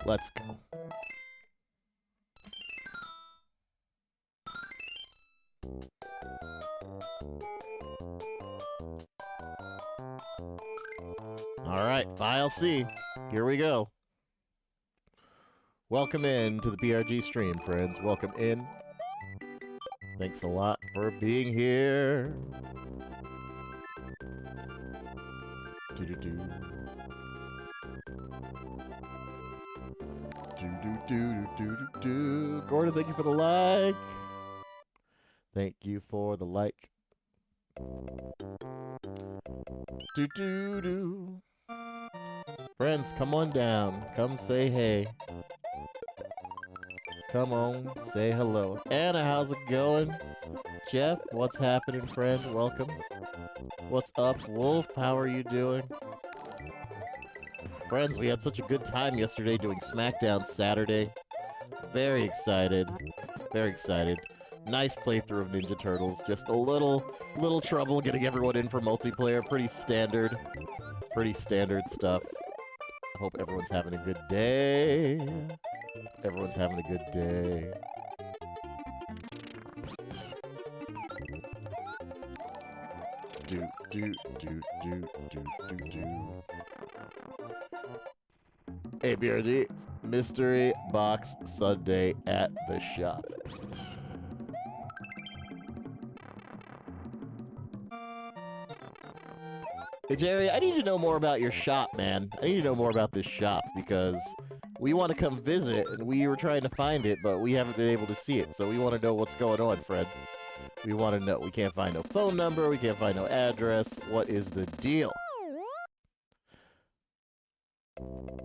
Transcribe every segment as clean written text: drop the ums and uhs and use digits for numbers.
Let's go. Alright, File C. Here we go. Welcome in to the BRG stream, friends. Welcome in. Thanks a lot for being here. Do-do-do. Do-do-do-do-do-do. Gordon, thank you for the like. Thank you for the like. Do-do-do. Friends, come on down. Come say hey. Come on, say hello. Anna, how's it going? Jeff, what's happening, friend? Welcome. What's up, Wolf? How are you doing? Friends, we had such a good time yesterday doing SmackDown Saturday. Very excited. Very excited. Nice playthrough of Ninja Turtles. Just a little trouble getting everyone in for multiplayer. Pretty standard stuff. I hope everyone's having a good day. Everyone's having a good day. Do. Hey, BRD. Mystery Box Sunday at the shop. Hey, Jerry, I need to know more about your shop, man. I need to know more about this shop, because we want to come visit, and we were trying to find it, but we haven't been able to see it, so we want to know what's going on, Fred. We want to know. We can't find no phone number, we can't find no address. What is the deal?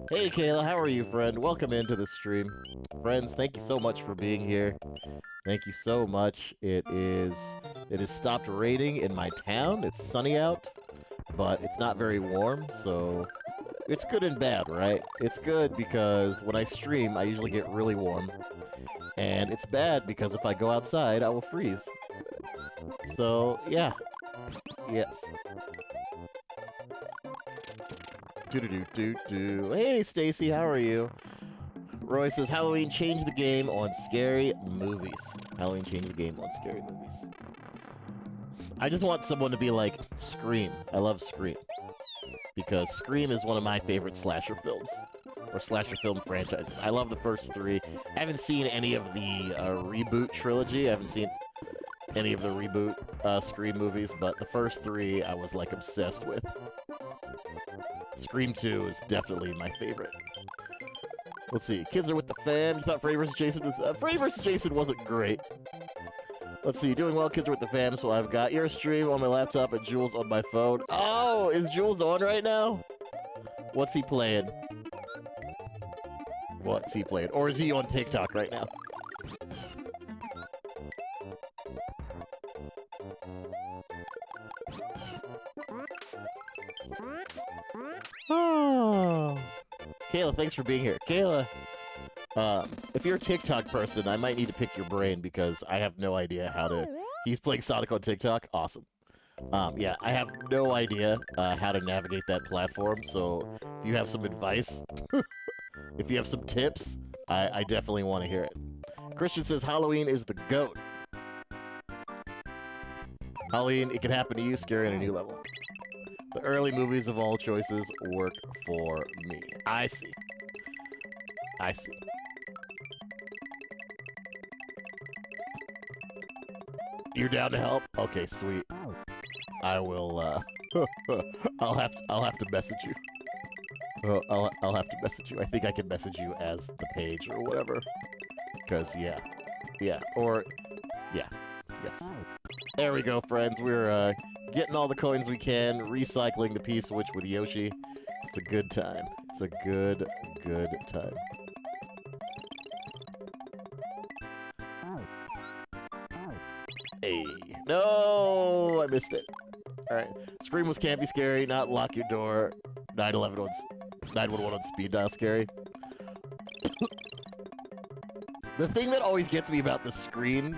Hey, Kayla, how are you, friend? Welcome into the stream. Friends, thank you so much for being here. Thank you so much. It has stopped raining in my town. It's sunny out, but it's not very warm, so it's good and bad, right? It's good because when I stream, I usually get really warm. And it's bad because if I go outside, I will freeze. So, yeah. Yes. Do-do-do-do-do. Hey, Stacy, how are you? Roy says, Halloween changed the game on scary movies. Halloween changed the game on scary movies. I just want someone to be like, Scream. I love Scream. Because Scream is one of my favorite slasher films. Or slasher film franchises. I love the first three. I haven't seen any of the reboot trilogy. I haven't seen any of the reboot Scream movies, but the first three I was like obsessed with. Scream 2 is definitely my favorite. Let's see. Kids are with the fam. You thought Freddy vs. Jason was... Freddy vs. Jason wasn't great. Let's see. Doing well. Kids are with the fam. So I've got your stream on my laptop and Jules on my phone. Oh, is Jules on right now? What's he playing? What's he playing? Or is he on TikTok right now? Oh. Kayla, thanks for being here. Kayla, if you're a TikTok person, I might need to pick your brain because I have no idea how to... He's playing Sonic on TikTok? Awesome. Yeah, I have no idea how to navigate that platform, so if you have some advice, if you have some tips, I definitely want to hear it. Christian says Halloween is the GOAT. Halloween, it can happen to you, scary on a new level. The early movies of all choices work for me. I see. I see. You're down to help? Okay, sweet. I will, I'll have to message you. I'll have to message you. I think I can message you as the page or whatever. Because, yeah. Yeah, or... Yeah. Yes. There we go, friends. We're, getting all the coins we can, recycling the P-Switch with Yoshi. It's a good time. It's a good time. Hey. No! I missed it. Alright. Scream was campy scary, not lock your door. 911 on speed dial scary. The thing that always gets me about the Scream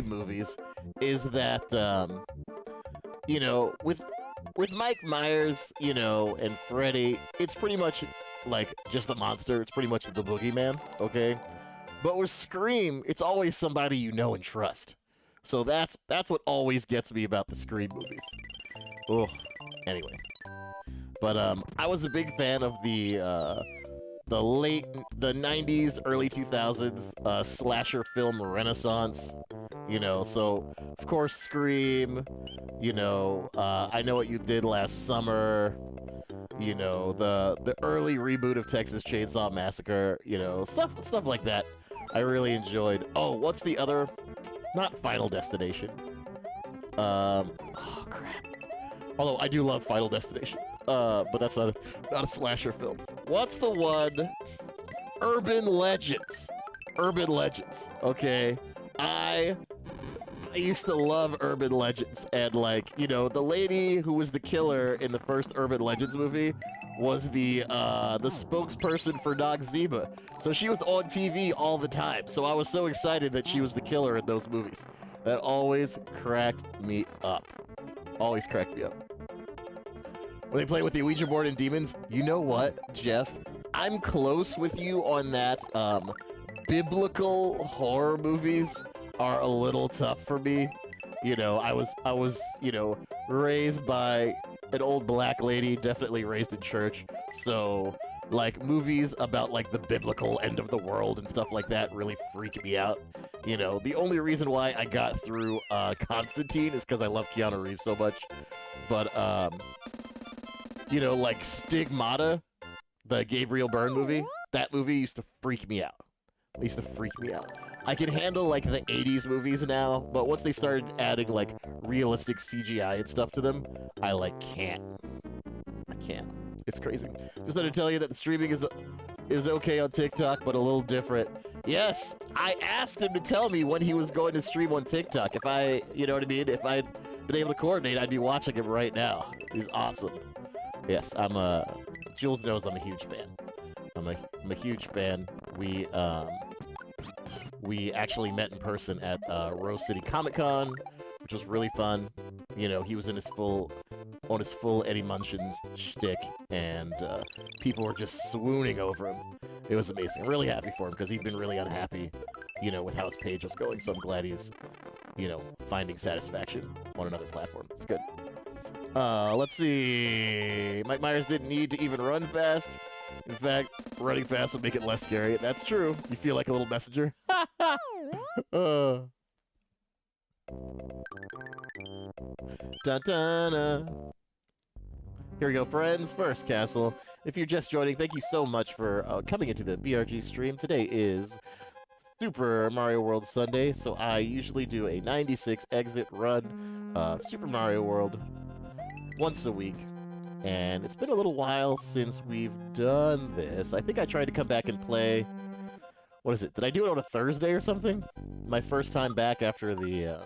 movies is that, you know, with Mike Myers, you know, and Freddy, it's pretty much like just the monster. It's pretty much the boogeyman, okay? But with Scream, it's always somebody you know and trust. So that's what always gets me about the Scream movies. Oh, anyway. But I was a big fan of the 90s, early 2000s slasher film renaissance. You know, so of course Scream. You know, I Know What You Did Last Summer. You know, the early reboot of Texas Chainsaw Massacre. You know, stuff like that. I really enjoyed. Oh, what's the other? Not Final Destination. Oh crap. Although I do love Final Destination. But that's not a slasher film. What's the one? Urban Legends. Urban Legends. Okay. I used to love Urban Legends, and like, you know, the lady who was the killer in the first Urban Legends movie was the spokesperson for Noxzema. So she was on TV all the time. So I was so excited that she was the killer in those movies. That always cracked me up. Always cracked me up. When they play with the Ouija board and demons, you know what, Jeff? I'm close with you on that. Biblical horror movies are a little tough for me. You know, I was, you know, raised by an old black lady, definitely raised in church. So, like, movies about, like, the biblical end of the world and stuff like that really freak me out. You know, the only reason why I got through Constantine is because I love Keanu Reeves so much. But, you know, like Stigmata, the Gabriel Byrne movie, that movie used to freak me out. It used to freak me out. I can handle, like, the 80s movies now, but once they started adding, like, realistic CGI and stuff to them, I, like, can't. I can't. It's crazy. Just wanted to tell you that the streaming is okay on TikTok, but a little different. Yes, I asked him to tell me when he was going to stream on TikTok. If I, you know what I mean? If I'd been able to coordinate, I'd be watching him right now. He's awesome. Yes, Jules knows I'm a huge fan. I'm a huge fan. We actually met in person at Rose City Comic Con, which was really fun. You know, he was in his full Eddie Munson shtick, and people were just swooning over him. It was amazing. I'm really happy for him because he'd been really unhappy, you know, with how his page was going. So I'm glad he's, you know, finding satisfaction on another platform. It's good. Let's see. Mike Myers didn't need to even run fast. In fact, running fast would make it less scary. That's true. You feel like a little messenger. Dun dun. Here we go, friends. First castle. If you're just joining, thank you so much for coming into the BRG stream. Today is Super Mario World Sunday, so I usually do a 96 exit run of Super Mario World once a week. And it's been a little while since we've done this. I think I tried to come back and play... What is it? Did I do it on a Thursday or something? My first time back after the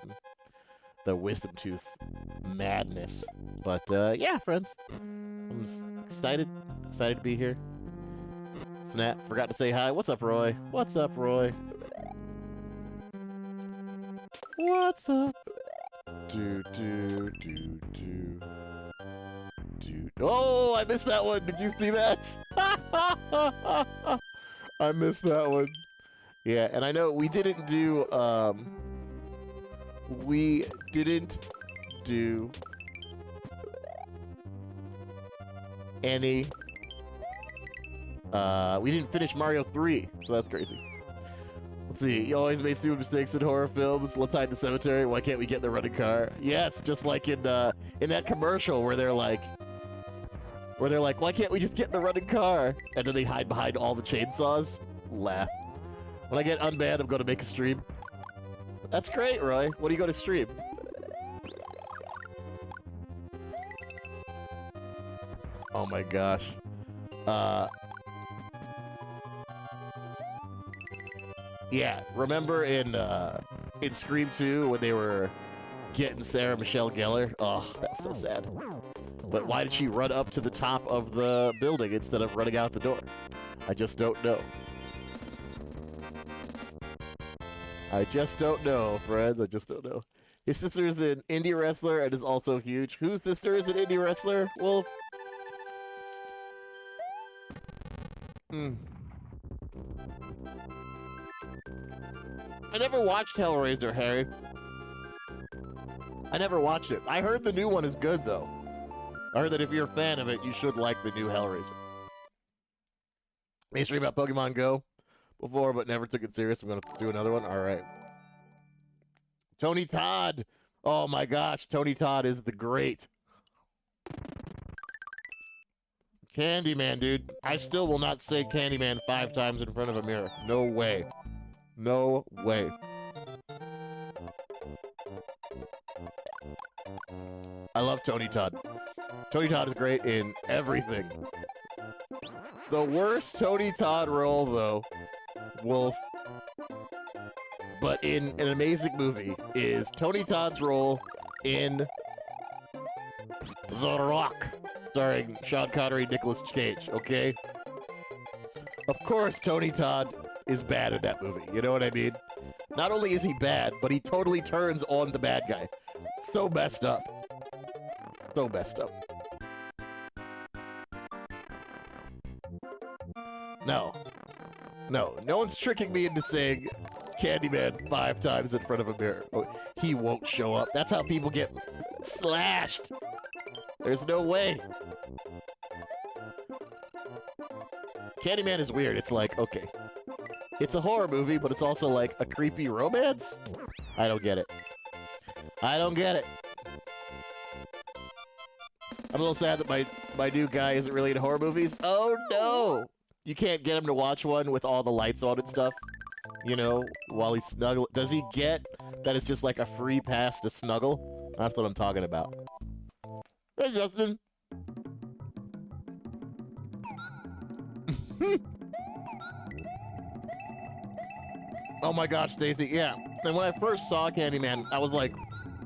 Wisdom Tooth madness. But, yeah, friends. I'm excited. Excited to be here. Snap. Forgot to say hi. What's up, Roy? What's up, Roy? What's up? Oh, I missed that one. Did you see that? I missed that one. Yeah, and I know we didn't do any we didn't finish Mario 3, so that's crazy. Let's see, you always make stupid mistakes in horror films. Let's hide in the cemetery. Why can't we get in the running car? Yes, just like in that commercial where they're like, why can't we just get in the running car? And then they hide behind all the chainsaws. Laugh. When I get unbanned, I'm going to make a stream. That's great, Roy. What are you going to stream? Oh my gosh. Yeah, remember in Scream 2 when they were getting Sarah Michelle Gellar? Oh, that was so sad. But why did she run up to the top of the building instead of running out the door? I just don't know. I just don't know, friends. I just don't know. His sister is an indie wrestler and is also huge. Whose sister is an indie wrestler, Wolf? Hmm. I never watched Hellraiser, Harry. I never watched it. I heard the new one is good, though. I heard that if you're a fan of it, you should like the new Hellraiser. I streamed about Pokemon Go before, but never took it serious. I'm going to do another one. All right. Tony Todd. Oh, my gosh. Tony Todd is the great. Candyman, dude. I still will not say Candyman 5 times in front of a mirror. No way. No way. I love Tony Todd. Tony Todd is great in everything. The worst Tony Todd role, though, Wolf, but in an amazing movie, is Tony Todd's role in The Rock, starring Sean Connery, Nicolas Cage, okay? Of course, Tony Todd is bad in that movie, you know what I mean? Not only is he bad, but he totally turns on the bad guy. So messed up. So messed up. No. No. No one's tricking me into saying Candyman 5 times in front of a mirror. Oh, he won't show up. That's how people get slashed. There's no way. Candyman is weird. It's like, okay. It's a horror movie, but it's also like a creepy romance? I don't get it. I don't get it. I'm a little sad that my new guy isn't really into horror movies. Oh, no! You can't get him to watch one with all the lights on and stuff, you know, while he's snuggling. Does he get that it's just like a free pass to snuggle? That's what I'm talking about. Hey, Justin. Oh my gosh, Stacy, yeah. And when I first saw Candyman, I was like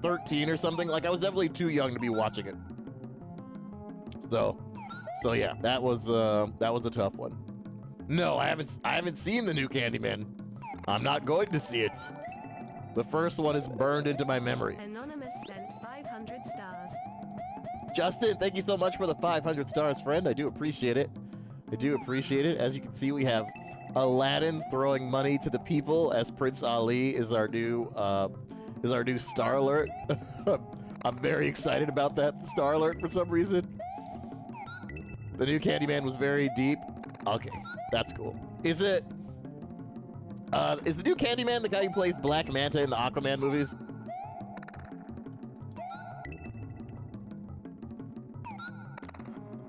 13 or something. Like, I was definitely too young to be watching it. So yeah, that was a tough one. No, I haven't seen the new Candyman. I'm not going to see it. The first one is burned into my memory. Anonymous sent 500 stars. Justin, thank you so much for the 500 stars, friend. I do appreciate it. I do appreciate it. As you can see, we have Aladdin throwing money to the people as Prince Ali is our new star alert. I'm very excited about that star alert for some reason. The new Candyman was very deep. Okay, that's cool. Is the new Candyman the guy who plays Black Manta in the Aquaman movies?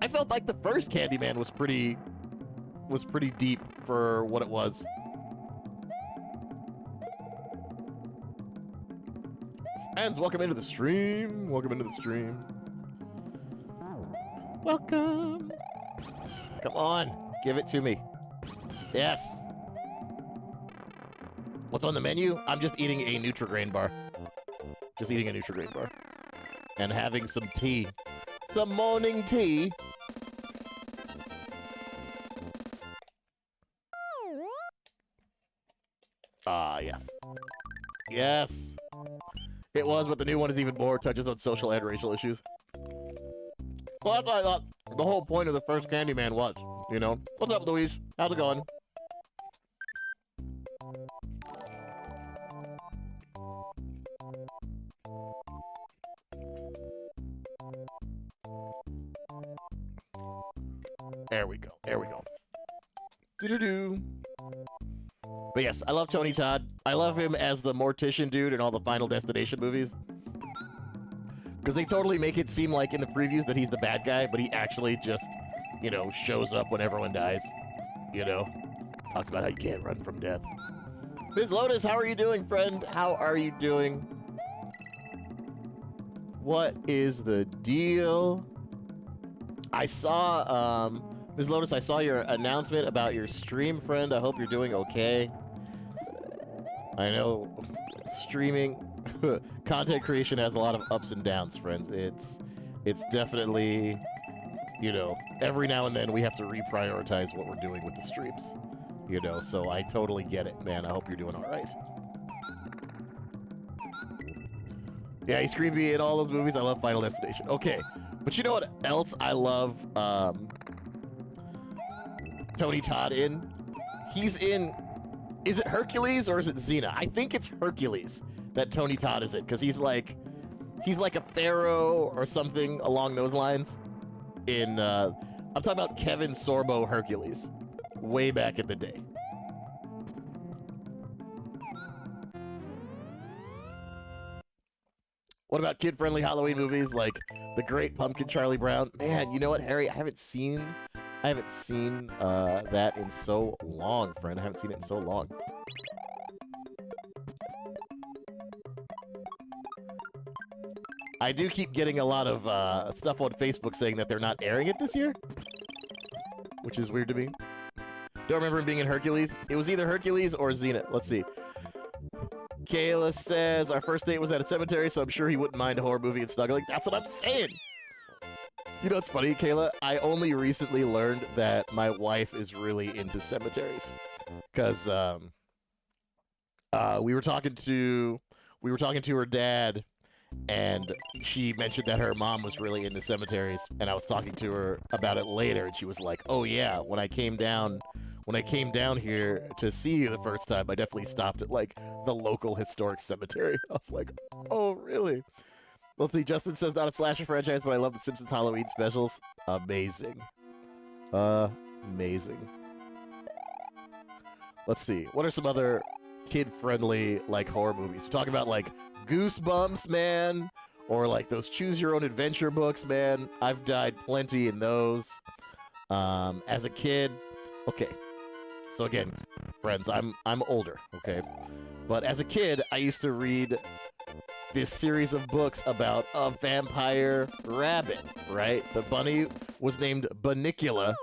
I felt like the first Candyman was pretty deep for what it was. Friends, welcome into the stream. Welcome into the stream. Welcome. Come on, give it to me. Yes. What's on the menu? I'm just eating a Nutri-Grain bar. Just eating a Nutri-Grain bar. And having some tea. Some morning tea. Ah, yes. Yes. It was, but the new one is even more, touches on social and racial issues. Well, that's what I thought the whole point of the first Candyman was, you know? What's up, Louise? How's it going? There we go. There we go. Do-do-do. But yes, I love Tony Todd. I love him as the mortician dude in all the Final Destination movies. Because they totally make it seem like in the previews that he's the bad guy, but he actually just, you know, shows up when everyone dies. You know? Talks about how you can't run from death. Ms. Lotus, how are you doing, friend? How are you doing? What is the deal? I saw, Ms. Lotus, I saw your announcement about your stream, friend. I hope you're doing okay. I know streaming, content creation has a lot of ups and downs, friends. It's definitely, you know, every now and then we have to reprioritize what we're doing with the streams. You know, so I totally get it, man. I hope you're doing all right. Yeah, he's creepy in all those movies. I love Final Destination. Okay, but you know what else I love? Tony Todd in? He's in... Is it Hercules or is it Xena? I think it's Hercules that Tony Todd is in, because he's like a pharaoh or something along those lines. In I'm talking about Kevin Sorbo Hercules, way back in the day. What about kid-friendly Halloween movies like The Great Pumpkin, Charlie Brown? Man, you know what, Harry? I haven't seen that in so long, friend. I haven't seen it in so long. I do keep getting a lot of stuff on Facebook saying that they're not airing it this year, which is weird to me. Don't remember him being in Hercules. It was either Hercules or Xena. Let's see. Kayla says, our first date was at a cemetery, so I'm sure he wouldn't mind a horror movie and snuggling. That's what I'm saying! You know what's funny, Kayla? I only recently learned that my wife is really into cemeteries. Because, we were talking to her dad, and she mentioned that her mom was really into cemeteries, and I was talking to her about it later, and she was like, oh yeah, when I came down here to see you the first time, I definitely stopped at, like, the local historic cemetery. I was like, oh, really? Let's see, Justin says not a slasher franchise, but I love the Simpsons Halloween specials. Amazing. Amazing. Let's see, what are some other kid-friendly, like, horror movies? We're talking about, like, Goosebumps, man, or, like, those choose-your-own-adventure books, man. I've died plenty in those. As a kid, okay. So again, friends, I'm older, okay? But as a kid, I used to read this series of books about a vampire rabbit, right? The bunny was named Bunnicula,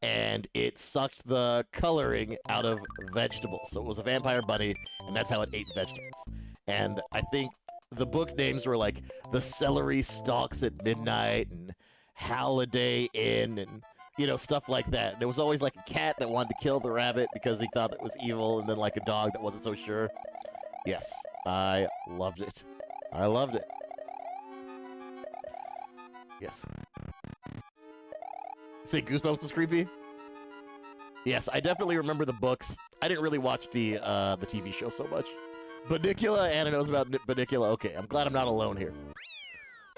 and it sucked the coloring out of vegetables. So it was a vampire bunny, and that's how it ate vegetables. And I think the book names were like The Celery Stalks at Midnight and Halliday Inn and, you know, stuff like that. There was always like a cat that wanted to kill the rabbit because he thought it was evil, and then like a dog that wasn't so sure. Yes, I loved it. I loved it. Yes. Say Goosebumps was creepy? Yes, I definitely remember the books. I didn't really watch the TV show so much. Bunnicula, Anna knows about Bunnicula. Okay, I'm glad I'm not alone here.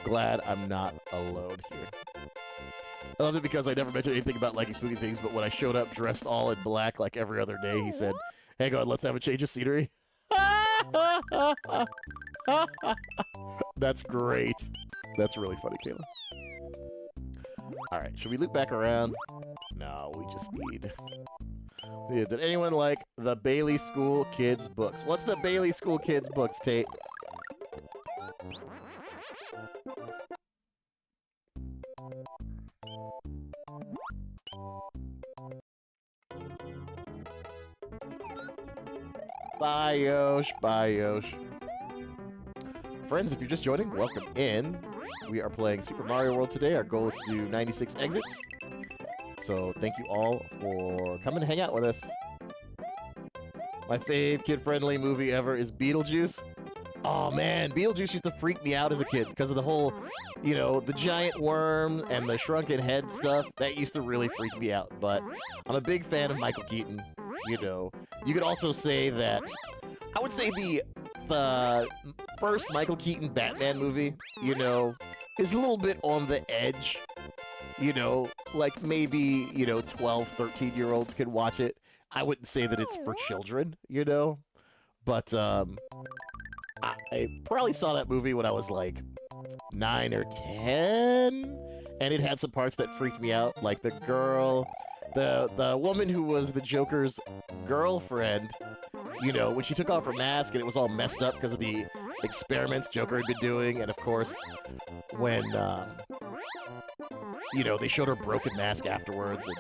Glad I'm not alone here. I love it because I never mentioned anything about liking spooky things, but when I showed up dressed all in black like every other day, he said, hang on, let's have a change of scenery. That's great. That's really funny, Kayla. Alright, should we loop back around? No, we just need... Yeah, did anyone like the Bailey School Kids books? What's the Bailey School Kids books, Tate? Bye, Yosh. Bye, Yosh. Friends, if you're just joining, welcome in. We are playing Super Mario World today. Our goal is to do 96 exits. So thank you all for coming to hang out with us. My fave kid-friendly movie ever is Beetlejuice. Oh man, Beetlejuice used to freak me out as a kid because of the whole, you know, the giant worm and the shrunken head stuff. That used to really freak me out. But I'm a big fan of Michael Keaton. You know, you could also say that I would say the first Michael Keaton Batman movie, you know, is a little bit on the edge. You know, like maybe, you know, 12, 13-year-olds could watch it. I wouldn't say that it's for children, you know, but I probably saw that movie when I was like 9 or 10, and it had some parts that freaked me out, like the girl, the woman who was the Joker's girlfriend, you know, when she took off her mask and it was all messed up because of the experiments Joker had been doing, and of course, when, you know, they showed her broken mask afterwards, and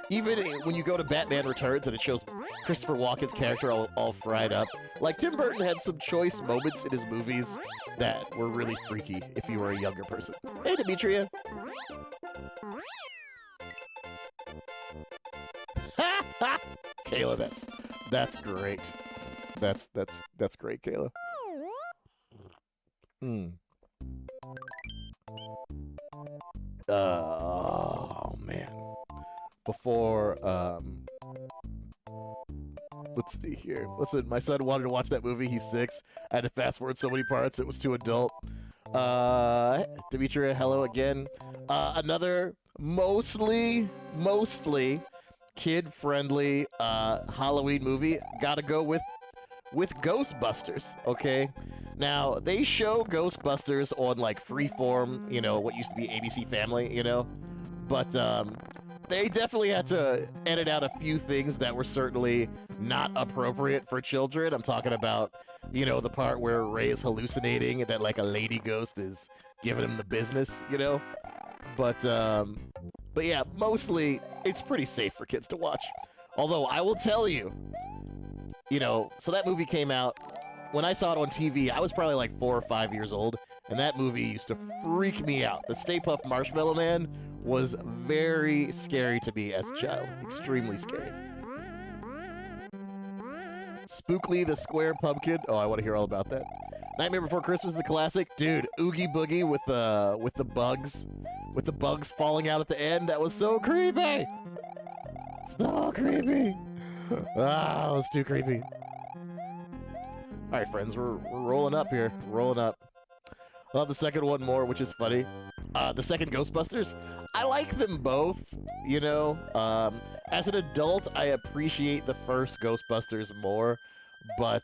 even when you go to Batman Returns and it shows Christopher Walken's character all fried up, like, Tim Burton had some choice moments in his movies that were really freaky if you were a younger person. Hey, Demetria! Kayla, that's great. That's great, Kayla. Oh man. Before Let's see here. Listen, my son wanted to watch that movie. He's 6. I had to fast forward so many parts. It was too adult. Demetria, hello again. Another mostly kid-friendly Halloween movie. Gotta go with Ghostbusters, okay? Now, they show Ghostbusters on, like, Freeform, you know, what used to be ABC Family, you know? But, they definitely had to edit out a few things that were certainly not appropriate for children. I'm talking about, you know, the part where Ray is hallucinating and that, like, a lady ghost is giving him the business, you know? But yeah, mostly, it's pretty safe for kids to watch. Although, I will tell you, you know, so that movie came out, when I saw it on TV, I was probably like 4 or 5 years old, and that movie used to freak me out. The Stay Puft Marshmallow Man was very scary to me as a child. Extremely scary. Spookly the Square Pumpkin. Oh, I want to hear all about that. Nightmare Before Christmas, the classic. Dude, Oogie Boogie with the bugs. With the bugs falling out at the end. That was so creepy. So creepy. Ah, it was too creepy. All right, friends, we're rolling up here. Rolling up. I love the second one more, which is funny. The second Ghostbusters, I like them both, you know. As an adult, I appreciate the first Ghostbusters more, but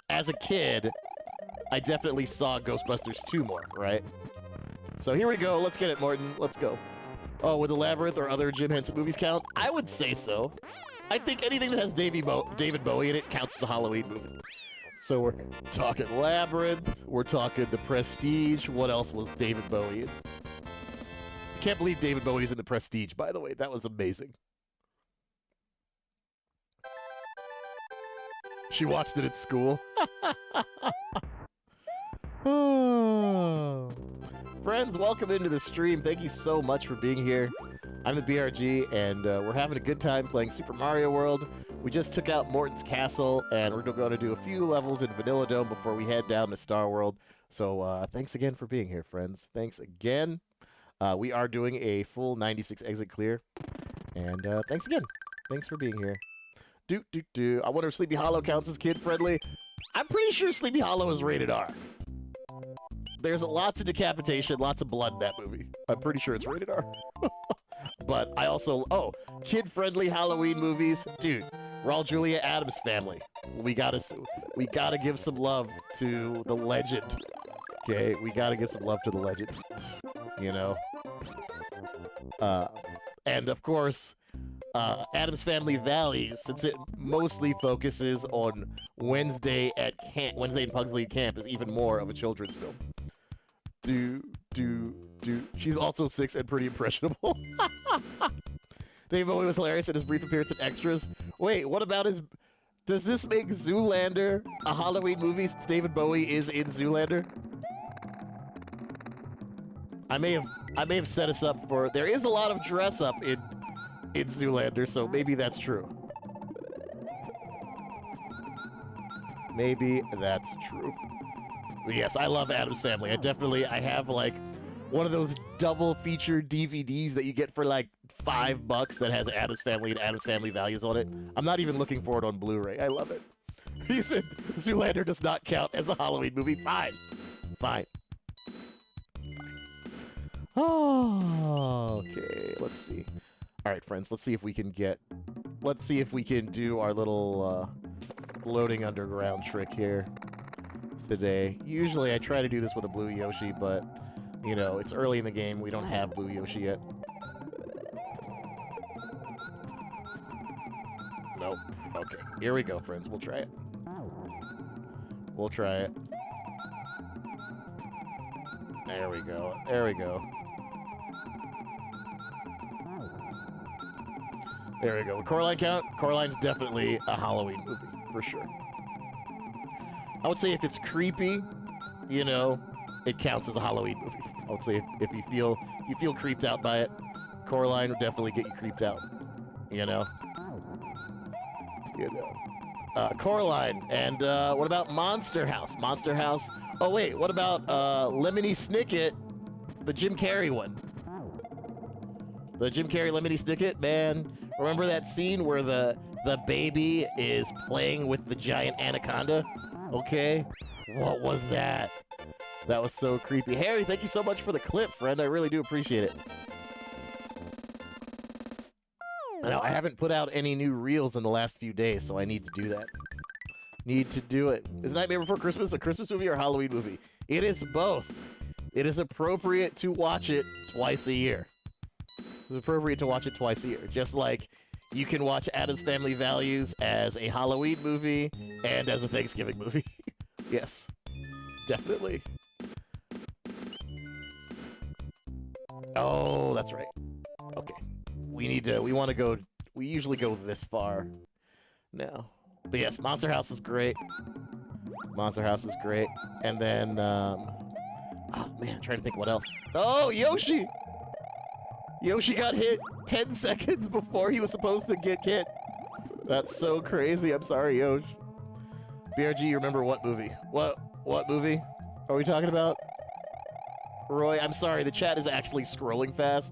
as a kid, I definitely saw Ghostbusters 2 more, right? So here we go. Let's get it, Morton. Let's go. Oh, would the Labyrinth or other Jim Henson movies count? I would say so. I think anything that has David Bowie in it counts as a Halloween movie. So we're talking Labyrinth, we're talking The Prestige. What else was David Bowie in? I can't believe David Bowie's in The Prestige, by the way. That was amazing. She watched it at school. Oh. Friends, welcome into the stream. Thank you so much for being here. I'm the BRG, and we're having a good time playing Super Mario World. We just took out Morton's Castle, and we're going to do a few levels in Vanilla Dome before we head down to Star World. So thanks again for being here, friends. Thanks again. We are doing a full 96 exit clear. And thanks again. Thanks for being here. I wonder if Sleepy Hollow counts as kid-friendly. I'm pretty sure Sleepy Hollow is rated R. There's lots of decapitation, lots of blood in that movie. I'm pretty sure it's rated R. But I also... Oh, kid-friendly Halloween movies. Dude, Raul Julia Adams Family. We gotta give some love to the legend. Okay, we gotta give some love to the legend. You know? And of course, Adams Family Values, since it mostly focuses on Wednesday in Pugsley Camp, is even more of a children's film. She's also 6 and pretty impressionable. Dave Bowie was hilarious in his brief appearance in Extras. Wait, what about his... Does this make Zoolander a Halloween movie since David Bowie is in Zoolander? I may have set us up for... There is a lot of dress-up in Zoolander, so maybe that's true. Maybe that's true. But yes, I love Addams Family. I have like one of those double feature DVDs that you get for like $5 that has Addams Family and Addams Family Values on it. I'm not even looking for it on Blu-ray. I love it. He said Zoolander does not count as a Halloween movie. Fine. Fine. Oh, okay. Let's see. All right, friends. Let's see if we can do our little floating underground trick here today. Usually I try to do this with a blue Yoshi, but, you know, it's early in the game. We don't have blue Yoshi yet. Nope. Okay. Here we go, friends. We'll try it. We'll try it. There we go. There we go. There we go. Coraline count? Coraline's definitely a Halloween movie, for sure. I would say if it's creepy, you know, it counts as a Halloween movie. I would say if you feel creeped out by it, Coraline would definitely get you creeped out. You know? Coraline. And what about Monster House? Monster House. Oh, wait. What about Lemony Snicket, the Jim Carrey one? The Jim Carrey Lemony Snicket, man. Remember that scene where the baby is playing with the giant anaconda? Okay? What was that? That was so creepy. Harry, thank you so much for the clip, friend. I really do appreciate it. I know I haven't put out any new reels in the last few days, so I need to do that. Need to do it. Is Nightmare Before Christmas a Christmas movie or a Halloween movie? It is both. It is appropriate to watch it twice a year. It's appropriate to watch it twice a year. Just like you can watch Addams Family Values as a Halloween movie and as a Thanksgiving movie. Yes, definitely. Oh, that's right. Okay. We want to go, we usually go this far now. But yes, Monster House is great. Monster House is great. And then, oh man, I'm trying to think what else. Oh, Yoshi! Yoshi got hit 10 seconds before he was supposed to get hit. That's so crazy. I'm sorry, Yosh. BRG, you remember what movie? What movie are we talking about? Roy, I'm sorry, the chat is actually scrolling fast.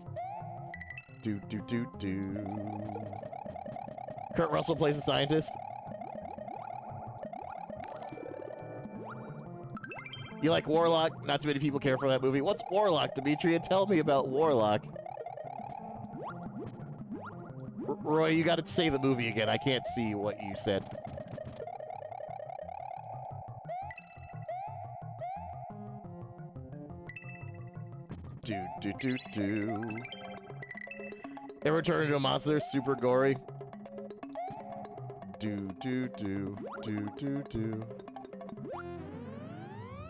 Kurt Russell plays a scientist. You like Warlock? Not too many people care for that movie. What's Warlock, Demetria? Tell me about Warlock. Roy, you gotta say the movie again. I can't see what you said. Ever turn into a monster? Super gory.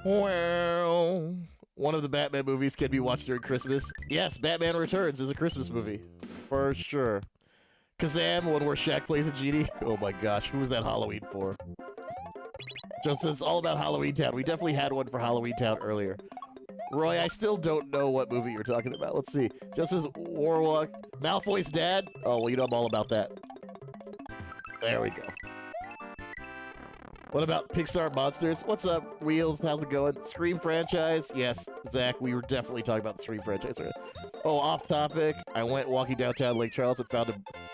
Well, one of the Batman movies can be watched during Christmas. Yes, Batman Returns is a Christmas movie. For sure. Kazam, one where Shaq plays a genie. Oh my gosh, who was that Halloween for? Just it's all about Halloween Town. We definitely had one for Halloween Town earlier. Roy, I still don't know what movie you're talking about. Let's see. Just as Warlock. Malfoy's dad? Oh, well, you know I'm all about that. There we go. What about Pixar Monsters? What's up, Wheels? How's it going? Scream franchise? Yes, Zach, we were definitely talking about the Scream franchise. Right? Oh, off topic. I went walking downtown Lake Charles and found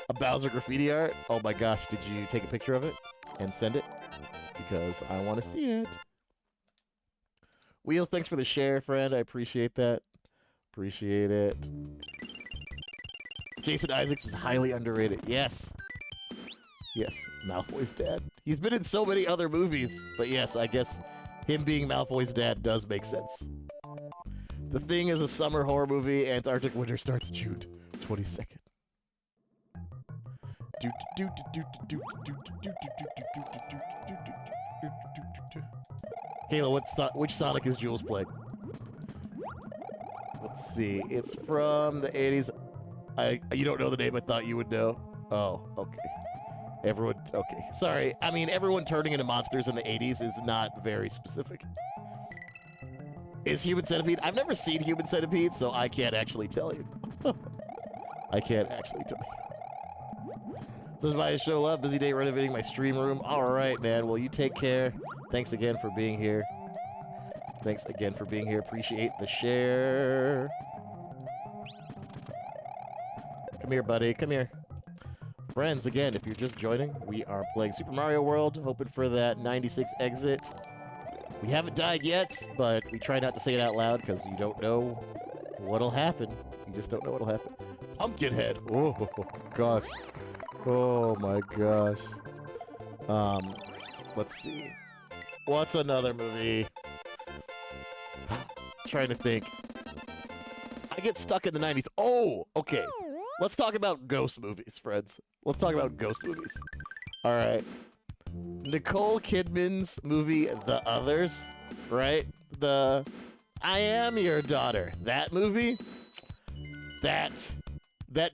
a Bowser graffiti art. Oh my gosh, did you take a picture of it and send it? Because I want to see it. Wheels, thanks for the share, friend. I appreciate that. Appreciate it. Jason Isaacs is highly underrated. Yes. Yes, Malfoy's dad. He's been in so many other movies, but yes, I guess him being Malfoy's dad does make sense. The Thing is a summer horror movie. Antarctic winter starts June 22nd. Kayla, which Sonic is Jules playing? Let's see. It's from the 80s. You don't know the name. I thought you would know. Oh, okay. Everyone, okay. Sorry. I mean, everyone turning into monsters in the 80s is not very specific. Is Human Centipede? I've never seen Human Centipede, so I can't actually tell you. I can't actually tell you. This is my show love. Busy day renovating my stream room. All right, man. Well, you take care. Thanks again for being here. Thanks again for being here. Appreciate the share. Come here, buddy. Come here. Friends, again, if you're just joining, we are playing Super Mario World, hoping for that 96 exit. We haven't died yet, but we try not to say it out loud because you don't know what'll happen. You just don't know what'll happen. Pumpkinhead. Oh, gosh. Oh, my gosh. Let's see. What's another movie? Trying to think. I get stuck in the 90s. Oh, okay. Let's talk about ghost movies, friends. Let's talk about ghost movies. All right. Nicole Kidman's movie, The Others, right? The I Am Your Daughter. That movie, that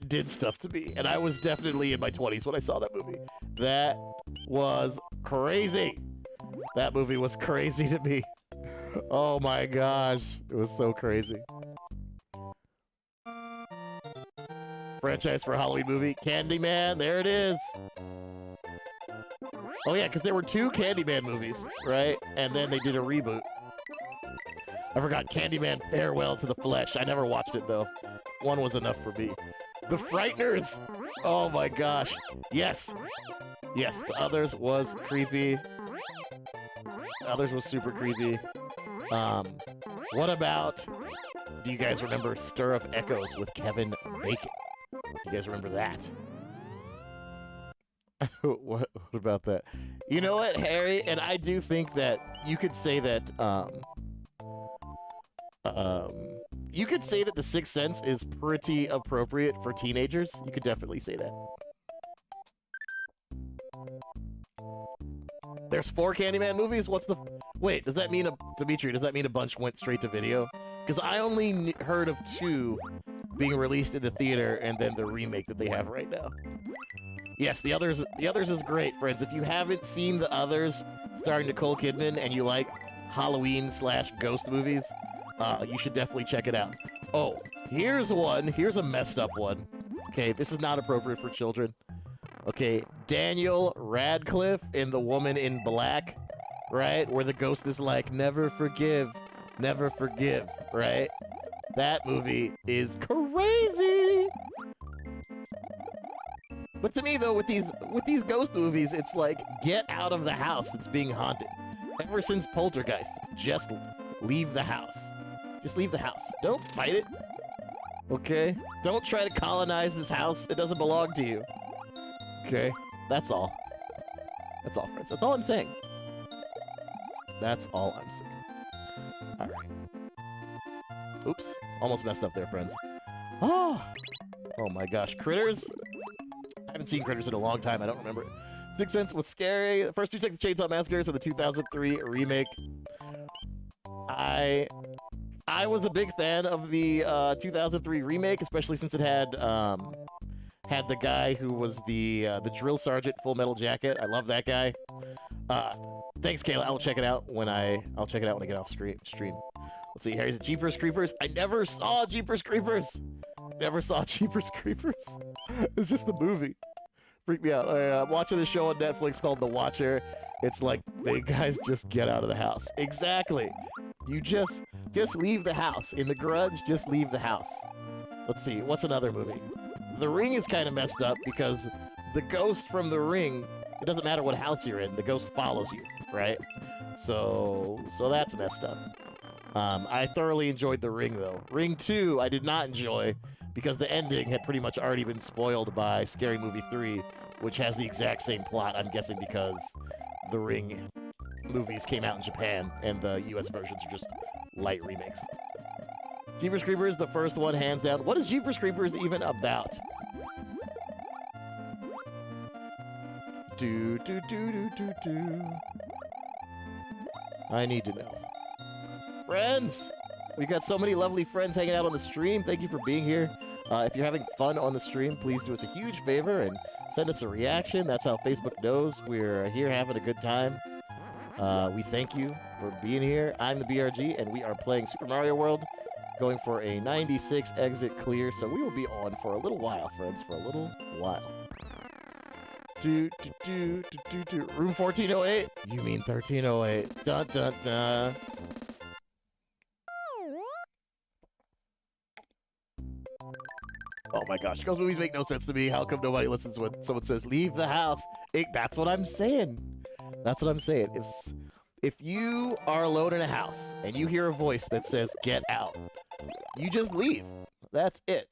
did stuff to me. And I was definitely in my 20s when I saw that movie. That was crazy. That movie was crazy to me. Oh my gosh. It was so crazy. Franchise for a Halloween movie. Candyman, there it is. Oh yeah, because there were 2 Candyman movies, right? And then they did a reboot. I forgot Candyman Farewell to the Flesh. I never watched it though. One was enough for me. The Frighteners. Oh my gosh. Yes. Yes, the Others was creepy. The Others was super creepy. What about, do you guys remember Stir of Echoes with Kevin Bacon? You guys remember that? What about that? You know what, Harry? And I do think that you could say that, you could say that The Sixth Sense is pretty appropriate for teenagers. You could definitely say that. There's 4 Candyman movies? What's the... Wait, does that mean Dimitri, does that mean a bunch went straight to video? Because I only heard of 2 being released in the theater and then the remake that they have right now. Yes, The Others is great, friends. If you haven't seen The Others starring Nicole Kidman and you like Halloween/ghost movies, you should definitely check it out. Oh, here's one. Here's a messed up one. Okay, this is not appropriate for children. Okay, Daniel Radcliffe in The Woman in Black, right? Where the ghost is like, never forgive, right? That movie is crazy. But to me, though, with these ghost movies, it's like, get out of the house that's being haunted. Ever since Poltergeist, just leave the house. Just leave the house. Don't fight it. Okay? Don't try to colonize this house. It doesn't belong to you. Okay? That's all. That's all, friends. That's all I'm saying. That's all I'm saying. Alright. Oops. Almost messed up there, friends. Oh my gosh. Critters? I haven't seen Critters in a long time. I don't remember it. Sixth Sense was scary. The first 2 Texas Chainsaw Massacres of the 2003 remake. I was a big fan of the 2003 remake, especially since it had the guy who was the drill sergeant, Full Metal Jacket. I love that guy. Thanks, Kayla. I'll check it out when I get off stream. Let's see. Here's Jeepers Creepers. I never saw Jeepers Creepers. Never saw Jeepers Creepers. It's just the movie. Freaked me out. I'm watching this show on Netflix called The Watcher. It's like, the guys just get out of the house. Exactly. You just leave the house. In The Grudge, just leave the house. Let's see. What's another movie? The Ring is kind of messed up because the ghost from The Ring, it doesn't matter what house you're in, the ghost follows you, right? So that's messed up. I thoroughly enjoyed The Ring, though. Ring 2, I did not enjoy because the ending had pretty much already been spoiled by Scary Movie 3, which has the exact same plot, I'm guessing because The Ring movies came out in Japan and the US versions are just light remakes. Jeepers Creepers, the first one, hands down. What is Jeepers Creepers even about? Do. I need to know. Friends! We got so many lovely friends hanging out on the stream. Thank you for being here. If you're having fun on the stream, please do us a huge favor and send us a reaction. That's how Facebook knows we're here having a good time. We thank you for being here. I'm the BRG, and we are playing Super Mario World, going for a 96 exit clear, so we will be on for a little while, friends, for a little while. Room 1408? You mean 1308. Dun dun dun. Oh my gosh, ghost movies make no sense to me. How come nobody listens when someone says, leave the house? That's what I'm saying. That's what I'm saying. If you are alone in a house and you hear a voice that says, get out, you just leave. That's it.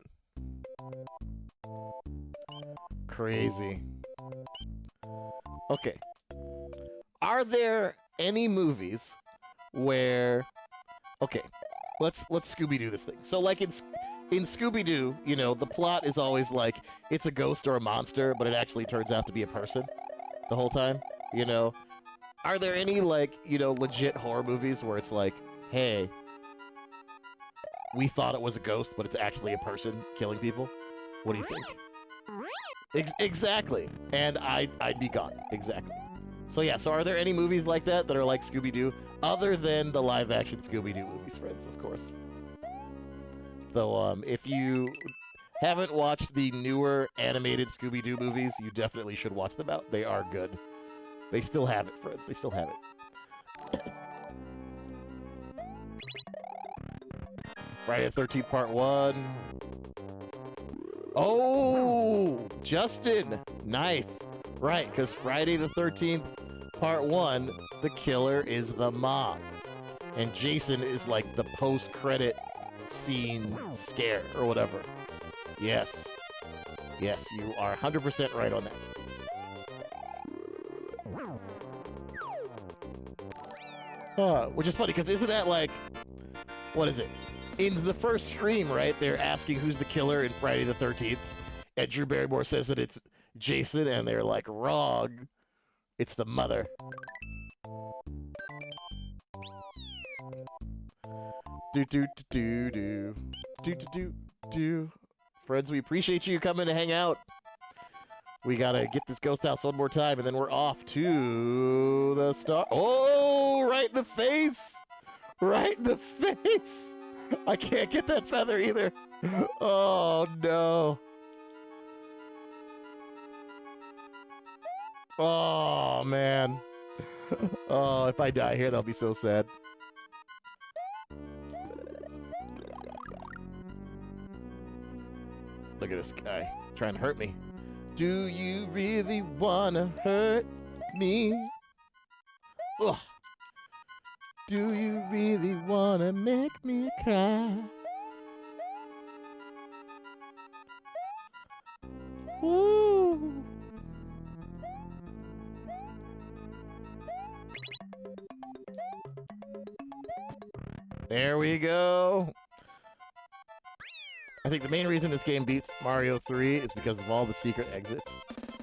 Crazy. Okay. Are there any movies where... Okay, let's Scooby-Doo this thing. So like in Scooby-Doo, you know, the plot is always like, it's a ghost or a monster, but it actually turns out to be a person the whole time, you know? Are there any, like, you know, legit horror movies where it's like, hey, we thought it was a ghost, but it's actually a person killing people? What do you think? Exactly. And I'd be gone. Exactly. So yeah, so are there any movies like that that are like Scooby-Doo, other than the live-action Scooby-Doo movies, friends, of course? So, if you haven't watched the newer animated Scooby-Doo movies, you definitely should watch them out. They are good. They still have it, friends. They still have it. Friday the 13th Part 1. Oh, Justin. Nice. Right, because Friday the 13th, part 1, the killer is the mom. And Jason is like the post-credit scene scare or whatever. Yes. Yes, you are 100% right on that. Which is funny, because isn't that like, what is it? In the first Scream, right, they're asking who's the killer in Friday the 13th, and Drew Barrymore says that it's Jason, and they're like, wrong. It's the mother. Do do do do do do do do. Friends, we appreciate you coming to hang out. We gotta get this ghost house one more time, and then we're off to the star. Oh, right in the face! Right in the face! I can't get that feather either. Oh no. Oh man. Oh, if I die here, that'll be so sad. Look at this guy trying to hurt me. Do you really wanna hurt me? Ugh. Do you really wanna make me cry? Ooh. There we go. I think the main reason this game beats Mario 3 is because of all the secret exits.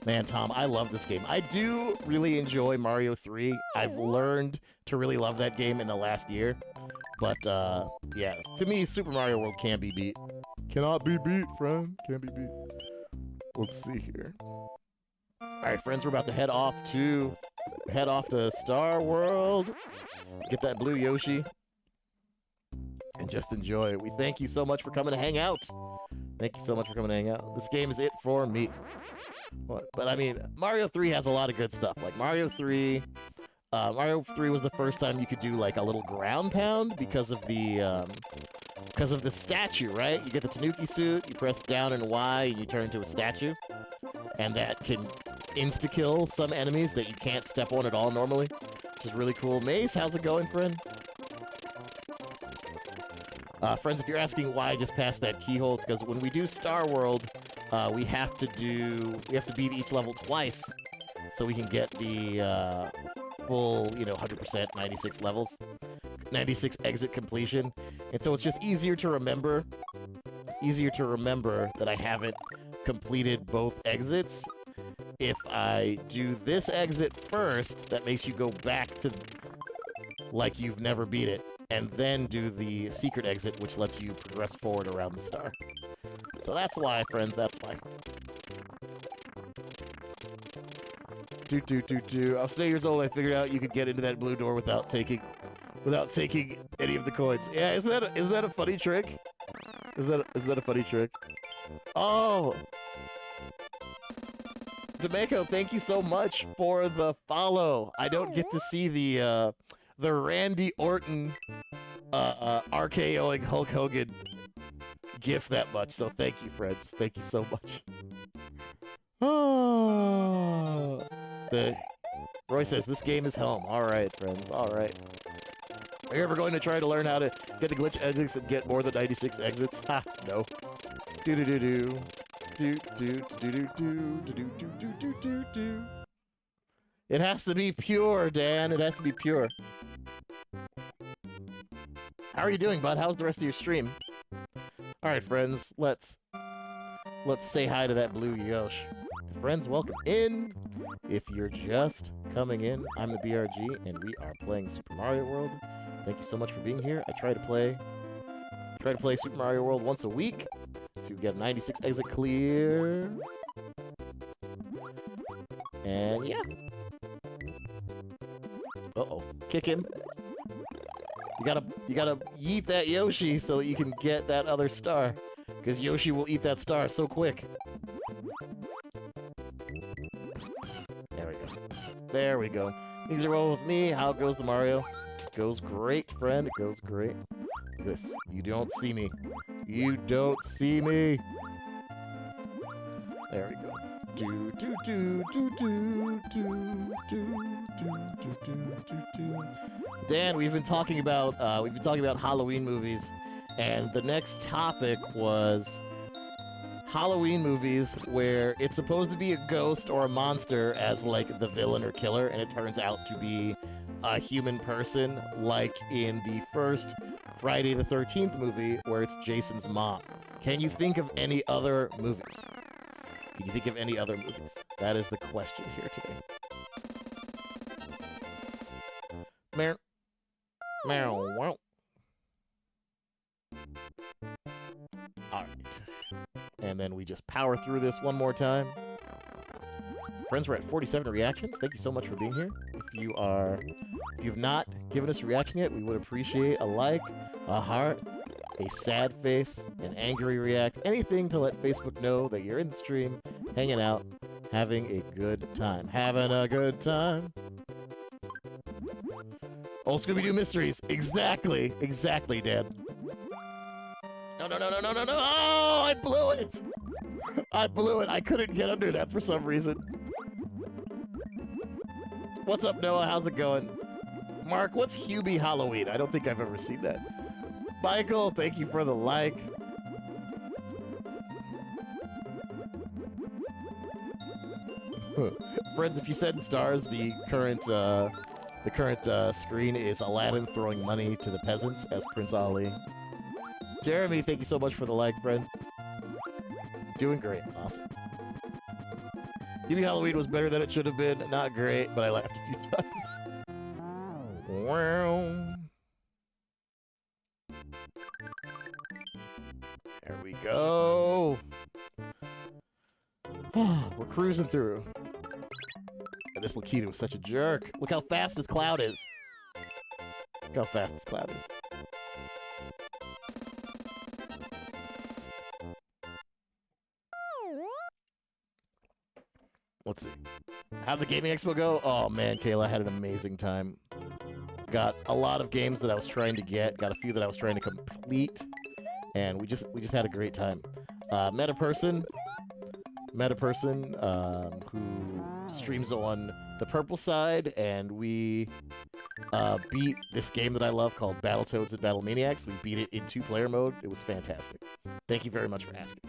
Man, Tom, I love this game. I do really enjoy Mario 3. I've learned to really love that game in the last year. But, yeah, to me, Super Mario World can't be beat. Cannot be beat, friend. Can't be beat. Let's see here. Alright, friends, we're about to head off to Star World. Get that blue Yoshi. And just enjoy it. We thank you so much for coming to hang out. Thank you so much for coming to hang out. This game is it for me. What? But I mean, Mario 3 has a lot of good stuff. Like Mario 3 was the first time you could do like a little ground pound because of the statue, right? You get the Tanuki suit, you press down and Y, and you turn into a statue. And that can insta-kill some enemies that you can't step on at all normally, which is really cool. Mace, how's it going, friend? Friends, if you're asking why I just passed that keyhole, it's because when we do Star World, we have to beat each level twice, so we can get the full, 100% 96 levels, 96 exit completion. And so it's just easier to remember that I haven't completed both exits. If I do this exit first, that makes you go back to like you've never beat it, and then do the secret exit, which lets you progress forward around the star. So that's why, friends, that's why. I was 8 years old, I figured out you could get into that blue door without taking any of the coins. Yeah, isn't that a funny trick? Is that a funny trick? Oh! D'Amico, thank you so much for the follow. I don't get to see the Randy Orton RKOing Hulk Hogan gif that much, so thank you, friends. Thank you so much. Oh, Roy says, this game is home. Alright, friends, alright. Are you ever going to try to learn how to get the glitch exits and get more than 96 exits? Ha, no. Do-do-do-do. Do-do-do-do-do-do-do-do-do-do. It has to be pure, Dan. It has to be pure. How are you doing, bud? How's the rest of your stream? Alright, friends, let's say hi to that blue Yosh. Friends, welcome in. If you're just coming in, I'm the BRG, and we are playing Super Mario World. Thank you so much for being here. I try to play Super Mario World once a week to get 96 exit clear. And yeah. Uh-oh. Kick him. You gotta yeet that Yoshi so that you can get that other star. Because Yoshi will eat that star so quick. There we go. There we go. These are all with me. How goes the Mario? It goes great, friend. It goes great. Look at this. You don't see me. You don't see me. There we go. Do do do do do do do do do do. Dan, we've been talking about Halloween movies, and the next topic was Halloween movies where it's supposed to be a ghost or a monster as like the villain or killer, and it turns out to be a human person, like in the first Friday the 13th movie where it's Jason's mom. Can you think of any other movies? Can you think of any other movies? That is the question here today. Meow. Meow. Wow. Alright. And then we just power through this one more time. Friends, we're at 47 reactions. Thank you so much for being here. If you've not given us a reaction yet, we would appreciate a like, a heart, a sad face, an angry react, anything to let Facebook know that you're in the stream, hanging out, having a good time. Having a good time. Old Scooby-Doo Mysteries. Exactly. Exactly, Dad. No, no, no, no, no, no, no. Oh, I blew it. I blew it. I couldn't get under that for some reason. What's up, Noah? How's it going? Mark, what's Hubie Halloween? I don't think I've ever seen that. Michael, thank you for the like. Friends, if you send stars, the current screen is Aladdin throwing money to the peasants as Prince Ali. Jeremy, thank you so much for the like, friend. Doing great. Awesome. Hubie Halloween was better than it should have been. Not great, but I laughed a few times. Wow. There we go. We're cruising through. And this Lakita was such a jerk. Look how fast this cloud is. Look how fast this cloud is. Let's see. How'd the Gaming Expo go? Oh man, Kayla, I had an amazing time. Got a lot of games that I was trying to get. Got a few that I was trying to complete. And we just had a great time. Met a person who streams on the purple side, and we beat this game that I love called Battletoads and Battle Maniacs. We beat it in 2-player mode. It was fantastic. Thank you very much for asking.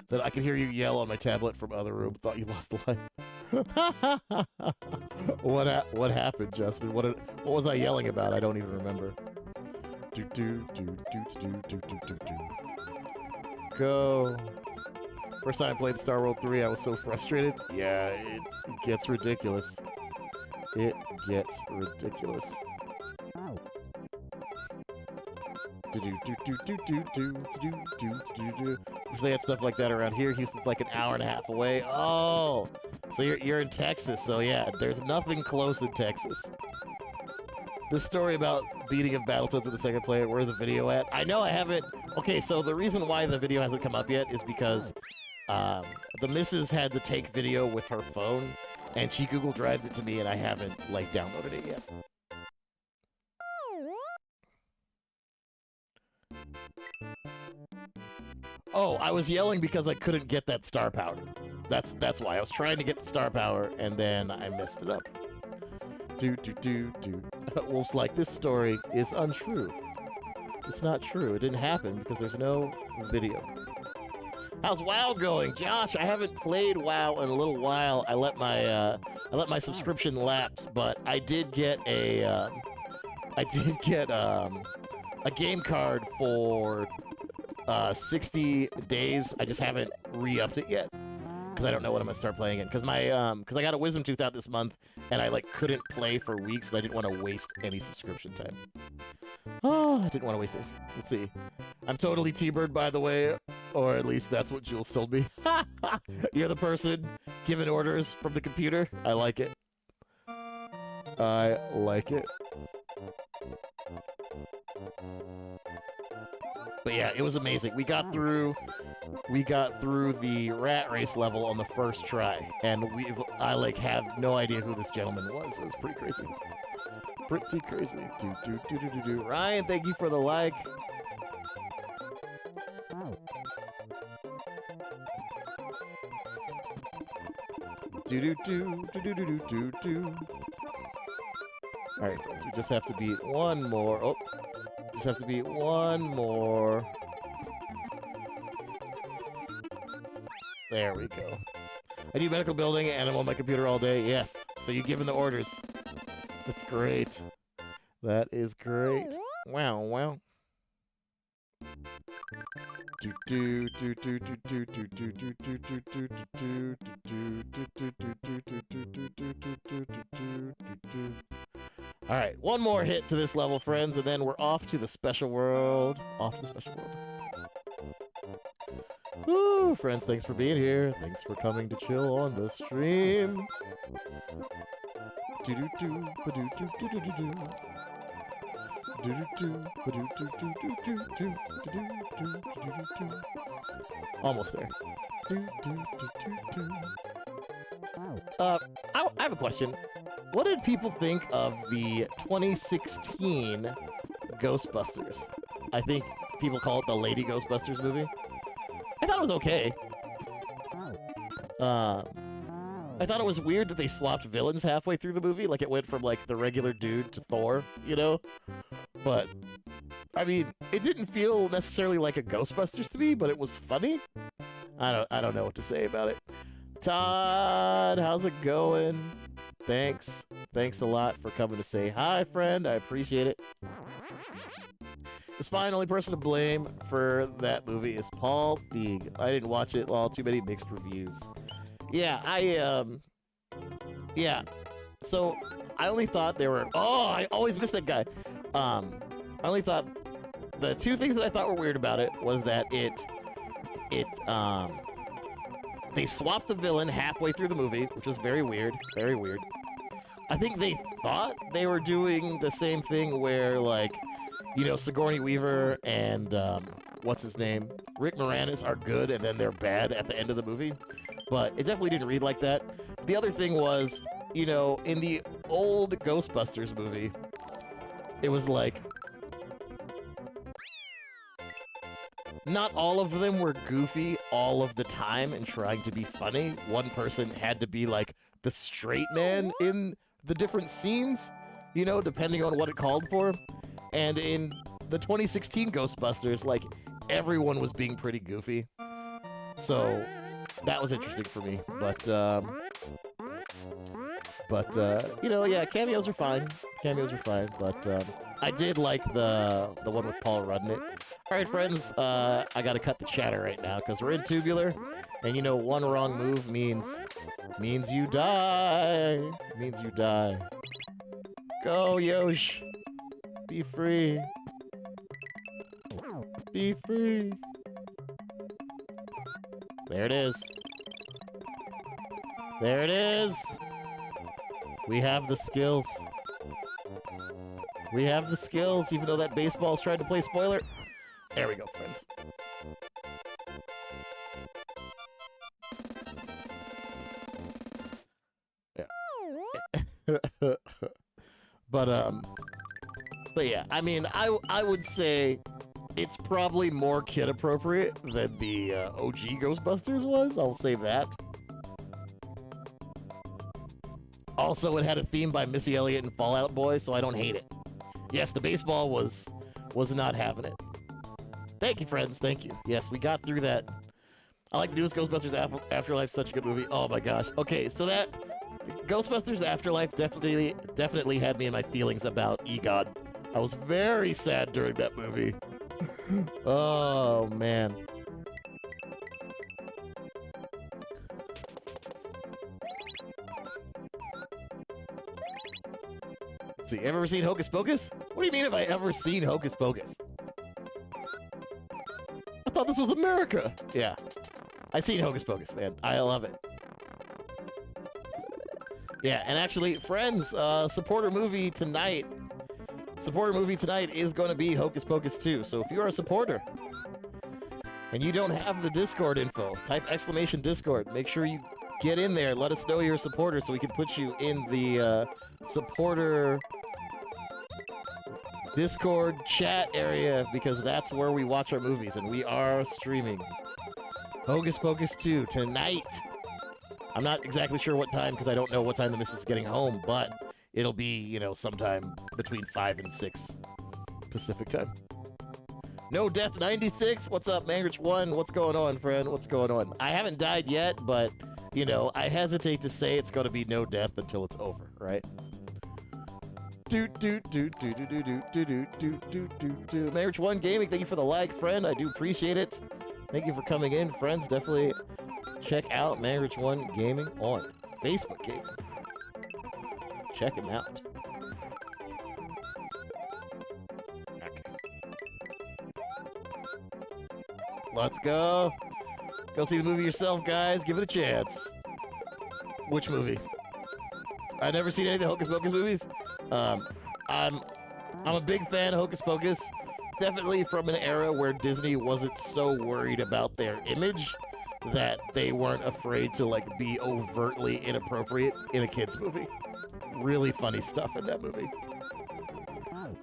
That I could hear you yell on my tablet from other room. Thought you lost a life. What happened, Justin? What was I yelling about? I don't even remember. Go. First time I played Star World 3, I was so frustrated. Yeah, it gets ridiculous. It gets ridiculous. If they had stuff like that around here, Houston's like an hour and a half away. Oh, so you're in Texas. So yeah, there's nothing close in Texas. This story about beating of Battletoads in the second player, where's the video at? I know I haven't. Okay, so the reason why the video hasn't come up yet is because the missus had to take video with her phone, and she Google Drived it to me, and I haven't like downloaded it yet. Oh, I was yelling because I couldn't get that star power. That's why. I was trying to get the star power, and then I messed it up. Wolf's like, this story is untrue. It's not true. It didn't happen because there's no video. How's WoW going? Josh, I haven't played WoW in a little while. I let my subscription lapse, but I did get a game card for 60 days. I just haven't re-upped it yet because I don't know when I'm gonna start playing it. Because I got a Wisdom Tooth out this month, and I like couldn't play for weeks, and I didn't want to waste any subscription time. Oh, I didn't want to waste this. Let's see. I'm totally T-Bird, by the way, or at least that's what Jules told me. You're the person giving orders from the computer. I like it. I like it. But yeah, it was amazing. We got through the rat race level on the first try, and I like have no idea who this gentleman was. It was pretty crazy. Pretty crazy. Ryan, thank you for the like. Do-do-do, do-do-do-do-do-do. Alright, friends, we just have to beat one more. Oh, just have to beat one more. There we go. I do medical building and I'm on my computer all day. Yes. So you given the orders. That's great. That is great. Wow, wow. All right, one more hit to this level, friends, and then we're off to the special world. Off to the special world. Woo, friends, thanks for being here. Thanks for coming to chill on the stream. Do-do-do, ba-do-do-do-do-do-do. Almost there. I have a question. What did people think of the 2016 Ghostbusters? I think people call it the Lady Ghostbusters movie. I thought it was okay. I thought it was weird that they swapped villains halfway through the movie. Like, it went from, like, the regular dude to Thor, you know? But, I mean, it didn't feel necessarily like a Ghostbusters to me, but it was funny. I don't know what to say about it. Todd, how's it going? Thanks. Thanks a lot for coming to say hi, friend. I appreciate it. It's fine. Only person to blame for that movie is Paul Feig. I didn't watch it. Well, too many mixed reviews. Yeah, yeah. So, I only thought there were... Oh, I always miss that guy. I only thought... The two things that I thought were weird about it was that they swapped the villain halfway through the movie, which was very weird. Very weird. I think they thought they were doing the same thing where, like, you know, Sigourney Weaver and, what's his name? Rick Moranis are good and then they're bad at the end of the movie. But it definitely didn't read like that. The other thing was, you know, in the old Ghostbusters movie, it was like... Not all of them were goofy all of the time and trying to be funny. One person had to be, like, the straight man in the different scenes, you know, depending on what it called for. And in the 2016 Ghostbusters, like, everyone was being pretty goofy. So... that was interesting for me, but you know, yeah, cameos are fine. Cameos are fine, but I did like the one with Paul Rudd in it. All right, friends, I gotta cut the chatter right now because we're in Tubular, and you know, one wrong move means you die. Means you die. Go, Yosh. Be free. Be free. There it is. There it is! We have the skills. We have the skills, even though that baseball's trying to play spoiler. There we go, friends. Yeah. But yeah, I mean, I would say it's probably more kid-appropriate than the OG Ghostbusters was. I'll say that. Also, it had a theme by Missy Elliott and Fall Out Boy, so I don't hate it. Yes, the baseball was not having it. Thank you, friends. Thank you. Yes, we got through that. I like the newest Ghostbusters Afterlife. Such a good movie. Oh my gosh. Okay, so that Ghostbusters Afterlife definitely had me in my feelings about Egon. I was very sad during that movie. Oh, man. Let's see, ever seen Hocus Pocus? What do you mean have I ever seen Hocus Pocus? I thought this was America. Yeah. I've seen Hocus Pocus, man. I love it. Yeah, and actually, friends, supporter movie tonight is going to be Hocus Pocus 2. So if you're a supporter and you don't have the Discord info, type !Discord. Make sure you get in there. Let us know you're a supporter so we can put you in the supporter Discord chat area because that's where we watch our movies and we are streaming Hocus Pocus 2 tonight. I'm not exactly sure what time because I don't know what time the missus is getting home, but it'll be, you know, sometime between 5 and 6 Pacific time. No Death 96, what's up, Mangrich1? What's going on, friend? What's going on? I haven't died yet, but, you know, I hesitate to say it's going to be no death until it's over, right? Mangrich1 Gaming, thank you for the like, friend. I do appreciate it. Thank you for coming in, friends. Definitely check out Mangrich1 Gaming on Facebook Gaming. Check him out. Okay. Let's go. Go see the movie yourself, guys. Give it a chance. Which movie? I've never seen any of the Hocus Pocus movies. I'm a big fan of Hocus Pocus. Definitely from an era where Disney wasn't so worried about their image that they weren't afraid to like be overtly inappropriate in a kids movie. Really funny stuff in that movie.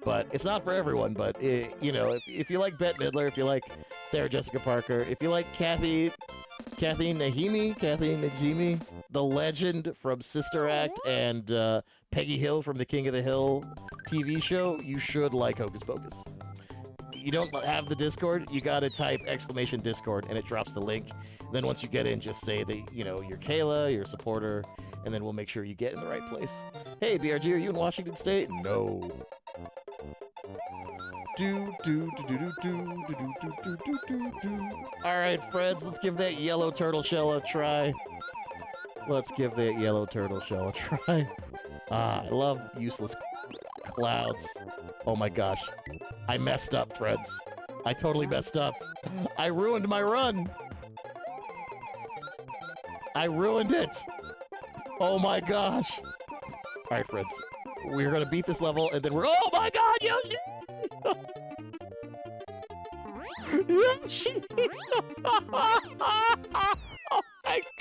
But it's not for everyone. But you know, if you like Bette Midler, if you like Sarah Jessica Parker, if you like Kathy Najimy, the legend from Sister Act, and Peggy Hill from the King of the Hill TV show, you should like Hocus Pocus. You don't have the Discord, you gotta type !Discord and it drops the link. Then once you get in, just say that, you know, you're Kayla, you're a supporter, and then we'll make sure you get in the right place. Hey, BRG, are you in Washington State? No. Alright, friends, let's give that yellow turtle shell a try. Let's give that yellow turtle shell a try. Ah, I love useless clouds. Oh my gosh. I messed up, friends. I totally messed up. I ruined my run. I ruined it. Oh my gosh. Alright, friends. We're gonna beat this level and then we're— oh my god, Yoshi! Yoshi! Oh my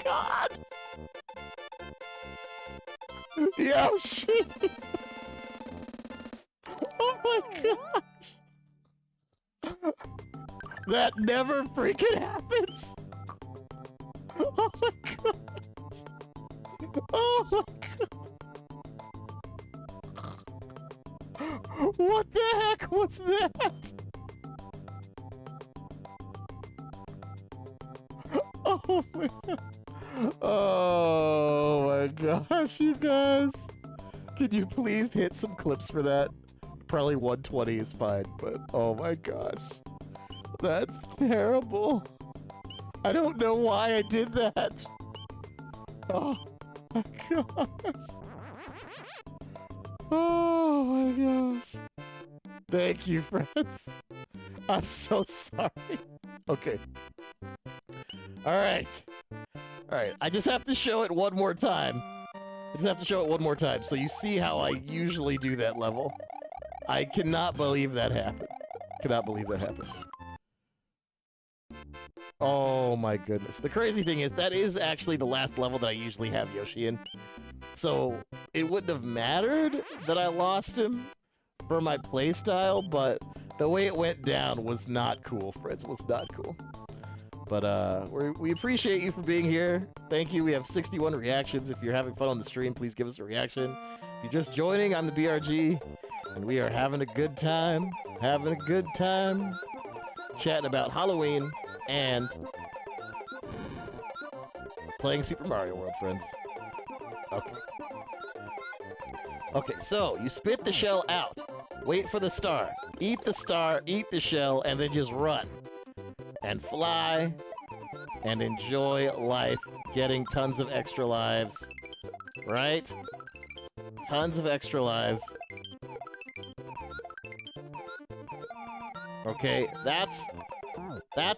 god! Yoshi! Oh my gosh! That never freaking happens! Oh my god! Oh my god! What the heck was that? Oh my god! Oh my gosh, you guys! Can you please hit some clips for that? Probably 120 is fine, but oh my gosh. That's terrible. I don't know why I did that. Oh my gosh. Oh my gosh. Thank you, friends. I'm so sorry. Okay. Alright. Alright, I just have to show it one more time. So you see how I usually do that level. I cannot believe that happened. Oh my goodness. The crazy thing is, that is actually the last level that I usually have Yoshi in. So, it wouldn't have mattered that I lost him for my playstyle, but the way it went down was not cool, friends. It was not cool. But we appreciate you for being here. Thank you. We have 61 reactions. If you're having fun on the stream, please give us a reaction. If you're just joining, I'm the BRG, and we are having a good time. Chatting about Halloween and playing Super Mario World, friends. Okay, so you spit the shell out. Wait for the star. Eat the star, eat the shell, and then just run. And fly, and enjoy life, getting tons of extra lives, right? Tons of extra lives. Okay, that's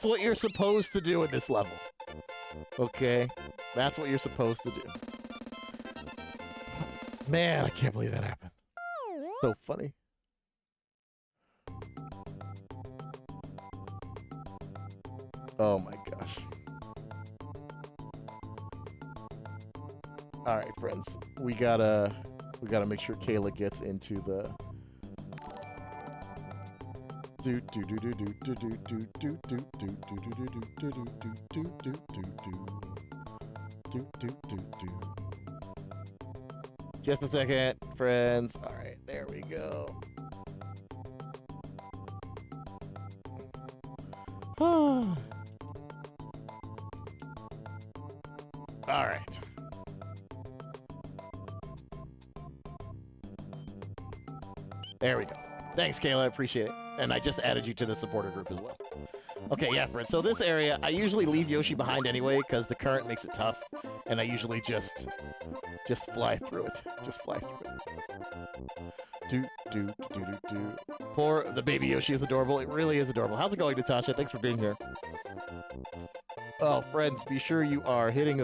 what you're supposed to do in this level. Okay, that's what you're supposed to do. Man, I can't believe that happened. So funny. Oh my gosh. Alright, friends. We gotta make sure Kayla gets into the Do. Just a second, friends. All right, there we go. All right. There we go. Thanks, Kayla. I appreciate it. And I just added you to the supporter group as well. Okay, yeah, friends. So this area, I usually leave Yoshi behind anyway because the current makes it tough, and I usually just fly through it. Just fly through it. Do. Poor the baby Yoshi is adorable. It really is adorable. How's it going, Natasha? Thanks for being here. Oh, friends, be sure you are telling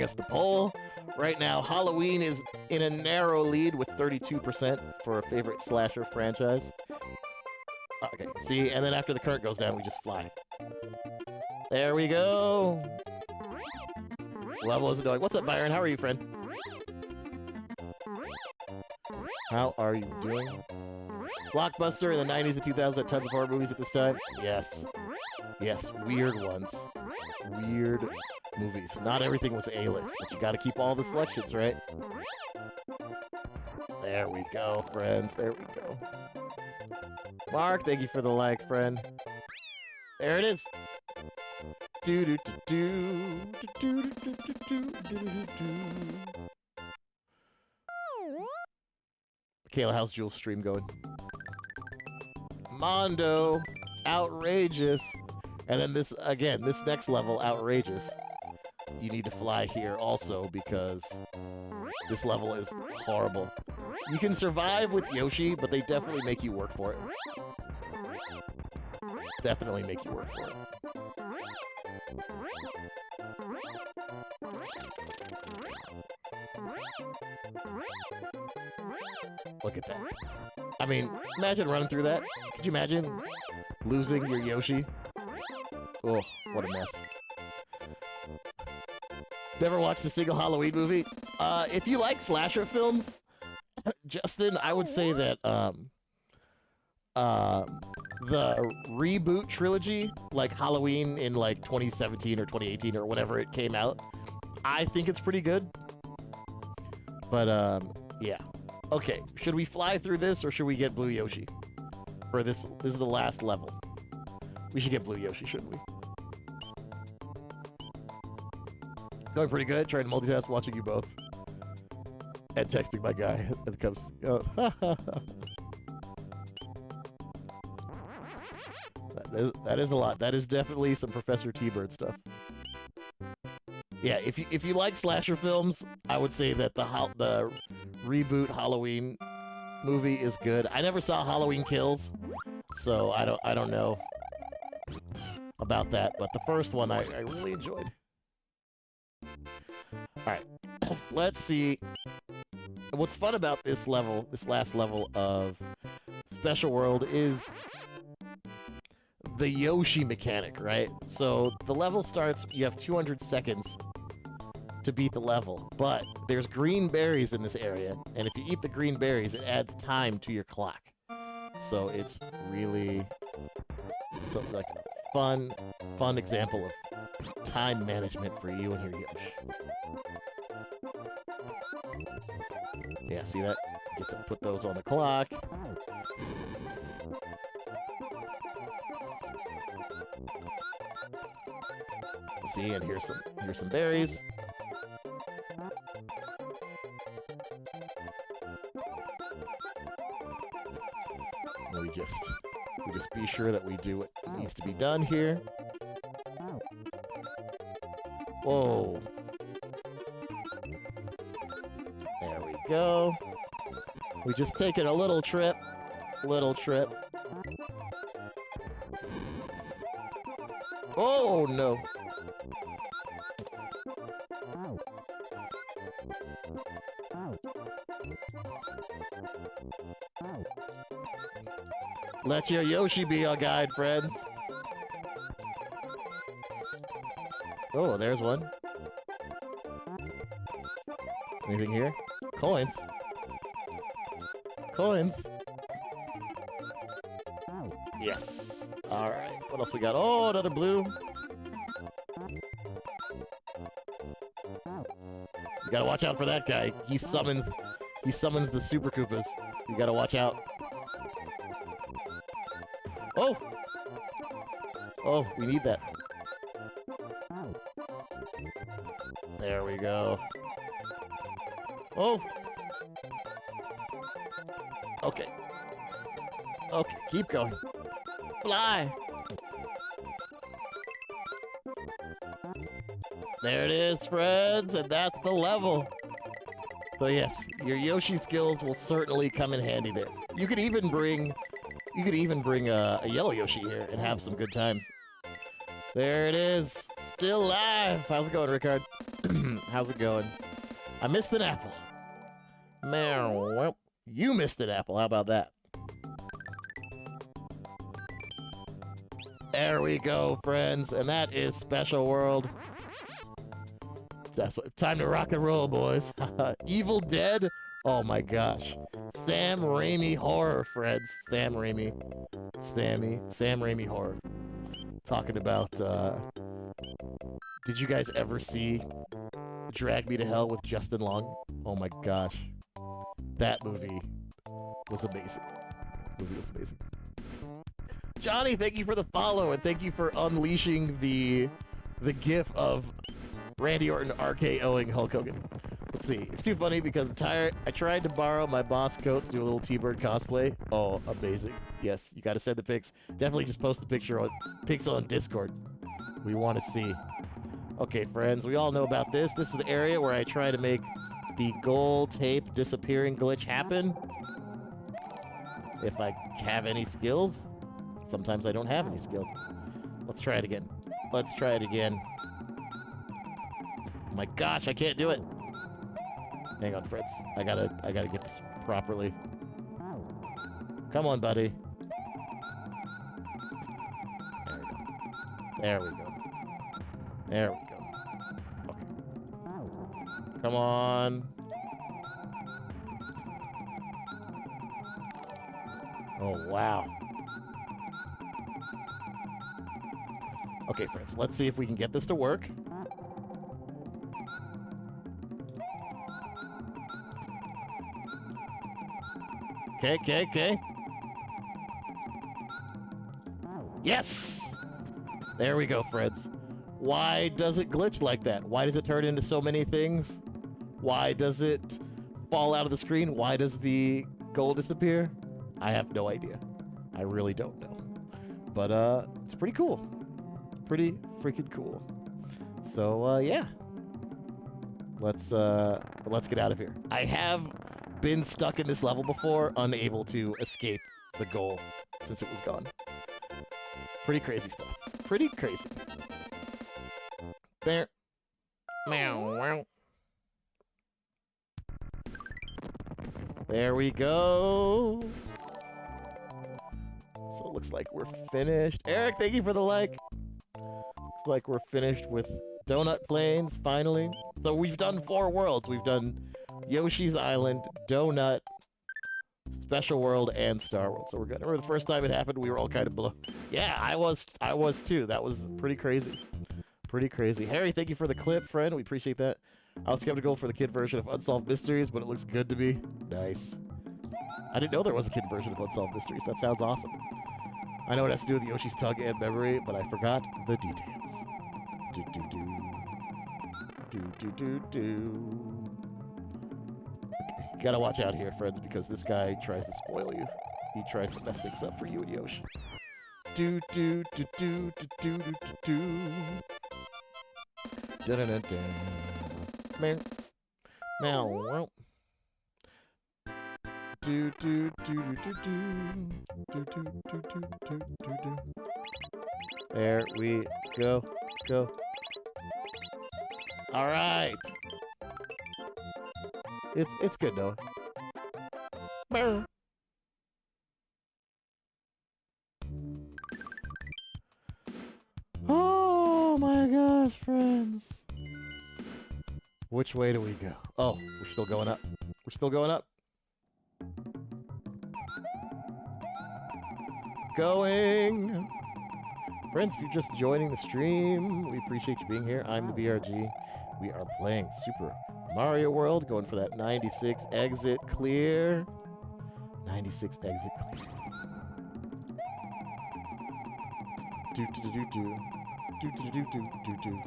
us the poll. Right now, Halloween is in a narrow lead with 32% for a favorite slasher franchise. Okay, see, and then after the current goes down, we just fly. There we go. Level is annoying. What's up, Byron? How are you, friend? How are you doing? Blockbuster in the 90s and 2000s had tons of horror movies at this time. Yes. Yes, weird ones. Weird movies. Not everything was A-list, but you gotta keep all the selections, right? There we go, friends. There we go. Mark, thank you for the like, friend. There it is. Kayla, how's Jules' stream going? Mondo, outrageous. And then this next level, outrageous. You need to fly here also because this level is horrible. You can survive with Yoshi, but they definitely make you work for it. Definitely make you work for it. Look at that. I mean, imagine running through that. Could you imagine losing your Yoshi? Oh, what a mess. Never watched a single Halloween movie? If you like slasher films, Justin, I would say that the reboot trilogy, like Halloween in like 2017 or 2018 or whenever it came out, I think it's pretty good. But yeah. Okay, should we fly through this or should we get Blue Yoshi? For this is the last level. We should get Blue Yoshi, shouldn't we? Going pretty good. Trying to multitask, watching you both. And texting my guy as it comes. Oh. That is a lot. That is definitely some Professor T-Bird stuff. Yeah, if you like slasher films, I would say that the reboot Halloween movie is good. I never saw Halloween Kills, so I don't know about that. But the first one I really enjoyed. All right, let's see. What's fun about this level, this last level of Special World, is the Yoshi mechanic, right? So the level starts, you have 200 seconds to beat the level, but there's green berries in this area, and if you eat the green berries, it adds time to your clock. So it's really like a fun example of time management for you and your Yoshi. Yeah, see that? You get to put those on the clock. See, and here's some berries. We just be sure that we do what needs to be done here. Whoa. There we go. We just taking a little trip. Oh no. Let your Yoshi be our guide, friends. Oh, there's one. Anything here? Coins. Coins. Yes. Alright. What else we got? Oh, another blue. You gotta watch out for that guy. He summons the Super Koopas. You gotta watch out. Oh! Oh, we need that. There we go. Oh! Okay. Okay, keep going. Fly! There it is, friends, and that's the level. So yes, your Yoshi skills will certainly come in handy there. You could even bring a yellow Yoshi here and have some good times. There it is, still alive. How's it going, Rickard? How's it going? I missed an apple. Well, you missed an apple. How about that? There we go, friends, and that is Special World. That's what, time to rock and roll, boys. Evil Dead? Oh my gosh. Sam Raimi horror, friends. Sam Raimi horror. Talking about, did you guys ever see Drag Me to Hell with Justin Long? Oh my gosh. That movie was amazing. Johnny, thank you for the follow, and thank you for unleashing the gif of Randy Orton RKOing Hulk Hogan. Let's see. It's too funny because I'm tired. I tried to borrow my boss coat to do a little T-Bird cosplay. Oh, amazing. Yes, you gotta send the pics. Definitely just post the pics on Discord. We want to see. Okay, friends, we all know about this. This is the area where I try to make the gold tape disappearing glitch happen. If I have any skills. Sometimes I don't have any skill. Let's try it again. Let's try it again. Oh my gosh, I can't do it. Hang on, Fritz. I gotta get this properly. Come on, buddy. There we go. There we go. Okay. Come on. Oh, wow. Okay, friends, let's see if we can get this to work. Okay. Yes! There we go, friends. Why does it glitch like that? Why does it turn into so many things? Why does it fall out of the screen? Why does the gold disappear? I have no idea. I really don't know. But, it's pretty cool. Pretty freaking cool. So, yeah. Let's get out of here. I have been stuck in this level before, unable to escape the goal since it was gone. Pretty crazy stuff. Pretty crazy. There. Meow. There we go. So it looks like we're finished. Eric, thank you for the like. Looks like we're finished with Donut Plains, finally. So we've done 4 worlds. We've done Yoshi's Island, Donut, Special World, and Star World. So we're good. Remember the first time it happened, we were all kind of blown. Yeah, I was too. That was pretty crazy. Pretty crazy. Harry, thank you for the clip, friend. We appreciate that. I was skeptical for the kid version of Unsolved Mysteries, but it looks good to me. Nice. I didn't know there was a kid version of Unsolved Mysteries. That sounds awesome. I know it has to do with Yoshi's tongue and memory, but I forgot the details. You gotta watch out here, friends, because this guy tries to spoil you. He tries to mess things up for you and Yoshi. Now, well. There we go. Go. All right. It's good though. Oh my gosh, friends. Which way do we go? Oh, we're still going up. We're still going up. Going. Friends, if you're just joining the stream, we appreciate you being here. I'm the BRG. We are playing Super Mario World, going for that 96 exit clear. 96 exit clear. Do do do do do. Do do do do do do.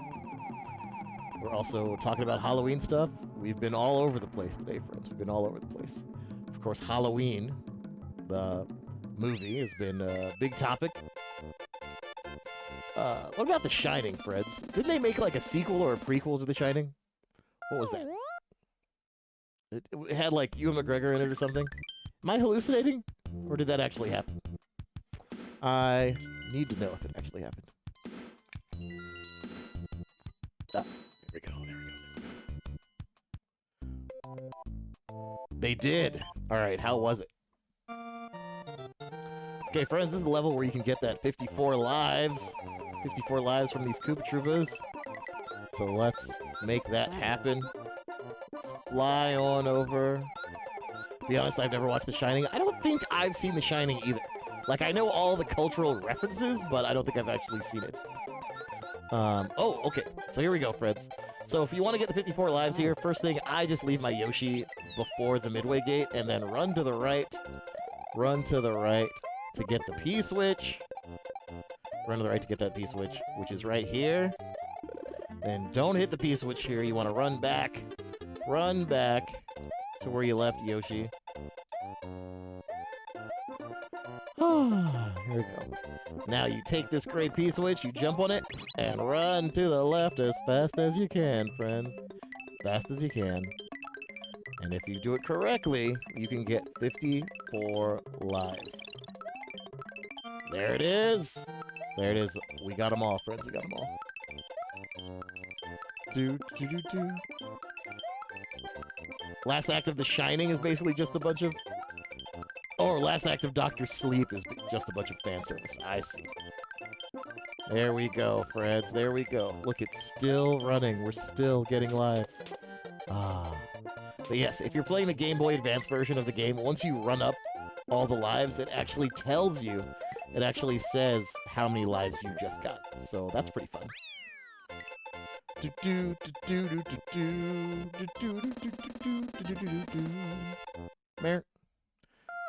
We're also talking about Halloween stuff. We've been all over the place today, friends. We've been all over the place. Of course, Halloween, the movie, has been a big topic. What about The Shining, Freds? Didn't they make like a sequel or a prequel to The Shining? What was that? It had like Ewan McGregor in it or something. Am I hallucinating? Or did that actually happen? I need to know if it actually happened. Ah, there we go, there we go. They did! Alright, how was it? Okay, friends, this is the level where you can get that 54 lives. 54 lives from these Koopa Troopas. So let's make that happen. Fly on over. To be honest, I've never watched The Shining. I don't think I've seen The Shining either. Like, I know all the cultural references, but I don't think I've actually seen it. Oh, okay. So here we go, friends. So if you want to get the 54 lives here, first thing, I just leave my Yoshi before the Midway Gate, and then run to the right. Run to the right to get the P-switch. Run to the right to get that P-switch, which is right here. Then don't hit the P-switch here. You want to run back. Run back to where you left Yoshi. Here we go. Now you take this gray P-switch, you jump on it, and run to the left as fast as you can, friend. As fast as you can. And if you do it correctly, you can get 54 lives. There it is! There it is. We got them all, friends. We got them all. Do, do, do, do. Last act of The Shining is basically just a bunch of... Or last act of Dr. Sleep is just a bunch of fan service. I see. There we go, Freds. There we go. Look, it's still running. We're still getting lives. Ah. But yes, if you're playing the Game Boy Advance version of the game, once you run up all the lives, it actually tells you, it actually says how many lives you just got. So that's pretty fun. Do do do do do do do do do do do do do do. Mer.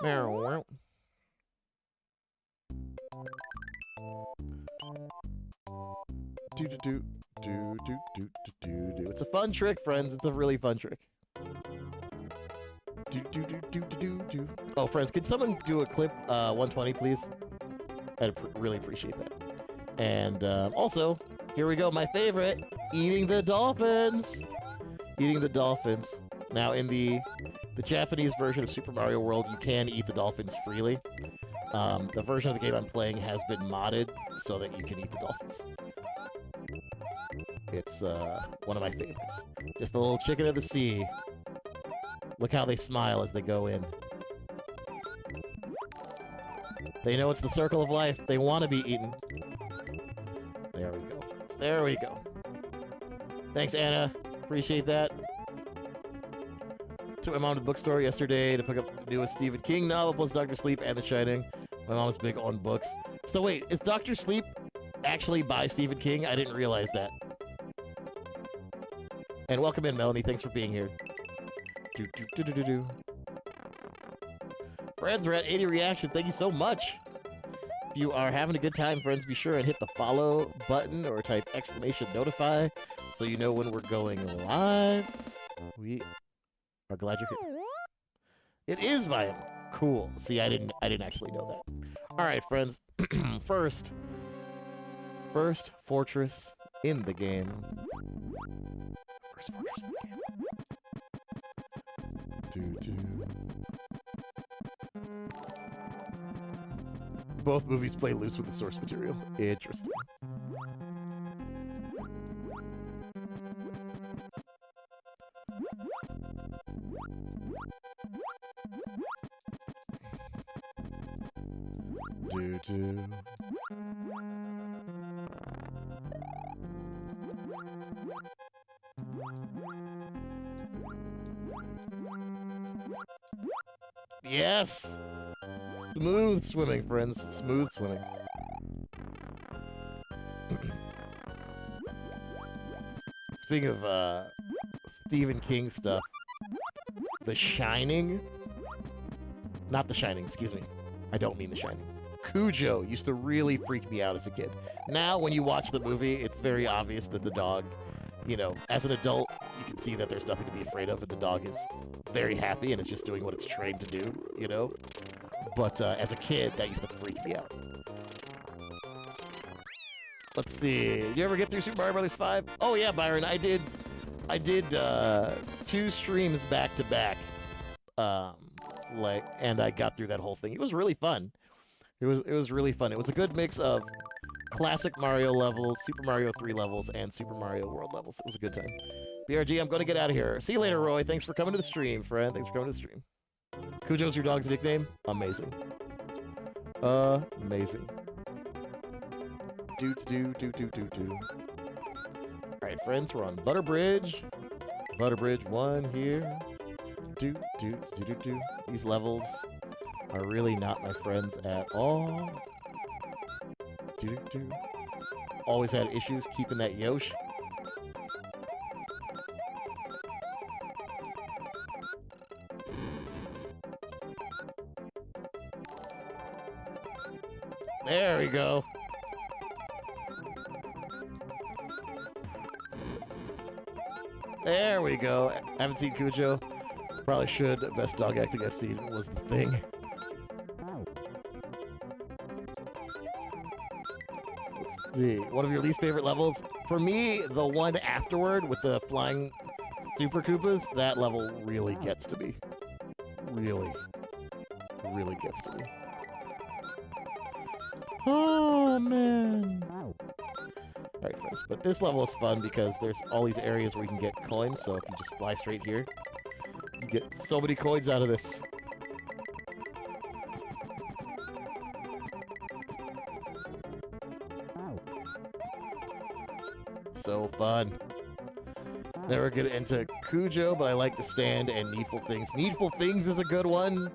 Mer. Do do do do do do do do. It's a fun trick, friends. It's a really fun trick. Do do do do do do. Oh, friends, could someone do a clip 120, please? I'd really appreciate that. And also, here we go. My favorite: eating the dolphins. Eating the dolphins. Now, in the Japanese version of Super Mario World, you can eat the dolphins freely. The version of the game I'm playing has been modded so that you can eat the dolphins. It's one of my favorites. Just a little chicken of the sea. Look how they smile as they go in. They know it's the circle of life. They want to be eaten. There we go. There we go. Thanks, Anna. Appreciate that. Took my mom to the bookstore yesterday to pick up the newest Stephen King novel, plus Dr. Sleep and The Shining. My mom's big on books. So wait, is Dr. Sleep actually by Stephen King? I didn't realize that. And welcome in, Melanie. Thanks for being here. Do, do, do, do, do, do. Friends, we're at 80 reactions. Thank you so much. If you are having a good time, friends, be sure and hit the follow button or type exclamation notify so you know when we're going live. We are glad you're here. It is by him. Cool. See, I didn't actually know that. All right, friends. First fortress in the game. First fortress in the game. Both movies play loose with the source material. Interesting. Do. Yes! Smooth swimming, friends. Smooth swimming. Stephen King stuff. The Shining? Not The Shining, excuse me. I don't mean The Shining. Cujo used to really freak me out as a kid. Now, when you watch the movie, it's very obvious that the dog, you know, as an adult, you can see that there's nothing to be afraid of, and the dog is very happy and is just doing what it's trained to do, you know? But as a kid, that used to freak me out. Let's see. Did you ever get through Super Mario Brothers 5? Oh yeah, Byron, I did 2 streams back to back. And I got through that whole thing. It was really fun. It was really fun. It was a good mix of classic Mario levels, Super Mario 3 levels, and Super Mario World levels. It was a good time. BRG, I'm going to get out of here. See you later, Roy. Thanks for coming to the stream, friend. Thanks for coming to the stream. Cujo's your dog's nickname? Amazing. Amazing. Do. Alright, friends, we're on Butter Bridge. Butter Bridge 1 here. Do. These levels are really not my friends at all. Do. Always had issues keeping that Yosh. There we go. There we go. Haven't seen Cujo. Probably should. Best dog acting I've seen was The Thing. Let's see. One of your least favorite levels? For me, the one afterward with the flying Super Koopas, that level really gets to me. Really gets to me. Oh, man. Alright, friends, but this level is fun because there's all these areas where you can get coins, so if you just fly straight here, you get so many coins out of this. So fun. Never get into Cujo, but I like the stand and Needful Things. Needful Things is a good one.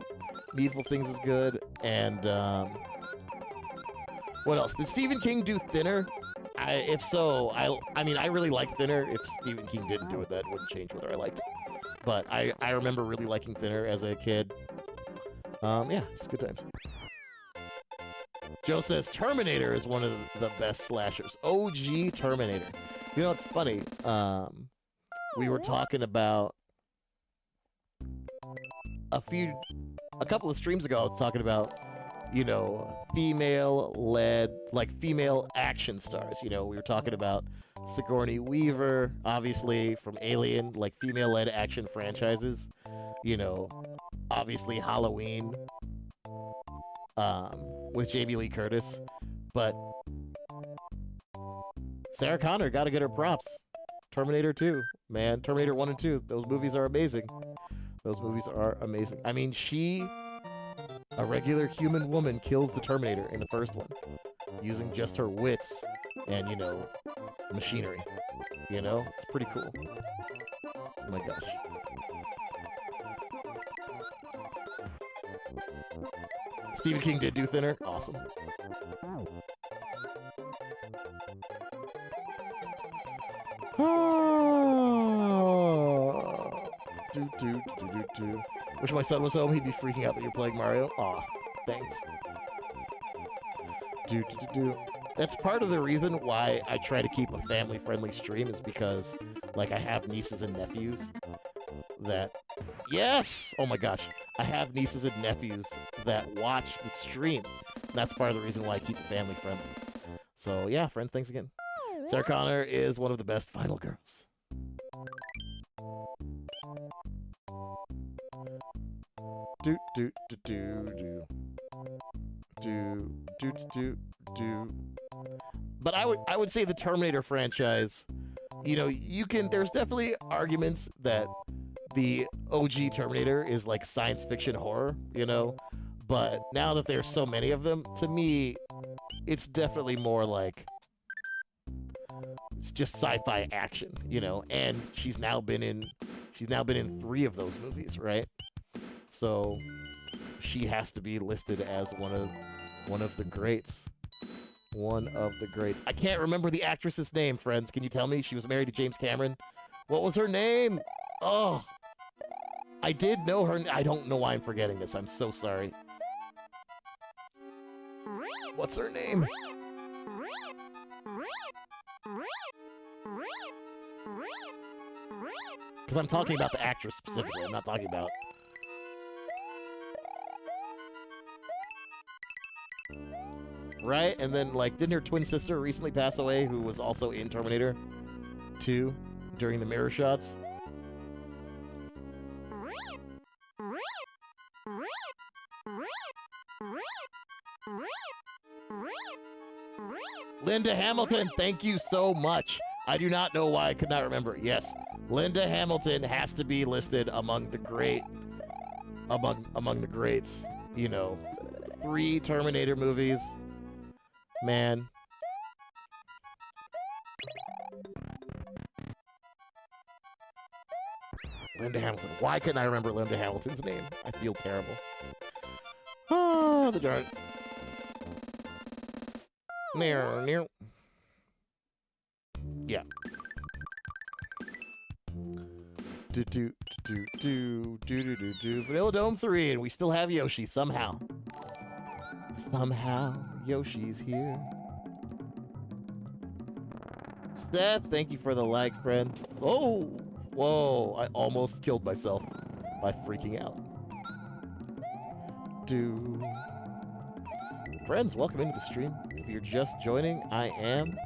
Needful Things is good, and, what else? Did Stephen King do Thinner? If so, I mean, I really like Thinner. If Stephen King didn't do it, that wouldn't change whether I liked it. But I remember really liking Thinner as a kid. Yeah, it's good times. Joe says Terminator is one of the best slashers. OG Terminator. You know, it's funny. We were talking about a couple of streams ago, I was talking about, you know, female-led, like female action stars. You know, we were talking about Sigourney Weaver, obviously from Alien, like female-led action franchises. You know, obviously Halloween, with Jamie Lee Curtis. But Sarah Connor, gotta get her props. Terminator 2, man. Terminator 1 and 2, those movies are amazing. Those movies are amazing. I mean, a regular human woman kills the Terminator in the first one, using just her wits and, you know, machinery. You know? It's pretty cool. Oh my gosh. Stephen King did do Thinner? Awesome. Wish my son was home, he'd be freaking out that you're playing Mario. Aw, thanks. That's part of the reason why I try to keep a family-friendly stream, is because, like, I have nieces and nephews that... Yes! Oh my gosh. I have nieces and nephews that watch the stream. That's part of the reason why I keep it family-friendly. So, yeah, friends, thanks again. Sarah Connor is one of the best final girls. But I would say the Terminator franchise, you know, there's definitely arguments that the OG Terminator is like science fiction horror, you know, but now that there's so many of them, to me, it's definitely more like, it's just sci-fi action, you know, and she's now been in 3 of those movies, right? So she has to be listed as one of the greats. One of the greats. I can't remember the actress's name, friends. Can you tell me? She was married to James Cameron. What was her name? Oh, I did know her. I don't know why I'm forgetting this. I'm so sorry. What's her name? Because I'm talking about the actress specifically. I'm not talking about... Right? And then, like, didn't her twin sister recently pass away who was also in Terminator 2 during the mirror shots? Linda Hamilton, thank you so much. I do not know why I could not remember. Yes, Linda Hamilton has to be listed among the great, among the greats. You know, 3 Terminator movies. Man. Linda Hamilton. Why couldn't I remember Linda Hamilton's name? I feel terrible. Oh, the darn. Near. Yeah. Do. Vanilla Dome 3, and we still have Yoshi somehow. Somehow, Yoshi's here. Seth, thank you for the like, friend. Oh, whoa! I almost killed myself by freaking out. Friends, welcome into the stream. If you're just joining, I am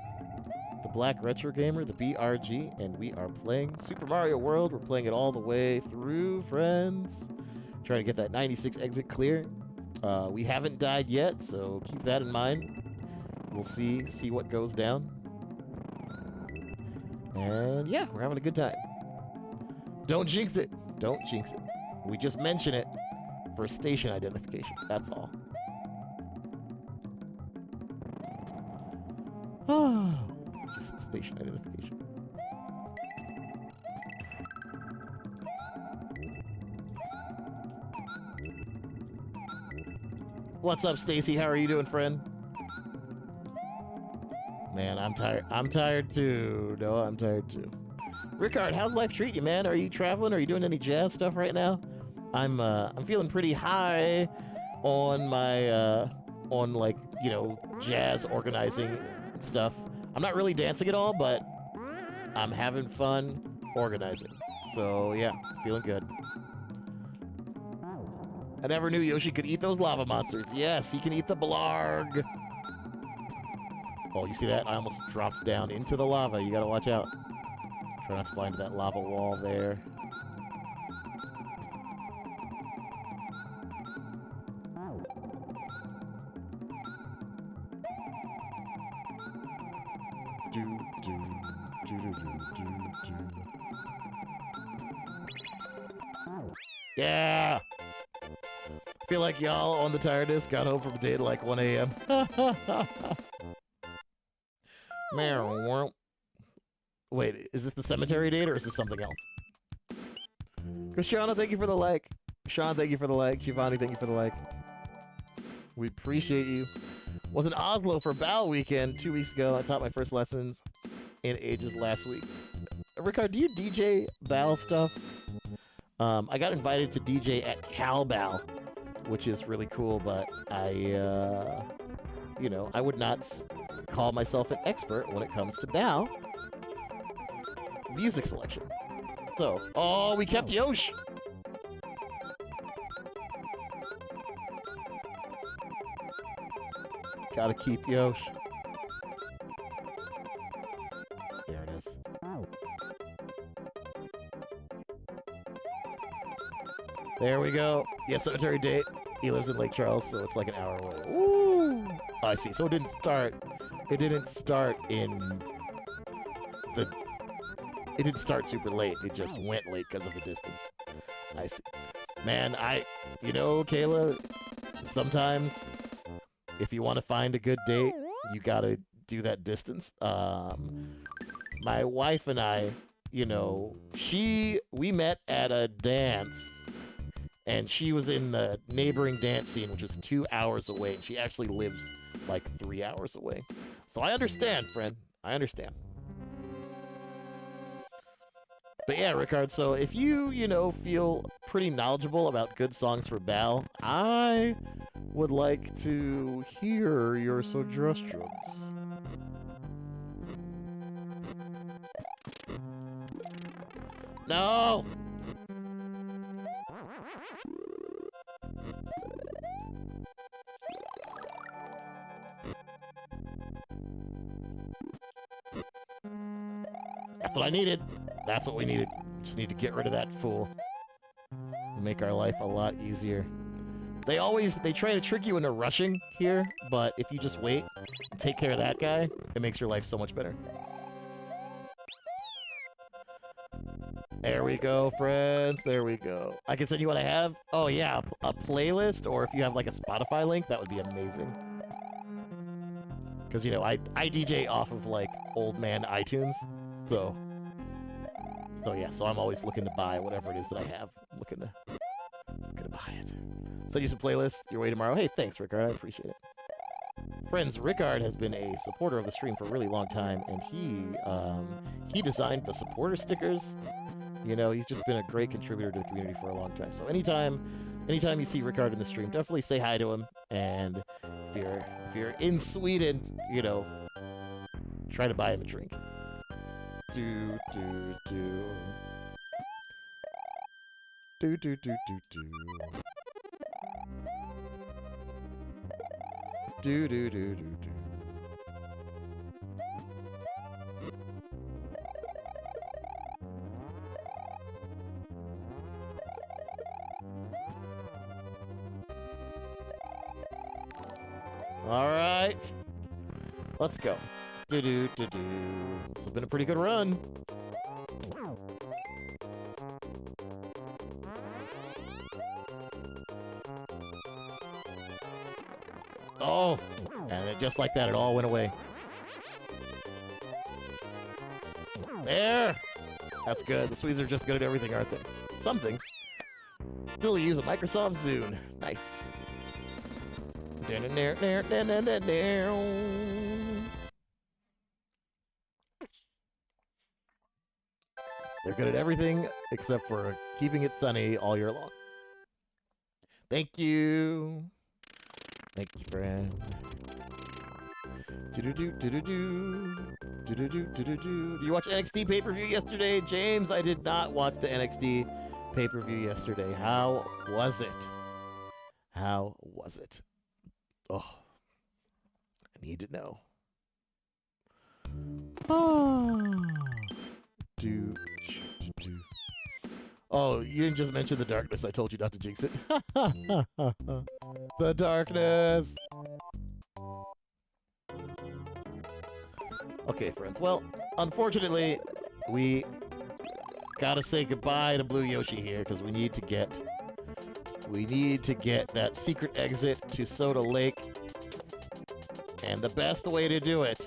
the Black Retro Gamer, the BRG, and we are playing Super Mario World. We're playing it all the way through, friends. Trying to get that 96 exit clear. We haven't died yet, so keep that in mind. We'll see what goes down. And yeah, we're having a good time. Don't jinx it. Don't jinx it. We just mention it for station identification. That's all. Just station identification. What's up, Stacy? How are you doing, friend? Man, I'm tired. I'm tired too. No, I'm tired too. Rickard, how's life treat you, man? Are you traveling? Are you doing any jazz stuff right now? I'm feeling pretty high on my on, like, you know, jazz organizing stuff. I'm not really dancing at all, but I'm having fun organizing. So yeah, feeling good. I never knew Yoshi could eat those lava monsters. Yes, he can eat the blarg. Oh, you see that? I almost dropped down into the lava. You gotta watch out. Try not to fly into that lava wall there. Yeah! I feel like y'all on the tiredness got home from a date at like 1 a.m. Wait, is this the cemetery date or is this something else? Cristiano, thank you for the like. Sean, thank you for the like. Giovanni, thank you for the like. We appreciate you. Was in Oslo for Bow weekend 2 weeks ago. I taught my first lessons in ages last week. Rickard, do you DJ Bow stuff? I got invited to DJ at Calbow, which is really cool, but I, you know, I would not call myself an expert when it comes to Bow music selection. So, oh, we kept Yosh! Gotta keep Yosh. There it is. There we go. Yeah, cemetery date. He lives in Lake Charles, so it's like an hour away. Ooh! Oh, I see. So it didn't start. It didn't start in the. It didn't start super late. It just went late because of the distance. I see. Man, you know, Kayla, sometimes if you want to find a good date, you gotta do that distance. My wife and I, you know, we met at a dance. And she was in the neighboring dance scene, which is 2 hours away. And she actually lives like 3 hours away. So I understand, friend. I understand. But yeah, Rickard, so if you know, feel pretty knowledgeable about good songs for Bal, I would like to hear your suggestions. No! That's what I needed. That's what we needed. Just need to get rid of that fool. Make our life a lot easier. They try to trick you into rushing here, but if you just wait and take care of that guy, it makes your life so much better. There we go, friends. There we go. I can send you what I have. Oh yeah, a playlist, or if you have like a Spotify link, that would be amazing. Because, you know, I DJ off of like old man iTunes, so yeah, so I'm always looking to buy whatever it is that I have. I'm looking to buy it. Send you some playlists your way tomorrow. Hey, thanks, Rickard. I appreciate it. Friends, Rickard has been a supporter of the stream for a really long time, and he designed the supporter stickers. You know, he's just been a great contributor to the community for a long time. So anytime you see Rickard in the stream, definitely say hi to him. And if you're in Sweden, you know, try to buy him a drink. Do do do. Do do do do do. Do do do do do. All right, let's go. Do do do do. This has been a pretty good run. Oh, and it, just like that, it all went away. There! That's good. The Swedes are just good at everything, aren't they? Some things. Still use a Microsoft Zune. Nice. They're good at everything except for keeping it sunny all year long. Thank you. Thank you, friend. Do you watch NXT pay-per-view yesterday? James, I did not watch the NXT pay-per-view yesterday. How was it? How was it? Oh, I need to know. Oh, you didn't just mention the darkness. I told you not to jinx it. The darkness! Okay, friends. Well, unfortunately, we gotta say goodbye to Blue Yoshi here, because we need to get that secret exit to Soda Lake. And the best way to do it,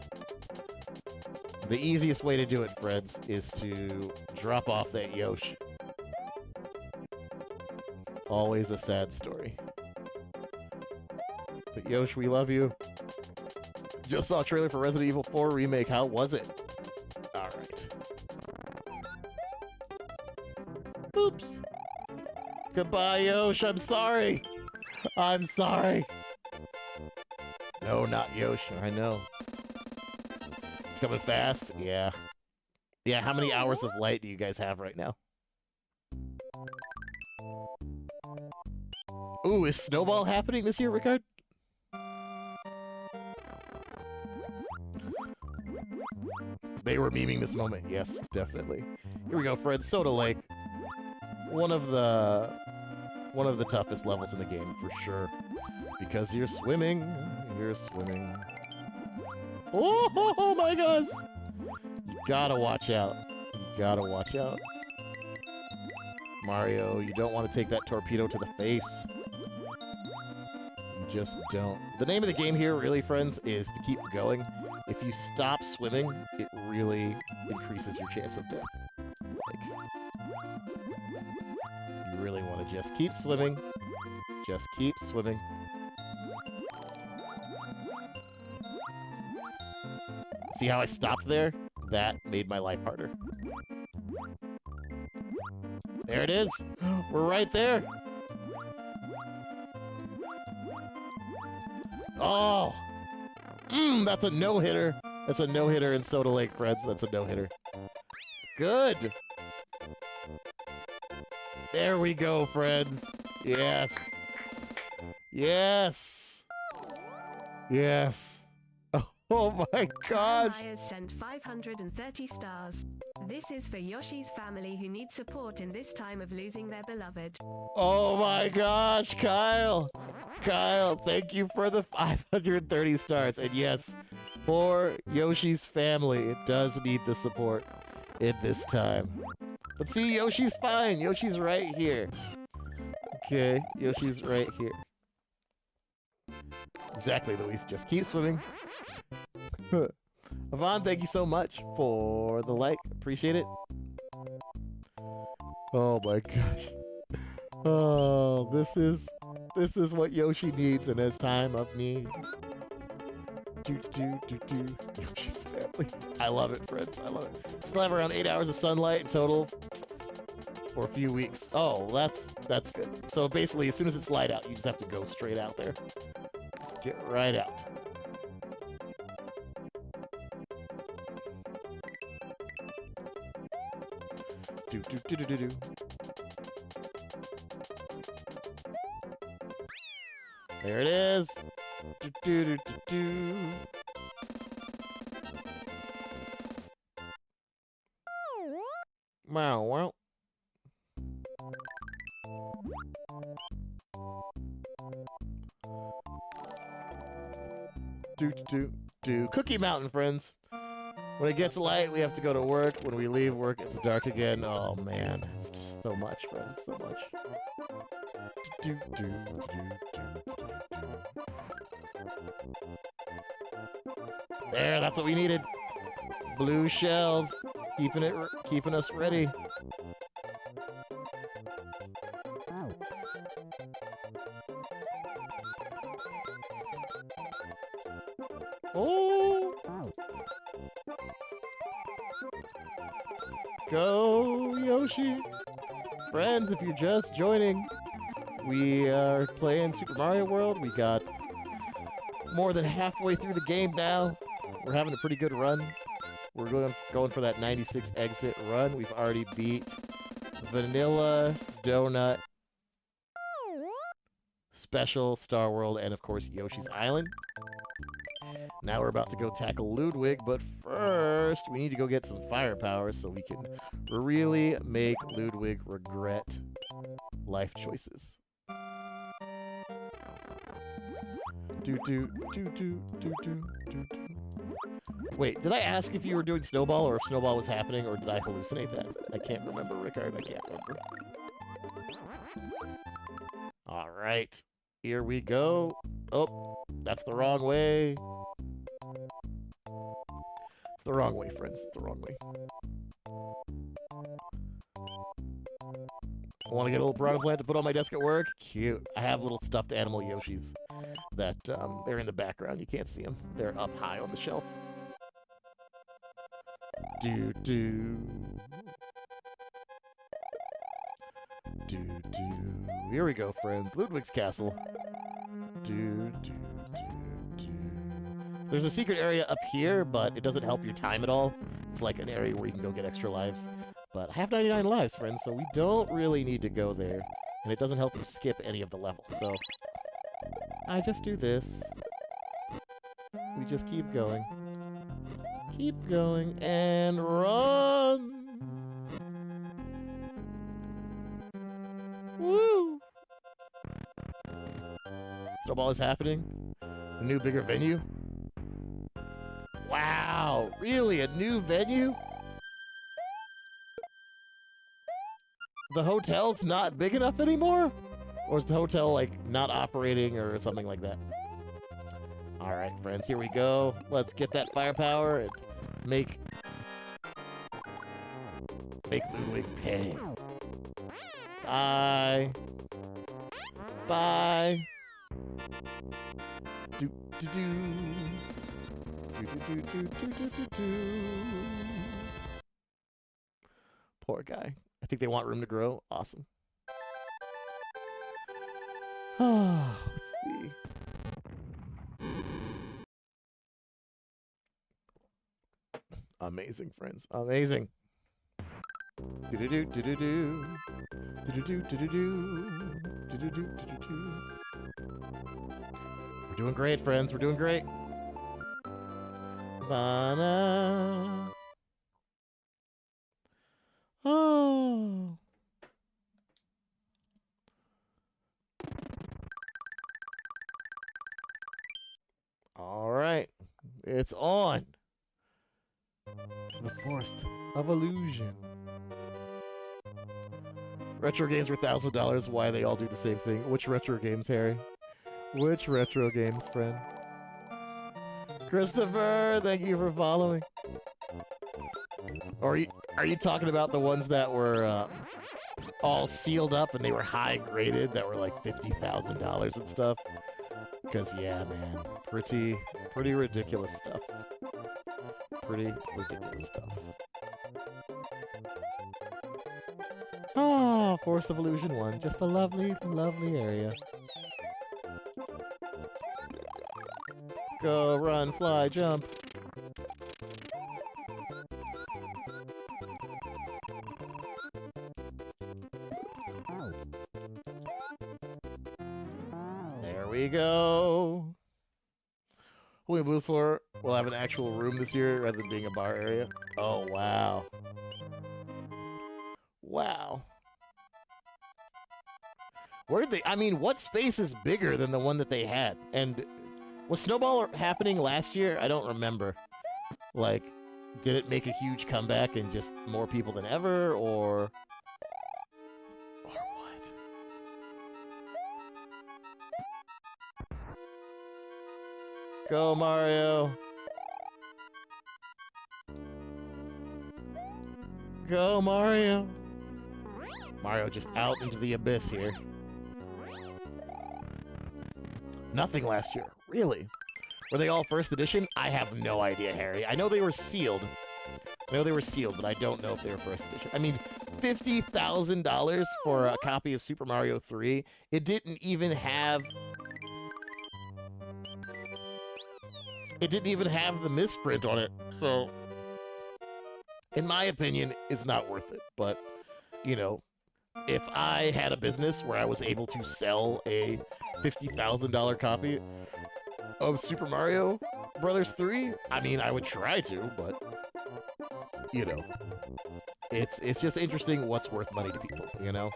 the easiest way to do it, friends, is to drop off that Yoshi. Always a sad story. But Yosh, we love you. Just saw a trailer for Resident Evil 4 Remake. How was it? Alright. Oops. Goodbye, Yosh. I'm sorry. I'm sorry. No, not Yosh. I know. It's coming fast? Yeah. Yeah, how many hours of light do you guys have right now? Ooh, is Snowball happening this year, Rickard? They were memeing this moment. Yes, definitely. Here we go, Fred. Soda Lake. One of the toughest levels in the game, for sure. Because you're swimming. You're swimming. Oh my gosh! You gotta watch out. You gotta watch out. Mario, you don't want to take that torpedo to the face. You just don't. The name of the game here, really, friends, is to keep going. If you stop swimming, it really increases your chance of death. Like, you really want to just keep swimming. Just keep swimming. See how I stopped there? That made my life harder. There it is. We're right there. Oh. That's a no-hitter. That's a no-hitter in Soda Lake, friends. That's a no-hitter. Good. There we go, friends. Yes. Yes. Yes. Oh my gosh. Myers sent 530 stars. This is for Yoshi's family who need support in this time of losing their beloved. Oh my gosh, Kyle. Kyle, thank you for the 530 stars. And yes, for Yoshi's family, it does need the support in this time. But see, Yoshi's fine. Yoshi's right here. Okay, Yoshi's right here. Exactly, Luis. Just keep swimming. Yvonne, thank you so much for the like. Appreciate it. Oh my gosh. Oh, this is what Yoshi needs in his time of need. Yoshi's family. I love it, friends. I love it. Still have around 8 hours of sunlight in total for a few weeks. Oh, that's good. So basically, as soon as it's light out, you just have to go straight out there. Get right out. Do. There it is. Do. Wow. Do. Cookie Mountain, friends. When it gets light, we have to go to work. When we leave work, it's dark again. Oh, man. So much, friends. So much. There, that's what we needed. Blue shells. Keeping us ready. Oh! Go, Yoshi! Friends, if you're just joining, we are playing Super Mario World. We got more than halfway through the game now. We're having a pretty good run. We're going for that 96 exit run. We've already beat Vanilla, Donut, Special, Star World, and of course Yoshi's Island. Now we're about to go tackle Ludwig, but first we need to go get some firepower so we can really make Ludwig regret life choices. Do. Wait, did I ask if you were doing Snowball or if Snowball was happening, or did I hallucinate that? I can't remember, Rickard. I can't remember. All right, here we go. Oh, that's the wrong way. It's the wrong way, friends. It's the wrong way. I want to get a little piranha plant to put on my desk at work. Cute. I have little stuffed animal Yoshis that they're in the background. You can't see them. They're up high on the shelf. Do. Here we go, friends. Ludwig's Castle. Do. There's a secret area up here, but it doesn't help your time at all. It's like an area where you can go get extra lives. But I have 99 lives, friends, so we don't really need to go there. And it doesn't help you skip any of the levels, so I just do this. We just keep going. Keep going and run! Woo! Snowball is happening. A new, bigger venue. Wow! Really? A new venue? The hotel's not big enough anymore? Or is the hotel, like, not operating or something like that? Alright, friends, here we go. Let's get that firepower and make Ludwig pay. Bye. Do. Poor guy. I think they want room to grow. Awesome. Let's see. Amazing, friends. Amazing. Do-do-do, do-do-do. Do-do-do, do-do-do. Do-do-do, do-do-do. We're doing great, friends. We're doing great. Bana. Oh. All right. It's on. The Forest of Illusion. Retro games were $1,000. Why they all do the same thing? Which retro games, Harry? Which retro games, friend? Christopher, thank you for following. Or are you talking about the ones that were all sealed up and they were high graded, that were like $50,000 and stuff? Because yeah, man, pretty ridiculous stuff. Pretty ridiculous stuff. Oh, Forest of Illusion 1. Just a lovely, lovely area. Go, run, fly, jump. There we go. Holy Blue Floor will have an actual room this year rather than being a bar area. Oh, wow. Wow. Where did they... I mean, what space is bigger than the one that they had? And was Snowball happening last year? I don't remember. Like, did it make a huge comeback and just more people than ever, or what? Go, Mario. Go, Mario. Mario just out into the abyss here. Nothing last year. Really? Were they all first edition? I have no idea, Harry. I know they were sealed. But I don't know if they were first edition. I mean, $50,000 for a copy of Super Mario 3. It didn't even have... the misprint on it. So, in my opinion, it's not worth it. But, you know, if I had a business where I was able to sell a $50,000 copy of Super Mario Brothers 3, I mean, I would try to, but, you know, it's just interesting what's worth money to people, you know?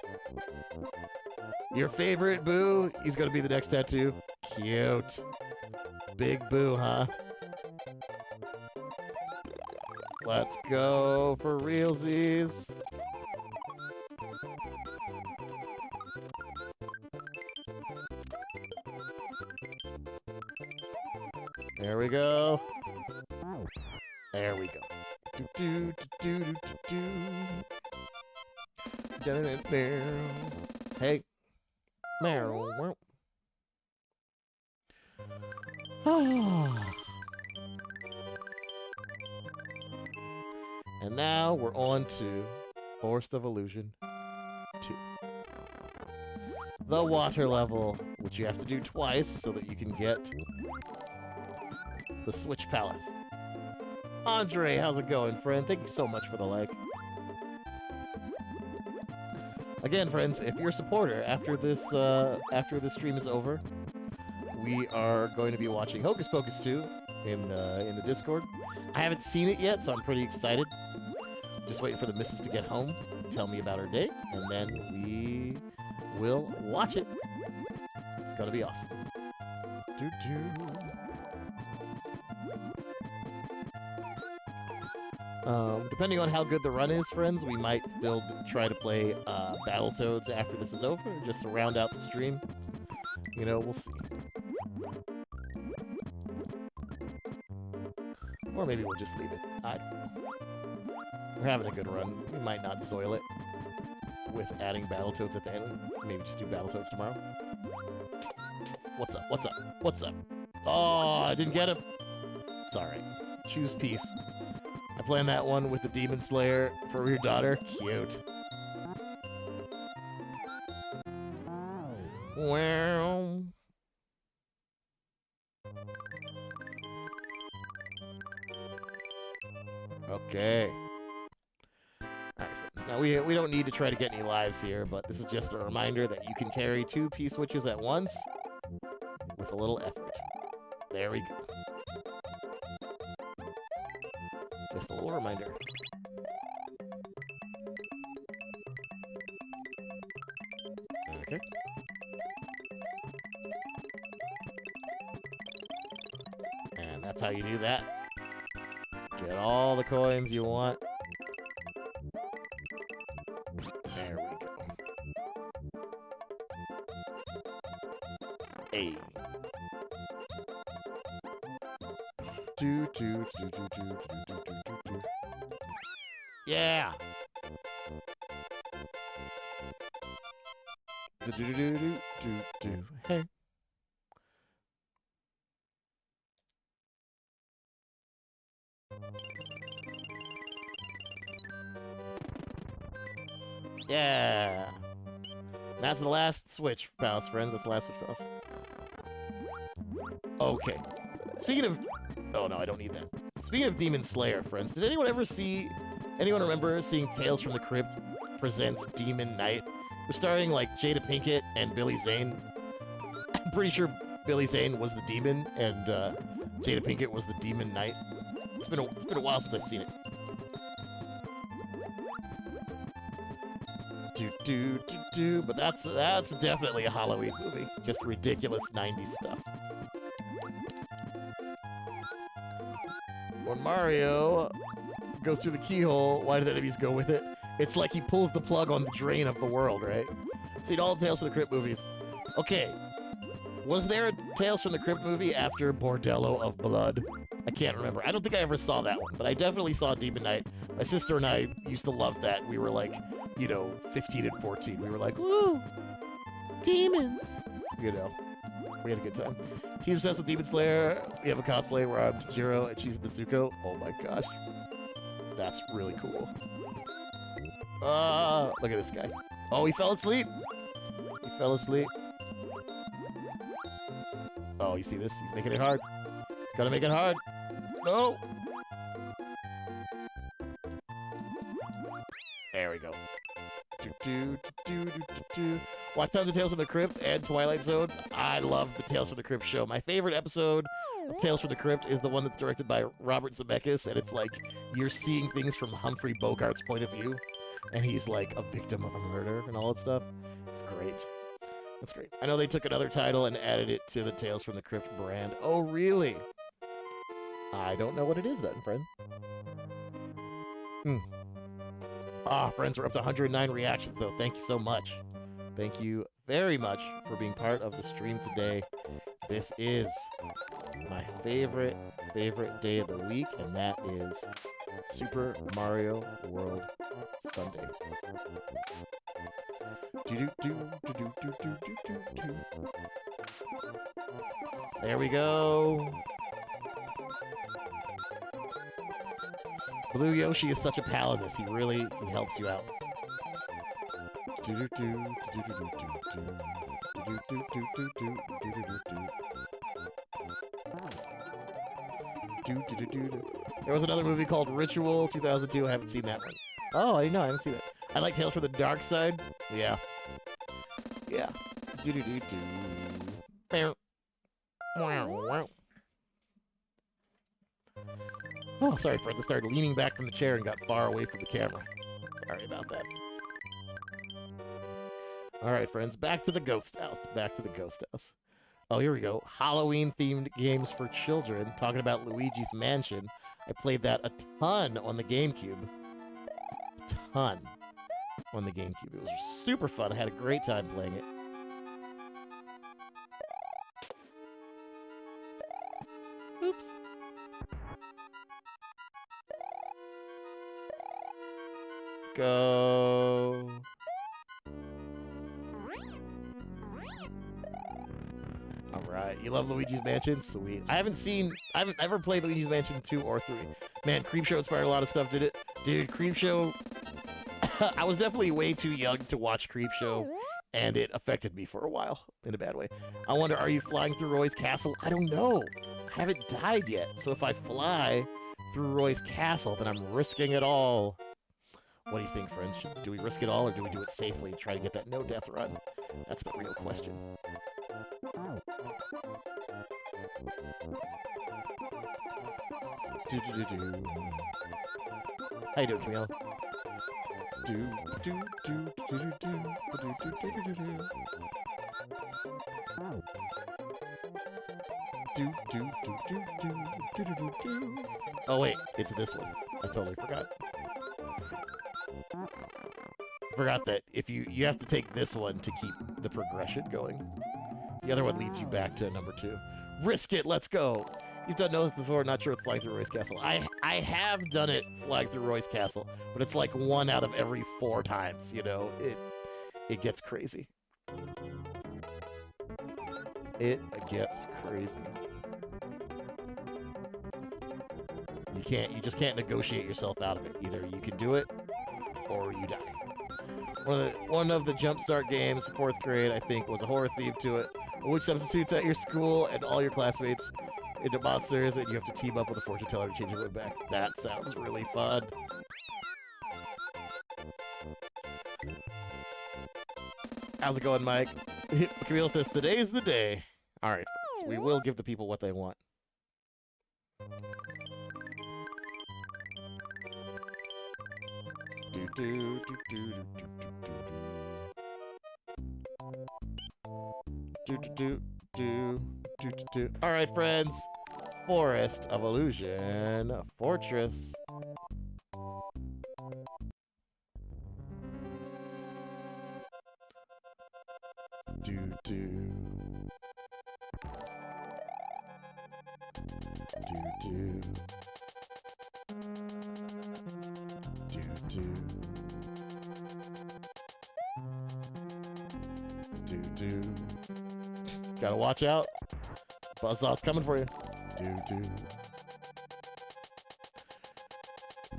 Your favorite Boo? He's gonna be the next tattoo. Cute. Big Boo, huh? Let's go for realsies. There we go. There we go. Do, do, do, do, do, do. Hey. Meow. And now we're on to Forest of Illusion 2. The water level, which you have to do twice so that you can get the Switch Palace. Andre, how's it going, friend? Thank you so much for the like. Again, friends, if you're a supporter, after this stream is over, we are going to be watching Hocus Pocus 2 in the Discord. I haven't seen it yet, so I'm pretty excited. Just waiting for the missus to get home, tell me about her day, and then we will watch it. It's gonna be awesome. Depending on how good the run is, friends, we might still try to play Battletoads after this is over, just to round out the stream. You know, we'll see. Or maybe we'll just leave it. I don't know. We're having a good run. We might not soil it with adding Battletoads at the end. Maybe just do Battletoads tomorrow. What's up? What's up? What's up? Oh, I didn't get him. It's alright. Choose peace. I planned that one with the Demon Slayer for your daughter. Cute. Wow. Okay. Alright, friends. Now, we don't need to try to get any lives here, but this is just a reminder that you can carry 2 P-switches at once with a little effort. There we go. Just a little reminder. Okay. And that's how you do that. Get all the coins you want. There we go. Hey. Yeah. Hey. Yeah. That's the last switch, pals, friends. That's the last switch, pals. Okay. Speaking of... Oh, no, I don't need that. Speaking of Demon Slayer, friends, did anyone remember seeing Tales from the Crypt presents Demon Knight? We're starting, like, Jada Pinkett and Billy Zane. I'm pretty sure Billy Zane was the demon, and Jada Pinkett was the Demon Knight. It's been a while since I've seen it. But that's definitely a Halloween movie. Just ridiculous 90s stuff. When Mario goes through the keyhole, why do the enemies go with it? It's like he pulls the plug on the drain of the world, right? Seen all the Tales from the Crypt movies. Okay. Was there a Tales from the Crypt movie after Bordello of Blood? I can't remember. I don't think I ever saw that one, but I definitely saw Demon Knight. My sister and I used to love that. We were like, 15 and 14. We were like, woo! Demons! We had a good time. Team obsessed with Demon Slayer. We have a cosplay where I'm Tajiro and she's Nezuko. Oh my gosh. That's really cool. Look at this guy. Oh, he fell asleep. He fell asleep. Oh, you see this? He's making it hard. Gotta make it hard. No! There we go. Watch tons of Tales from the Crypt and Twilight Zone. I love the Tales from the Crypt show. My favorite episode of Tales from the Crypt is the one that's directed by Robert Zemeckis, and it's like you're seeing things from Humphrey Bogart's point of view, and he's like a victim of a murder and all that stuff. It's great. That's great. I know they took another title and added it to the Tales from the Crypt brand. Oh, really? I don't know what it is then, friend. Friends, we're up to 109 reactions, though. Thank you so much. Thank you very much for being part of the stream today. This is my favorite day of the week, and that is Super Mario World Sunday. There we go. Blue Yoshi is such a paladin. He helps you out. There was another movie called Ritual 2002. I haven't seen that one. Oh, I know. I haven't seen it. I like Tales from the Dark Side. Yeah. Yeah. Oh, sorry, Fred. I started leaning back from the chair and got far away from the camera. Sorry about that. Alright, friends. Back to the Ghost House. Back to the Ghost House. Oh, here we go. Halloween-themed games for children. Talking about Luigi's Mansion. I played that a ton on the GameCube. A ton on the GameCube. It was super fun. I had a great time playing it. Oops. Go. Alright, you love Luigi's Mansion? Sweet. I haven't ever played Luigi's Mansion 2 or 3. Man, Creepshow inspired a lot of stuff, did it? Dude, Creepshow... I was definitely way too young to watch Creepshow and it affected me for a while in a bad way. I wonder, are you flying through Roy's castle? I don't know. I haven't died yet, so if I fly through Roy's castle, then I'm risking it all. What do you think, friends? Do we risk it all, or do we do it safely and try to get that no-death run? That's the real question. How you doing, Camille? Oh wait, it's this one. I totally forgot. Forgot that if you have to take this one to keep the progression going. The other one leads you back to number 2. Risk it, let's go. You've done this before, not sure with flying through Roy's castle. I have done it flying through Roy's castle, but it's like 1 out of every 4 times, you know. It gets crazy. It gets crazy. You just can't negotiate yourself out of it. Either you can do it or you die. One of the Jumpstart games, 4th grade, I think, was a horror theme to it, which substitutes at your school and all your classmates into monsters, and you have to team up with a fortune teller to change your way back. That sounds really fun. How's it going, Mike? Camille says, today's the day. Alright, we will give the people what they want. Alright, friends. Forest of Illusion Fortress. Gotta watch out. Buzzsaw's coming for you.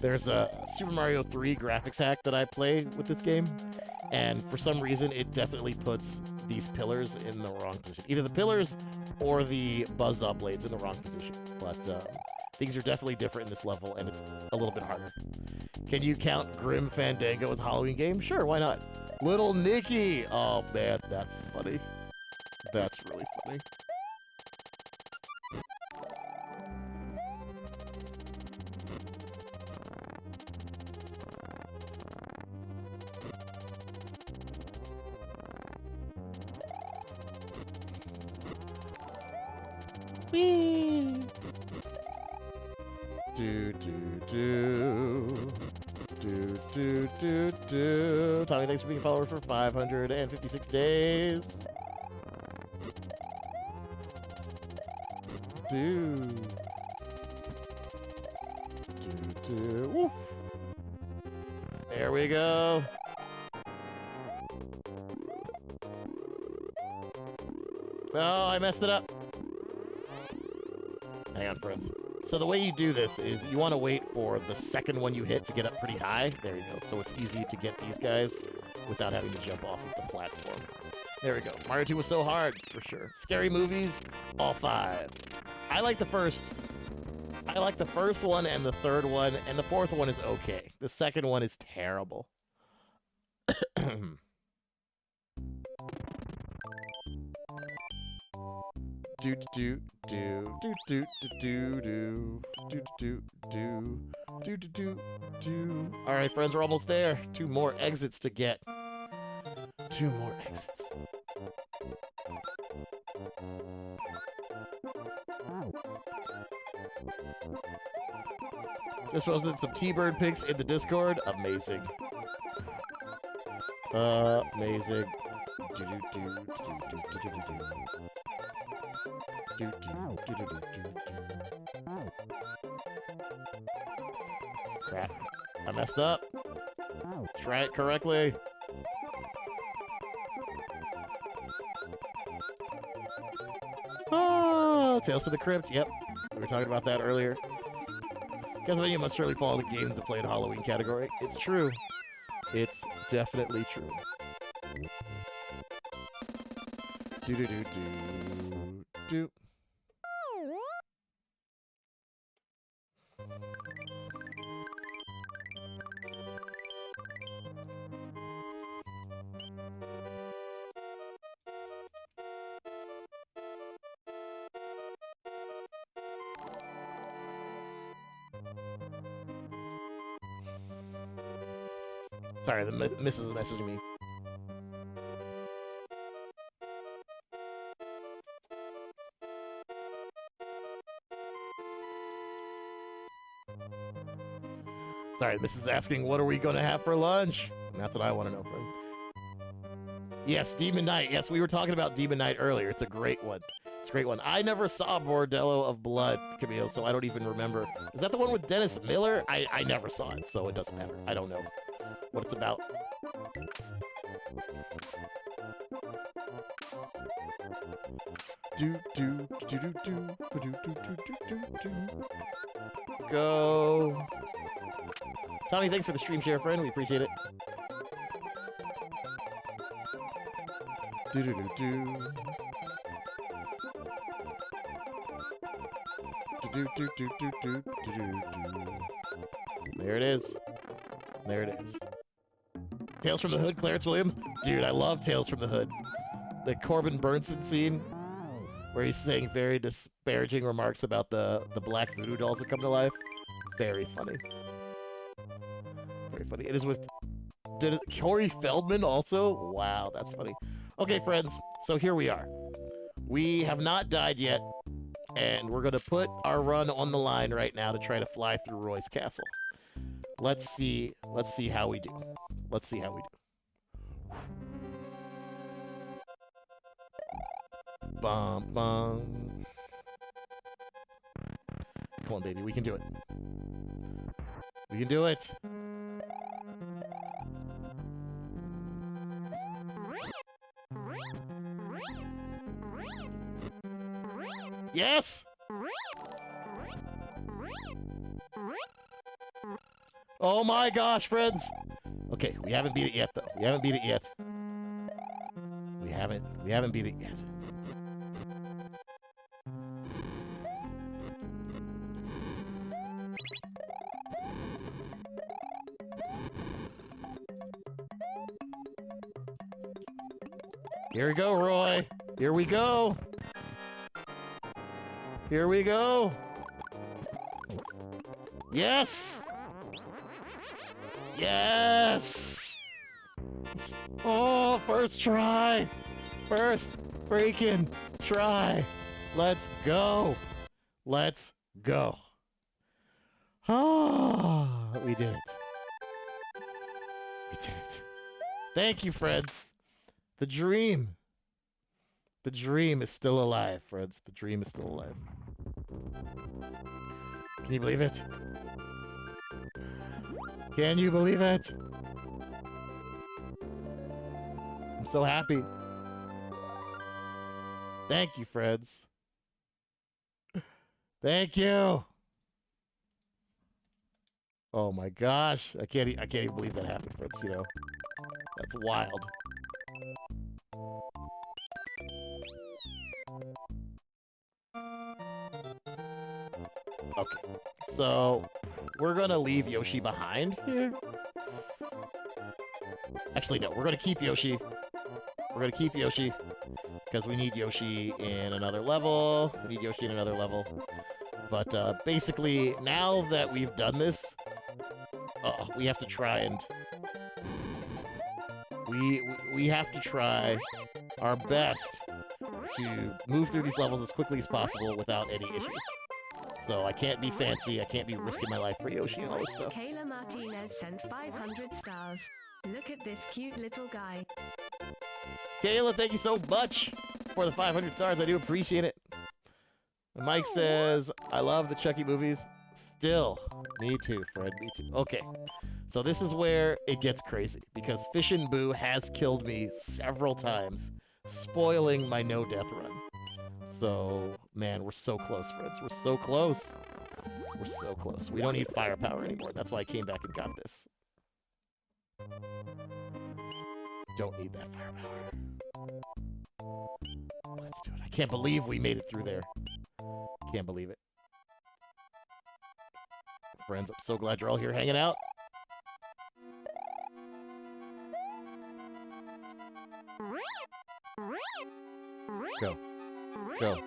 There's a Super Mario 3 graphics hack that I play with this game, and for some reason it definitely puts these pillars in the wrong position. Either the pillars or the Buzzsaw blades in the wrong position. But things are definitely different in this level, and it's a little bit harder. Can you count Grim Fandango as a Halloween game? Sure, why not? Little Nicky! Oh man, that's funny. That's really funny. Whee! Tommy, thanks for being a follower for 556 days. Woo. There we go. Oh, I messed it up. Hang on, friends. So the way you do this is you want to wait for the second one you hit to get up pretty high. There you go. So it's easy to get these guys without having to jump off of the platform. There we go. Mario 2 was so hard, for sure. Scary movies, all 5. I like the first one and the third one, and the fourth one is okay. The second one is terrible. All right, friends, we're almost there. 2 more exits to get. 2 more exits. Just posted some T-Bird pics in the Discord. Amazing. Amazing. Crap. I messed up. Try it correctly. Oh, Tales to the Crypt. Yep. We were talking about that earlier. Castlevania must surely fall into games to play in Halloween category. It's true. It's definitely true. Do do do do do. Sorry, the missus is messaging me. Sorry, the missus is asking, what are we going to have for lunch? And that's what I want to know, friend. Yes, Demon Knight. Yes, we were talking about Demon Knight earlier. It's a great one. It's a great one. I never saw Bordello of Blood, Camille, so I don't even remember. Is that the one with Dennis Miller? I never saw it, so it doesn't matter. I don't know what it's about. Go. Tommy, thanks for the stream share, friend. We appreciate it. Do do do do. Do do do do do do do. There it is. There it is. Tales from the Hood, Clarence Williams. Dude, I love Tales from the Hood. The Corbin Burnson scene where he's saying very disparaging remarks about the black voodoo dolls that come to life. Very funny. Very funny. It is with Corey Feldman also. Wow, that's funny. Okay, friends. So here we are. We have not died yet, and we're gonna put our run on the line right now to try to fly through Roy's castle. Let's see how we do. Let's see how we do. Bum bum. Come on, baby, we can do it. We can do it. Yes! Oh my gosh, friends! Okay, we haven't beat it yet, though. We haven't beat it yet. We haven't beat it yet. Here we go, Roy. Here we go. Here we go. Yes. Yes. Oh, first try. First freaking try. Let's go. Let's go. Ah, we did it. We did it. Thank you, friends. The dream. The dream is still alive, friends. The dream is still alive. Can you believe it? Can you believe it? I'm so happy. Thank you, friends. Thank you. Oh my gosh. I can't even believe that happened, friends, you know. That's wild. Okay, so we're gonna leave Yoshi behind here. Actually, no, we're gonna keep Yoshi. We're gonna keep Yoshi because we need Yoshi in another level. We need Yoshi in another level. But basically, now that we've done this, we have to try and we have to try our best to move through these levels as quickly as possible without any issues. So I can't be fancy, I can't be risking my life for Yoshi and all this stuff. Kayla Martinez sent 500 stars. Look at this cute little guy. Kayla, thank you so much for the 500 stars. I do appreciate it. And Mike says, I love the Chucky movies. Still. Me too, Fred. Me too. Okay. So this is where it gets crazy. Because Fishin' Boo has killed me several times, spoiling my no-death run. So, man, we're so close, friends. We're so close. We're so close. We don't need firepower anymore. That's why I came back and got this. Don't need that firepower. can't believe we made it through there. Can't believe it. Friends, I'm so glad you're all here hanging out. Go. Go.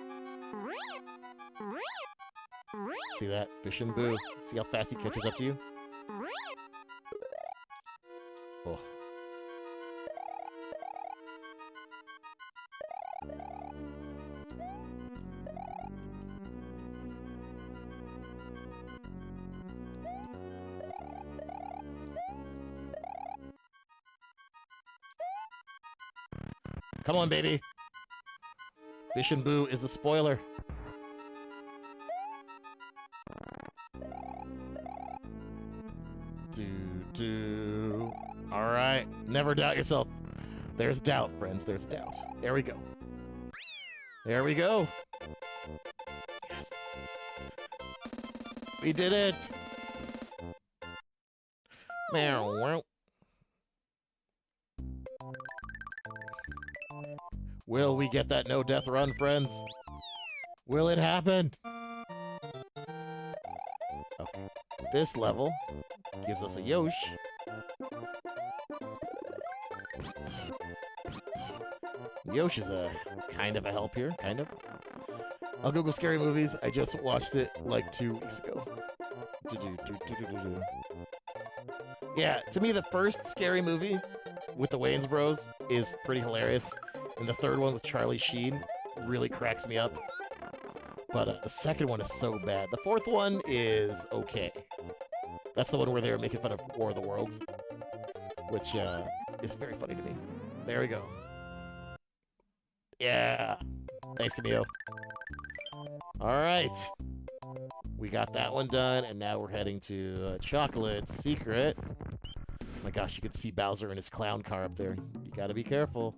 See that? Bish and Boo. See how fast he catches up to you? Oh. Come on, baby. Bish and Boo is a spoiler. Alright. Never doubt yourself. There's doubt, friends. There's doubt. There we go. There we go. Yes. We did it. Meow. Will we get that no-death run, friends? Will it happen? Okay. This level gives us a Yosh. Yosh is a kind of a help here, kind of. I'll Google Scary Movies. I just watched it like 2 weeks ago. Yeah, to me the first Scary Movie with the Wayans Bros is pretty hilarious. And the third one with Charlie Sheen really cracks me up. But the second one is so bad. The fourth one is okay. That's the one where they were making fun of War of the Worlds. Which is very funny to me. There we go. Yeah. Thanks, Camille. Alright. We got that one done, and now we're heading to Chocolate Secret. Oh my gosh, you can see Bowser in his clown car up there. You gotta be careful.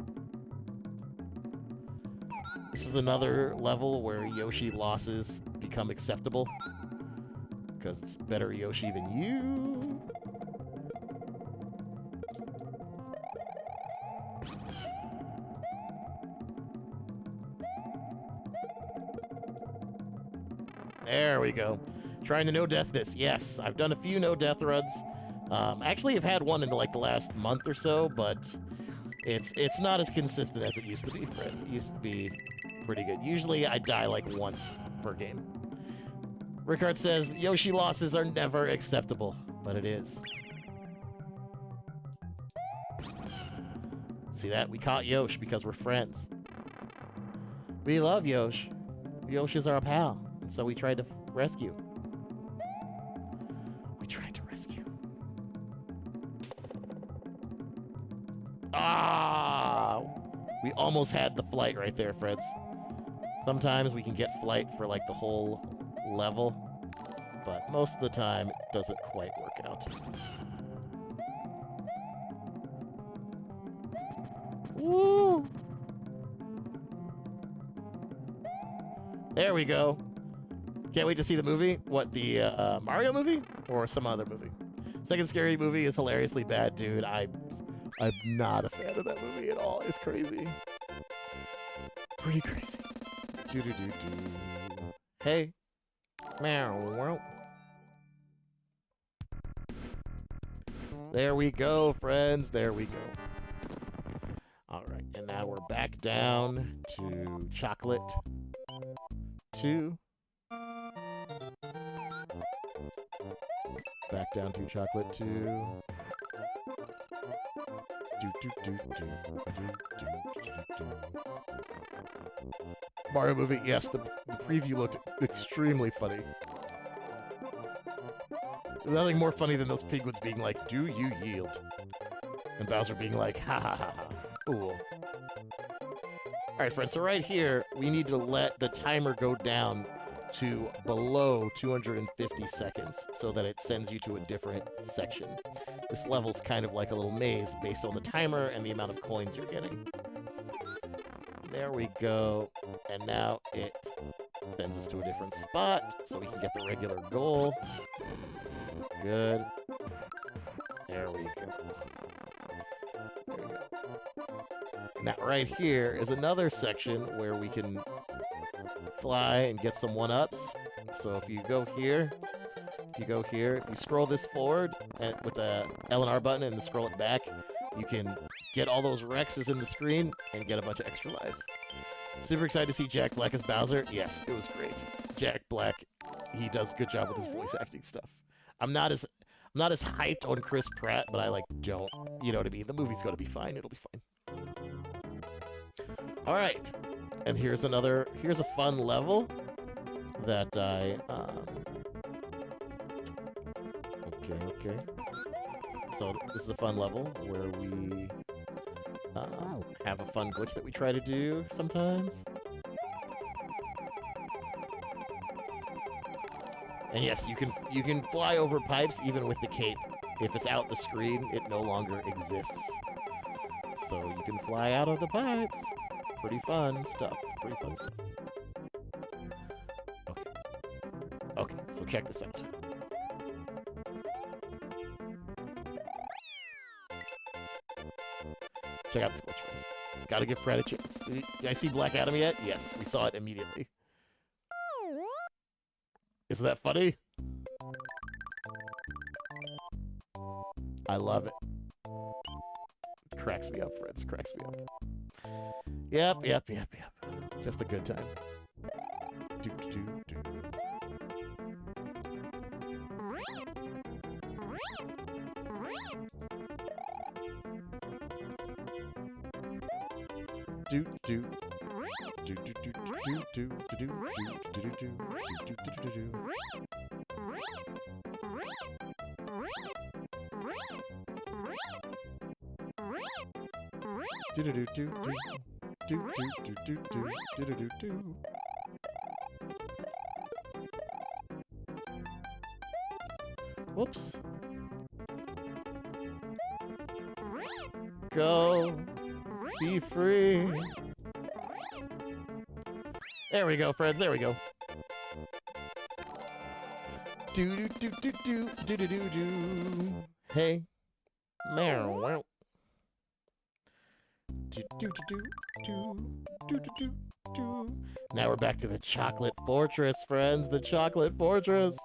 This is another level where Yoshi losses become acceptable. Because it's better Yoshi than you. There we go. Trying to no-death this. Yes, I've done a few no-death runs. Actually, I've had one in like the last month or so, but it's not as consistent as it used to be, Fred. It used to be pretty good. Usually, I die like once per game. Rickard says, Yoshi losses are never acceptable, but it is. See that? We caught Yosh because we're friends. We love Yosh. Yosh is our pal, and so we tried to rescue. We tried to rescue. Ah! We almost had the flight right there, friends. Sometimes we can get flight for like the whole level, but most of the time it doesn't quite work out. Woo! There we go. Can't wait to see the movie. What, the Mario movie? Or some other movie? Second Scary Movie is hilariously bad, dude. I'm not a fan of that movie at all. It's crazy. Pretty crazy. Do-do-do-do. Hey. Meow. There we go, friends. There we go. Alright, and now we're back down to Chocolate 2. Back down to Chocolate 2. Mario movie, yes, the preview looked extremely funny. There's nothing more funny than those penguins being like, do you yield? And Bowser being like, ha ha ha ha. Cool. Alright, friends, so right here, we need to let the timer go down to below 250 seconds so that it sends you to a different section. This level's kind of like a little maze based on the timer and the amount of coins you're getting. There we go. And now it sends us to a different spot so we can get the regular goal. Good. There we go. There we go. Now, right here is another section where we can fly and get some one-ups. So if you go here, if you scroll this forward and with the L and R button and then scroll it back, you can get all those Rexes in the screen and get a bunch of extra lives. Super excited to see Jack Black as Bowser. Yes, it was great. Jack Black, he does a good job with his voice acting stuff. I'm not as hyped on Chris Pratt, but I don't. You know what I mean? The movie's gonna be fine. It'll be fine. All right, and here's a fun level that I okay. So this is a fun level where we have a fun glitch that we try to do sometimes. And yes, you can fly over pipes even with the cape. If it's out the screen, it no longer exists. So you can fly out of the pipes. Pretty fun stuff. Okay, so check this out. Check out this glitch. Gotta give Pratt a chance. Did I see Black Adam yet? Yes, we saw it immediately. Isn't that funny? I love it. Cracks me up, friends. Cracks me up. Yep. Just a good time. Do. Whoops. Go. Be free. There we go, friends. There we go. Do. Hey. Meow. Do. Now we're back to the Chocolate Fortress, friends. The Chocolate Fortress.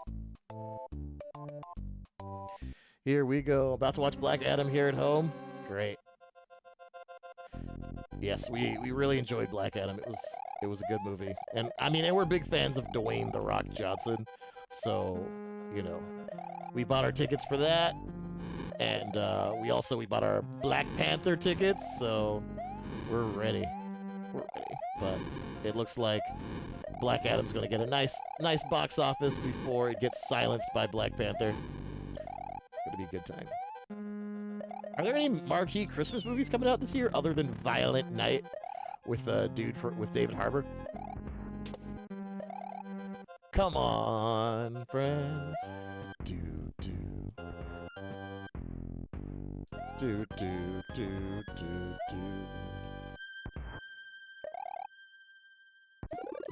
Here we go. About to watch Black Adam here at home. Great. Yes, we really enjoyed Black Adam. It was a good movie. And we're big fans of Dwayne The Rock Johnson. So, you know, we bought our tickets for that. And we bought our Black Panther tickets, so we're ready. But it looks like Black Adam's gonna get a nice box office before it gets silenced by Black Panther. It's gonna be a good time. Are there any marquee Christmas movies coming out this year other than Violent Night with with David Harbour? Come on, friends. Do.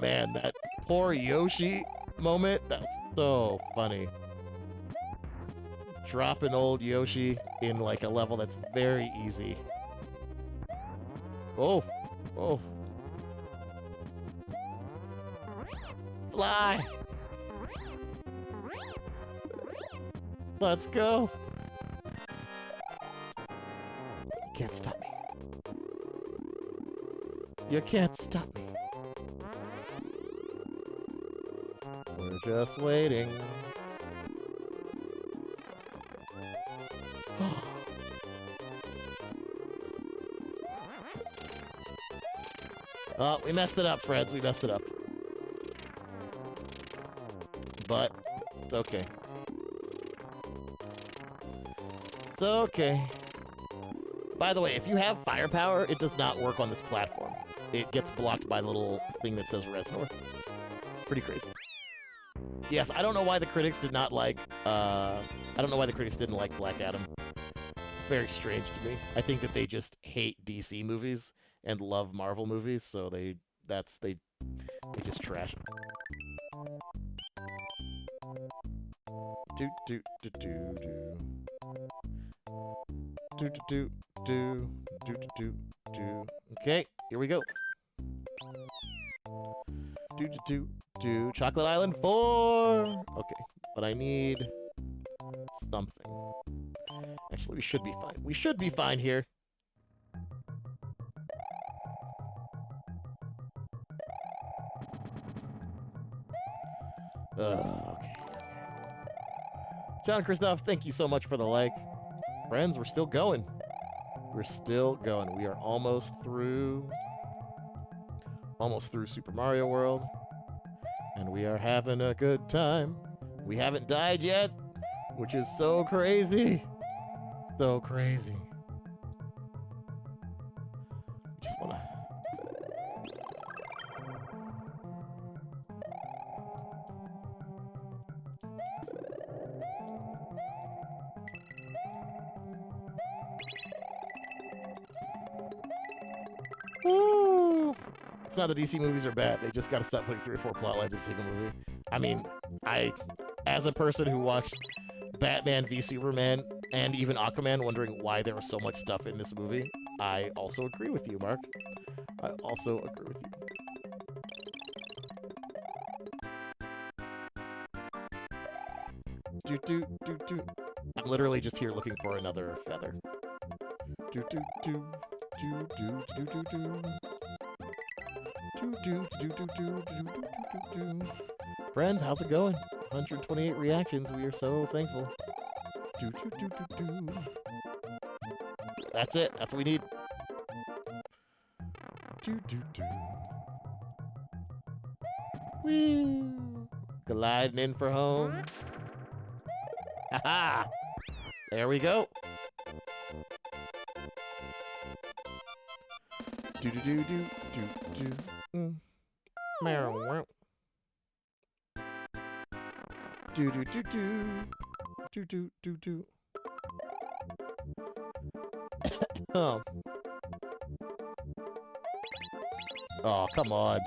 Man, that poor Yoshi moment, that's so funny. Dropping old Yoshi in like a level that's very easy. Oh. Fly! Let's go! You can't stop me. You can't stop me. We're just waiting. Oh, we messed it up, friends. We messed it up. But, it's okay. It's okay. By the way, if you have firepower, it does not work on this platform. It gets blocked by the little thing that says Reznor. Pretty crazy. Yes, I don't know why the critics did not like, I don't know why the critics didn't like Black Adam. It's very strange to me. I think that they just hate DC movies and love Marvel movies, so they just trash them. Do. do, do, do, do, do. Okay, here we go. Do, do, do, do. Chocolate Island 4! Okay, but I need something. Actually, we should be fine. We should be fine here. Okay. John Christoph, thank you so much for the like. Friends, we're still going. We're still going. We are almost through Super Mario World. And we are having a good time. We haven't died yet, which is so crazy. So crazy. Just wanna... Woo! It's not that DC movies are bad. They just gotta stop putting 3 or 4 plot lines in a single movie. I mean, as a person who watched Batman v Superman and even Aquaman wondering why there was so much stuff in this movie, I also agree with you, Mark. I also agree with you. Do, do, do, do. I'm literally just here looking for another feather. Do, do, do, do, do, do, do, do. Do, do, do, do, do, do, do, do. Friends, how's it going? 128 reactions. We are so thankful. Do, do, do, do, do. That's it. That's what we need. Do, do, do. Whee! Gliding in for home. Haha! There we go. Do do do do do do. Meow. Do do do do. Do do do do. Oh. Oh, come on.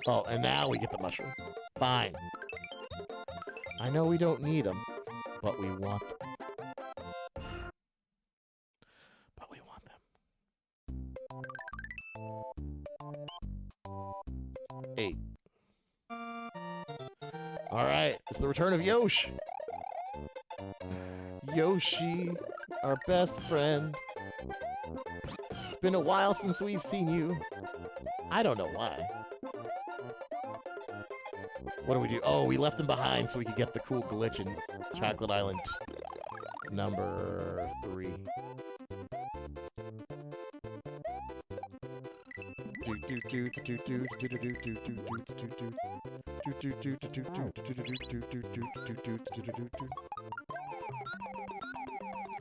Oh, and now we get the mushroom. Fine. I know we don't need them, but we want them. But we want them. 8. Alright, it's the return of Yoshi. Yoshi, our best friend. It's been a while since we've seen you. I don't know why. What do we do? Oh, we left him behind so we could get the cool glitch in Chocolate Island number 3.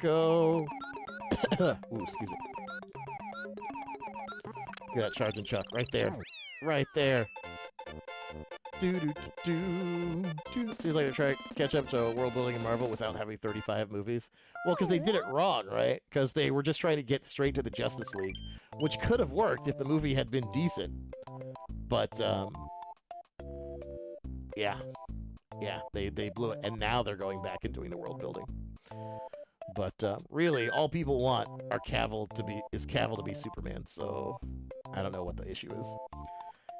Go. Ooh, excuse me. Look at that charging chuck right there. Right there. Seems like they're trying to catch up to world building in Marvel without having 35 movies. Well, because they did it wrong, right? Because they were just trying to get straight to the Justice League, which could have worked if the movie had been decent. But, yeah. Yeah, they blew it, and now they're going back and doing the world building. But, really, all people want are Cavill to be Superman, so I don't know what the issue is.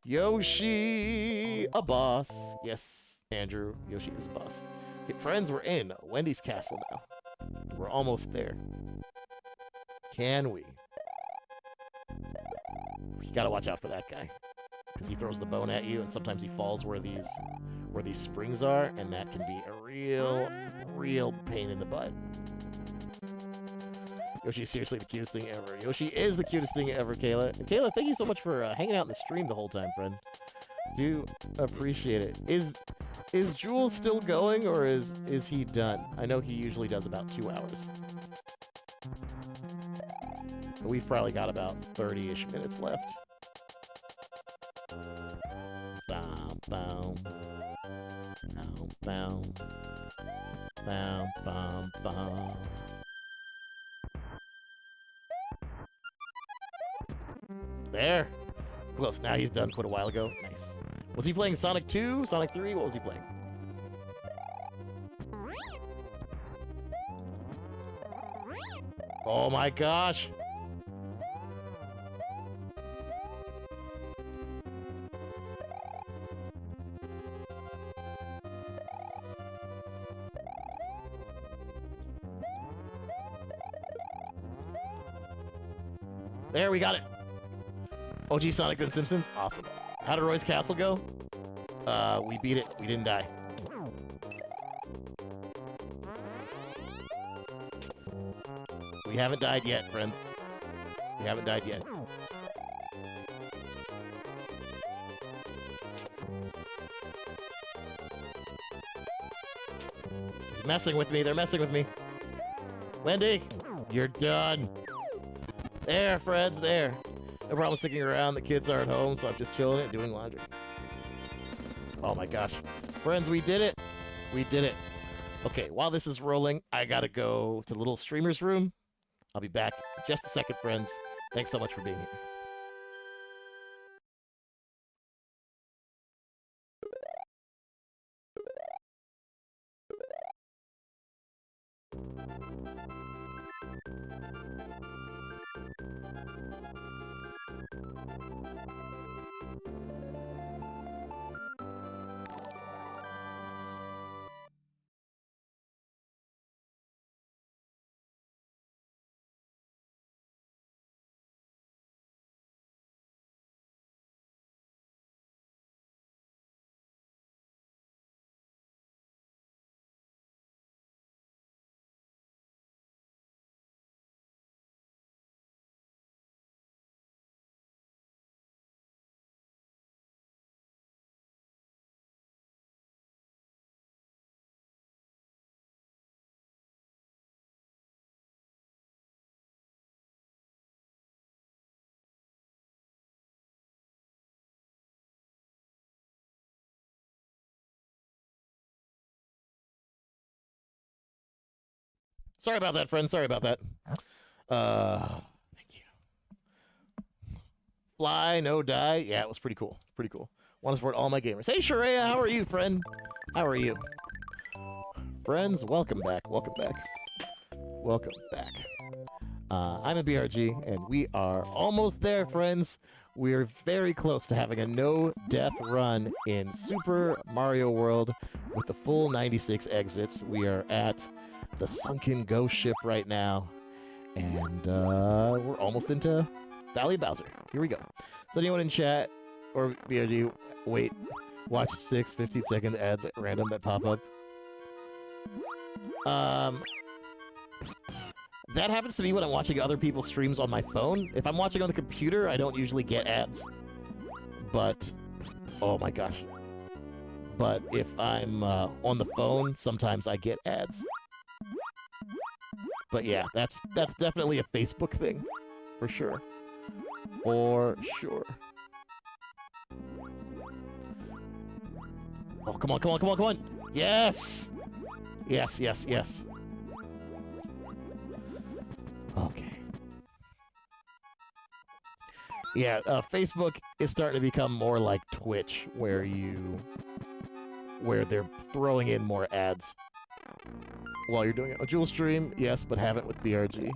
Yoshi, a boss. Yes, Andrew, Yoshi is a boss. Okay, friends, we're in Wendy's Castle now. We're almost there. Can we? You gotta watch out for that guy, because he throws the bone at you, and sometimes he falls where these springs are, and that can be a real pain in the butt. Yoshi is seriously the cutest thing ever. Yoshi is the cutest thing ever, Kayla. And Kayla, thank you so much for hanging out in the stream the whole time, friend. Do appreciate it. Is Jules still going, or is he done? I know he usually does about 2 hours. We've probably got about 30-ish minutes left. Bow, bow. Bow, bow. Bow, bow, bow. There. Close. Now he's done quite a while ago. Nice. Was he playing Sonic 2? Sonic 3? What was he playing? Oh my gosh. There, we got it. OG Sonic and Simpsons. Awesome. How did Roy's Castle go? We beat it. We didn't die. We haven't died yet, friends. We haven't died yet. He's messing with me. They're messing with me. Wendy, you're done. There, friends, there. No problem sticking around. The kids are at home, so I'm just chilling and doing laundry. Oh my gosh. Friends, we did it. We did it. Okay, while this is rolling, I gotta go to the little streamer's room. I'll be back in just a second, friends. Thanks so much for being here. Sorry about that, friend. Sorry about that. Thank you. Fly, no die. Yeah, it was pretty cool. Pretty cool. Want to support all my gamers. Hey, Sharia, how are you, friend? How are you? Friends, welcome back. Welcome back. Welcome back. I'm a BRG, and we are almost there, friends. We're very close to having a no-death run in Super Mario World with the full 96 exits. We are at the sunken ghost ship right now, and we're almost into Valley of Bowser. Here we go. So anyone in chat or BRG, wait, watch 6 15-second ads at random that pop up. That happens to me when I'm watching other people's streams on my phone. If I'm watching on the computer, I don't usually get ads. But, oh my gosh. But if I'm on the phone, sometimes I get ads. But yeah, that's definitely a Facebook thing. For sure. For sure. Oh, come on, come on, come on, come on! Yes! Yes, yes, yes. Okay. Yeah, Facebook is starting to become more like Twitch, where they're throwing in more ads while you're doing it. A Jewel stream, yes, but haven't with BRG.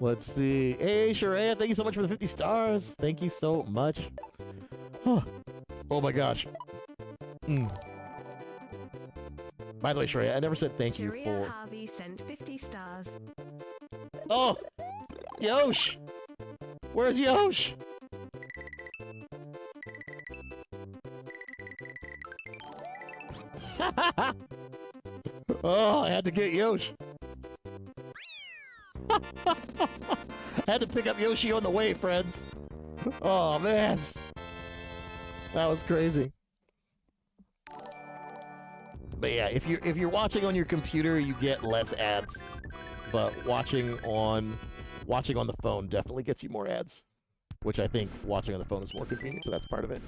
Let's see. Hey, Sharia, thank you so much for the 50 stars. Thank you so much. Oh my gosh. By the way, Sharia, I never said thank you for... Harvey sent 50 stars. Oh! Yosh! Where's Yosh? Oh, I had to get Yosh. I had to pick up Yoshi on the way, friends. Oh, man. That was crazy. But yeah, if you're watching on your computer, you get less ads. But watching on the phone definitely gets you more ads, which I think watching on the phone is more convenient, so that's part of it.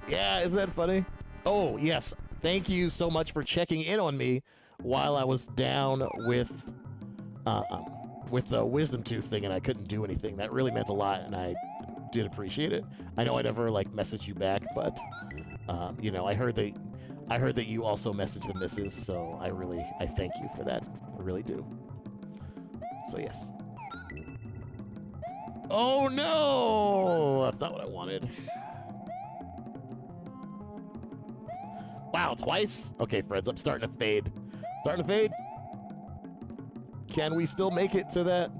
Yeah, isn't that funny? Oh, yes. Thank you so much for checking in on me while I was down with the wisdom tooth thing and I couldn't do anything. That really meant a lot, and I did appreciate it. I know I never messaged you back, but you know, I heard that you also messaged the missus, so I thank you for that. I really do. So yes. Oh no! That's not what I wanted. Wow, twice? Okay, friends, I'm starting to fade. Starting to fade. Can we still make it to that?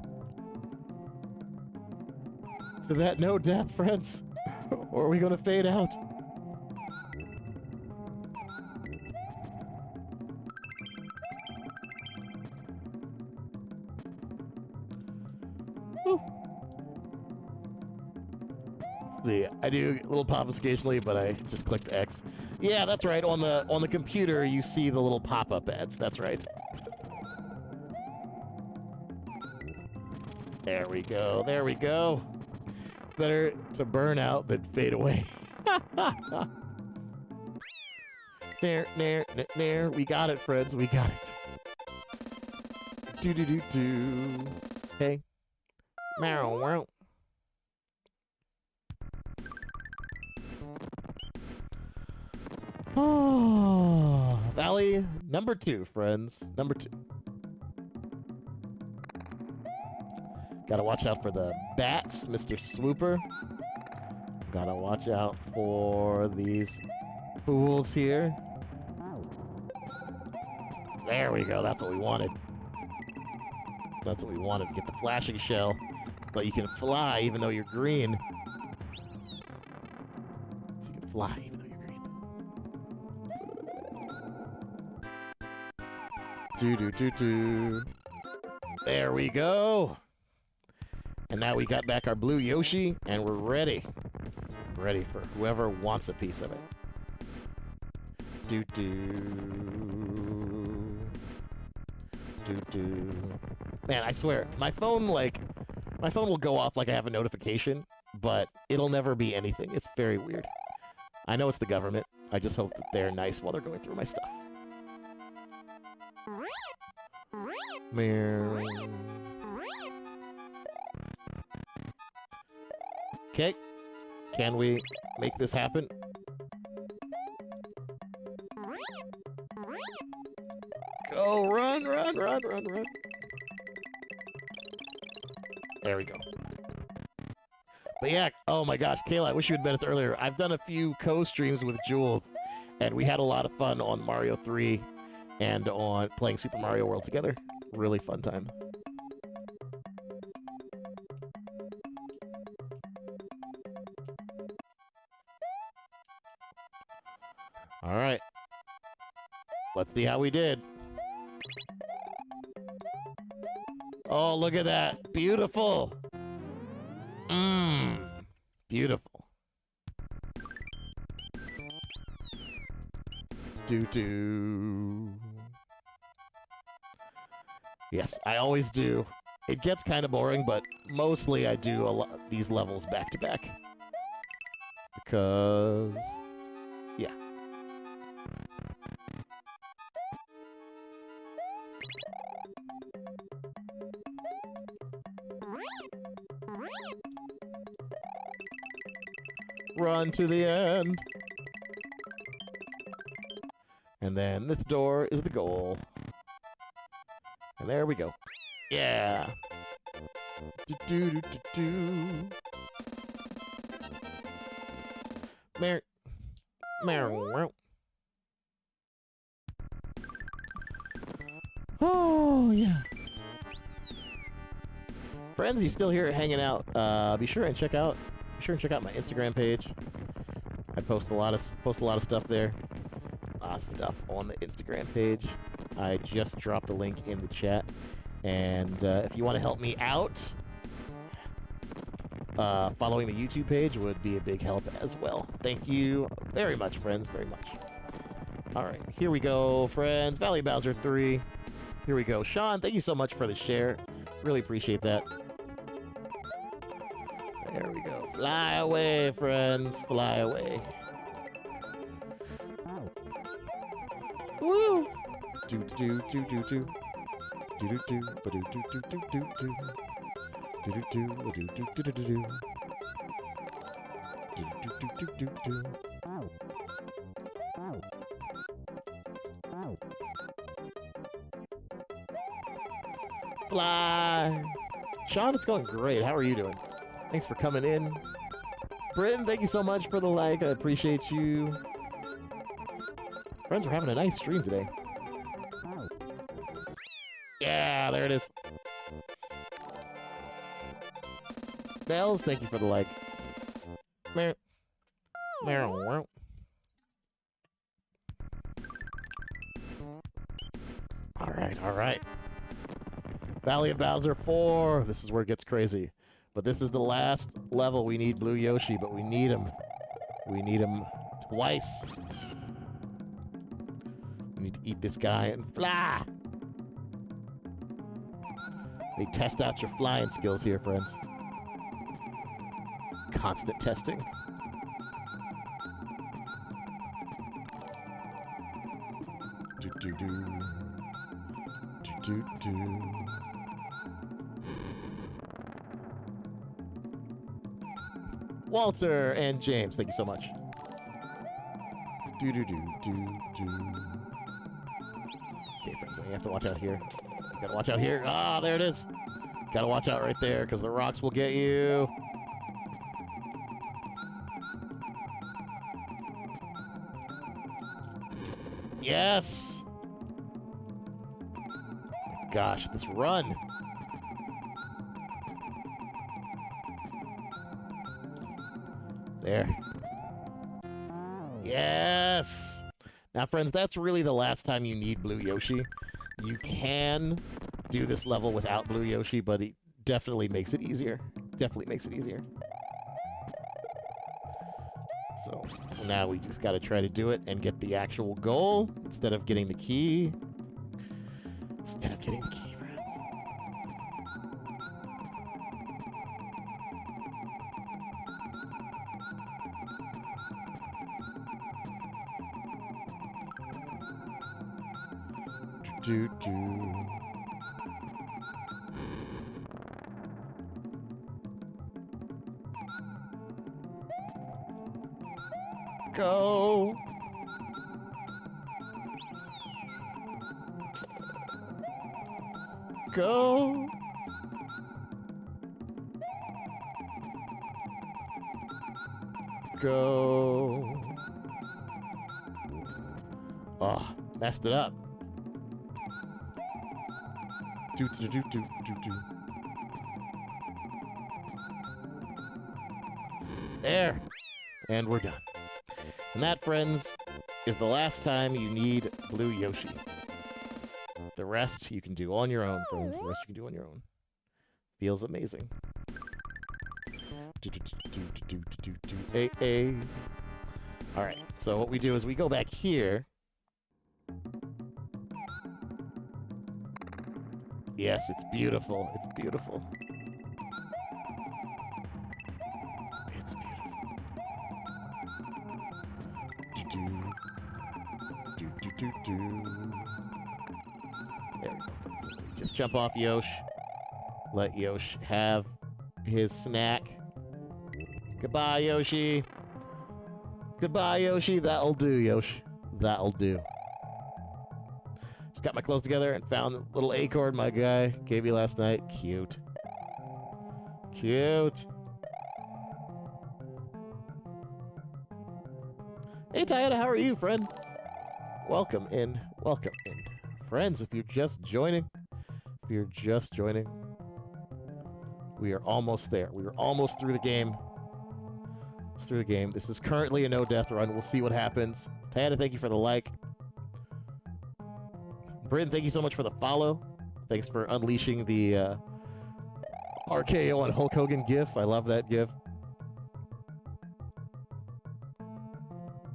To that no death, friends? Or are we gonna fade out? Whew. See, I do a little pop occasionally, but I just clicked X. Yeah, that's right. On the computer, you see the little pop-up ads. That's right. There we go. There we go. It's better to burn out than fade away. There. We got it, friends. We got it. Do. Hey. Meow. Oh, Valley number 2, friends. Number 2. Gotta watch out for the bats, Mr. Swooper. Gotta watch out for these fools here. There we go. That's what we wanted. That's what we wanted. Get the flashing shell so you can fly even though you're green. So you can fly even though you're green. Do. There we go. And now we got back our blue Yoshi, and we're ready. Ready for whoever wants a piece of it. Do. Man, I swear, my phone will go off like I have a notification, but it'll never be anything. It's very weird. I know it's the government. I just hope that they're nice while they're going through my stuff. Meow. Okay. Can we make this happen? Go, run. There we go. But yeah, oh my gosh, Kayla, I wish you had been with us earlier. I've done a few co-streams with Jules, and we had a lot of fun on Mario 3 and on playing Super Mario World together. Really fun time. All right. Let's see how we did. Oh, look at that. Beautiful. Beautiful. Do. Yes, I always do. It gets kind of boring, but mostly I do a lot these levels back to back. Because, yeah. Run to the end. And then this door is the goal. And there we go. Yeah. Do. Meow. Oh, yeah. Friends, you still here hanging out? Be sure and check out my Instagram page. I post a lot of stuff there. Stuff on the Instagram page. I just dropped the link in the chat. And if you want to help me out, following the YouTube page would be a big help as well. Thank you very much, friends, very much. All right, here we go, friends. Valley Bowser 3. Here we go. Sean, thank you so much for the share. Really appreciate that. There we go. Fly away, friends. Fly away. Woo! Do. Fly. Sean, it's going great. How are you doing? Thanks for coming in. Britton, thank you so much for the like. I appreciate you. Friends, we're having a nice stream today. Yeah, there it is. Bells, thank you for the like. Meow. Meow. All right. Valley of Bowser 4. This is where it gets crazy. But this is the last level. We need Blue Yoshi, but we need him. We need him twice. We need to eat this guy and fly. They test out your flying skills here, friends. Constant testing. Do-do-do. Do-do-do. Walter and James, thank you so much. Do-do-do-do-do. Okay, friends, you have to watch out here. You gotta watch out here. Ah, there it is. Gotta watch out right there, because the rocks will get you. Yes! Gosh, this run. There. Yes! Now, friends, that's really the last time you need Blue Yoshi. You can do this level without Blue Yoshi, but it definitely makes it easier. Definitely makes it easier. So, now we just gotta try to do it and get the actual goal instead of getting the key. Instead of getting the key, friends. Do-do. Go. Go. Go. Oh, messed it up. Do. There. And we're done. And that, friends, is the last time you need Blue Yoshi. The rest you can do on your own, friends. The rest you can do on your own. Feels amazing. Hey. Alright, so what we do is we go back here. Yes, it's beautiful. It's beautiful. It's beautiful. Do. There we go. Just jump off Yosh. Let Yosh have his snack. Goodbye, Yoshi. Goodbye, Yoshi. That'll do, Yosh. That'll do. Just got my clothes together and found the little acorn my guy gave me last night. Cute. Cute. Hey, Tiana, how are you, friend? Welcome in. Welcome in. Friends, if you're just joining, we are almost there. We are almost through the game. This is currently a no-death run. We'll see what happens. Tiana, thank you for the like. Bryn, thank you so much for the follow. Thanks for unleashing the RKO on Hulk Hogan gif. I love that gif.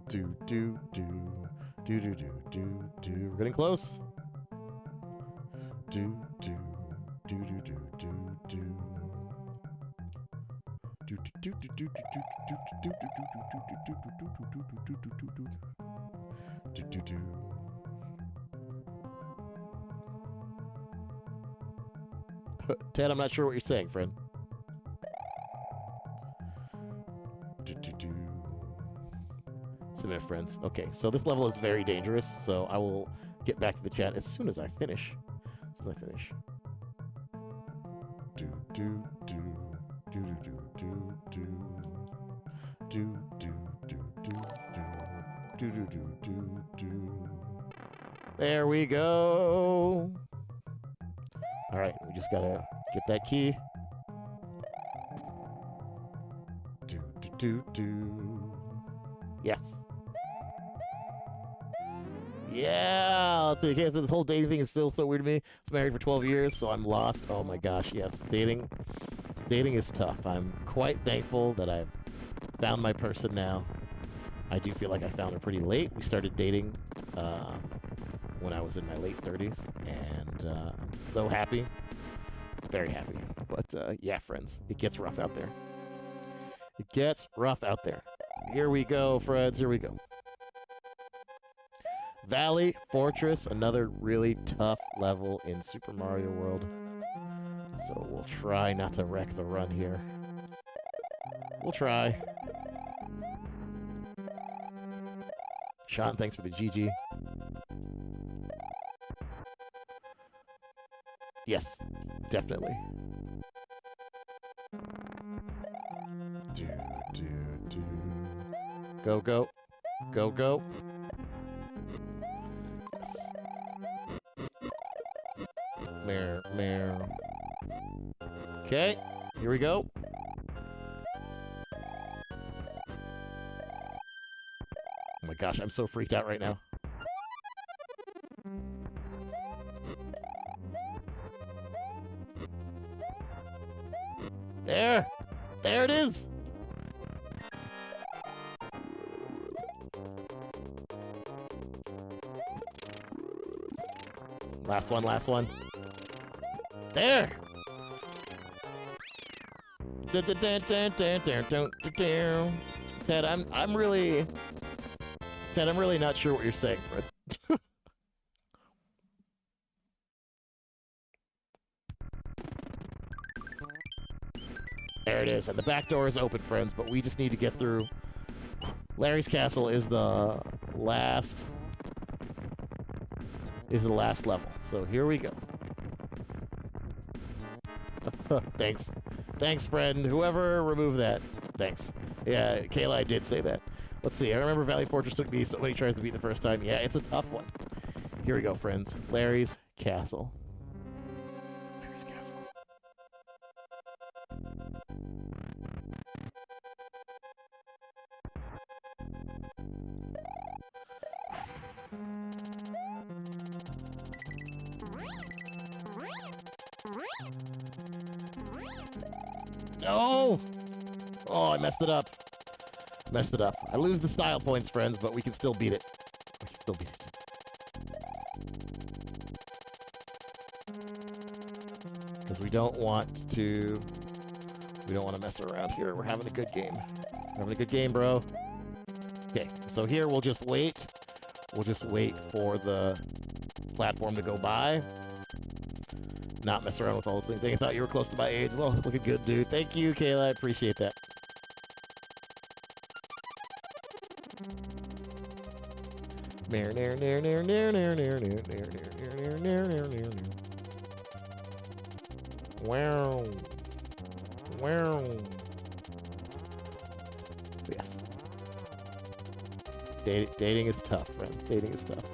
Do. We're getting close. Do. Ted, I'm not sure what you're saying, friend. Submit, friends. Okay, so this level is very dangerous, so I will get back to the chat as soon as I finish. do do do do do do do do do do do do do do do. There we go. All right, we just gotta get that key. Do do do do. Yes. Yeah. Let's see. Okay, so this whole dating thing is still so weird to me. I was married for 12 years, so I'm lost. Oh my gosh, yes. Dating is tough. I'm quite thankful that I've found my person now. I do feel like I found her pretty late. We started dating when I was in my late 30s, and I'm so happy. Very happy. But yeah, friends, it gets rough out there. It gets rough out there. Here we go, friends. Here we go. Valley Fortress, another really tough level in Super Mario World. So we'll try not to wreck the run here. We'll try. Sean, thanks for the GG. Yes, definitely. Do, do, do. Go, go. Go, go. Mare, mare. Okay, here we go. Oh my gosh, I'm so freaked out right now. There! There it is! Last one, last one. There! Ted, I'm really not sure what you're saying, Fred. There it is, and the back door is open, friends, but we just need to get through. Larry's Castle is the last level. So here we go. Thanks. Thanks, friend. Whoever removed that. Thanks. Yeah, Kayla, I did say that. Let's see. I remember Valley Fortress took me so many tries to beat the first time. Yeah, it's a tough one. Here we go, friends. Larry's Castle. Larry's Castle. No! Oh, I messed it up. Messed it up. I lose the style points, friends, but we can still beat it. We can still beat it. Because we don't want to mess around here. We're having a good game. We're having a good game, bro. Okay, so here we'll just wait. We'll just wait for the platform to go by. Not mess around with all the things. I thought you were close to my age. Well, looking good, dude. Thank you, Kayla. I appreciate that. Wow. Wow. Yes. Dating is tough, friends. Dating is tough.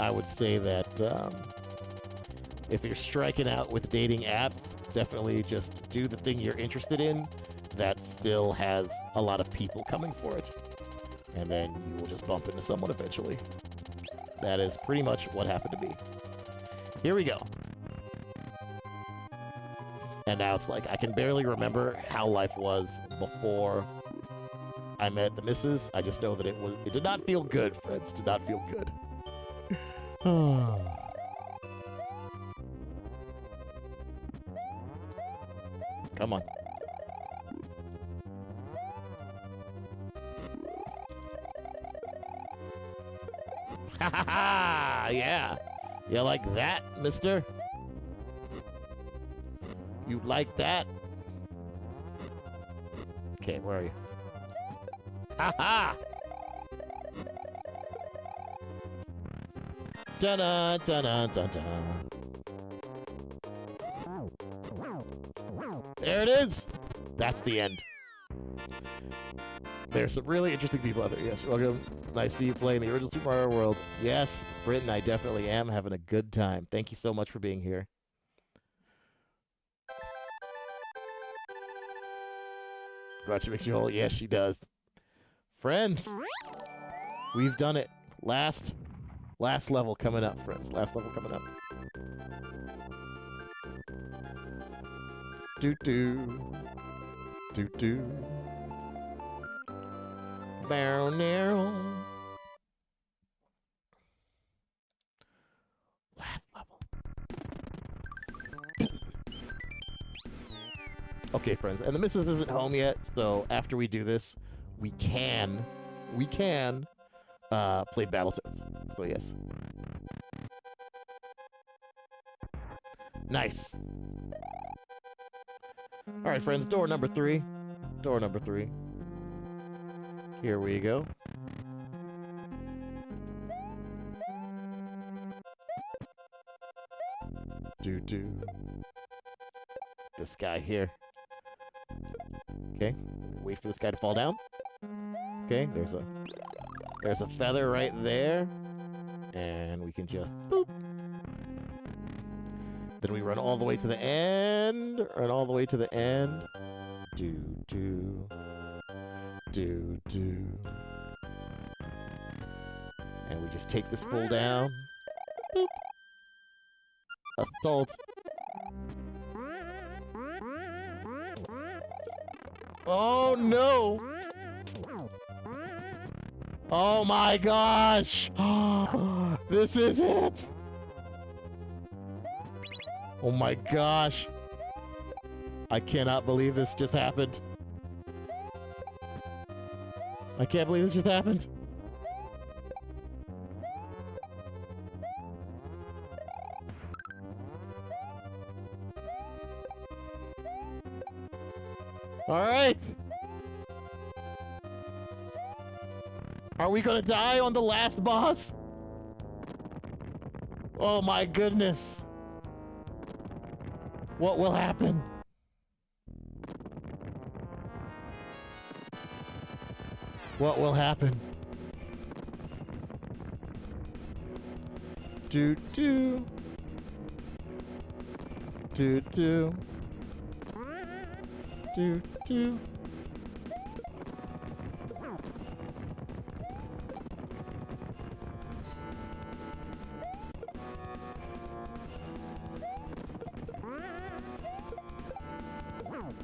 I would say that if you're striking out with dating apps, definitely just do the thing you're interested in that still has a lot of people coming for it. And then you will just bump into someone eventually. That is pretty much what happened to me. Here we go. And now it's like, I can barely remember how life was before I met the missus. I just know that it did not feel good, friends. Did not feel good. Come on. Ha ha ha! Yeah. You like that, mister? You like that? Okay, where are you? Ha ha! Da-da, da-da, da-da. There it is! That's the end. There's some really interesting people out there. Yes, welcome. Nice to see you playing the original Super Mario World. Yes, Britton, I definitely am having a good time. Thank you so much for being here. Gotcha makes you whole. Yes, she does. Friends, we've done it. Last level coming up, friends. Last level coming up. Doo-doo. Doo-doo. Bow now. Last level. Okay, friends, and the missus isn't home yet, so after we do this, we can play Battletoads. So yes. Nice. All right, friends, door number 3. Door number 3. Here we go. Doo-doo. This guy here. Okay, wait for this guy to fall down. Okay, there's a feather right there. And we can just boop. Then we run all the way to the end. Run all the way to the end. Doo-doo. Doo-doo. And we just take this fool down. Boop. Assault. Oh no! Oh my gosh! This is it! Oh my gosh! I cannot believe this just happened. I can't believe this just happened. All right. Are we gonna die on the last boss? Oh my goodness. What will happen? What will happen? Doo doo. Doo doo. Doo doo.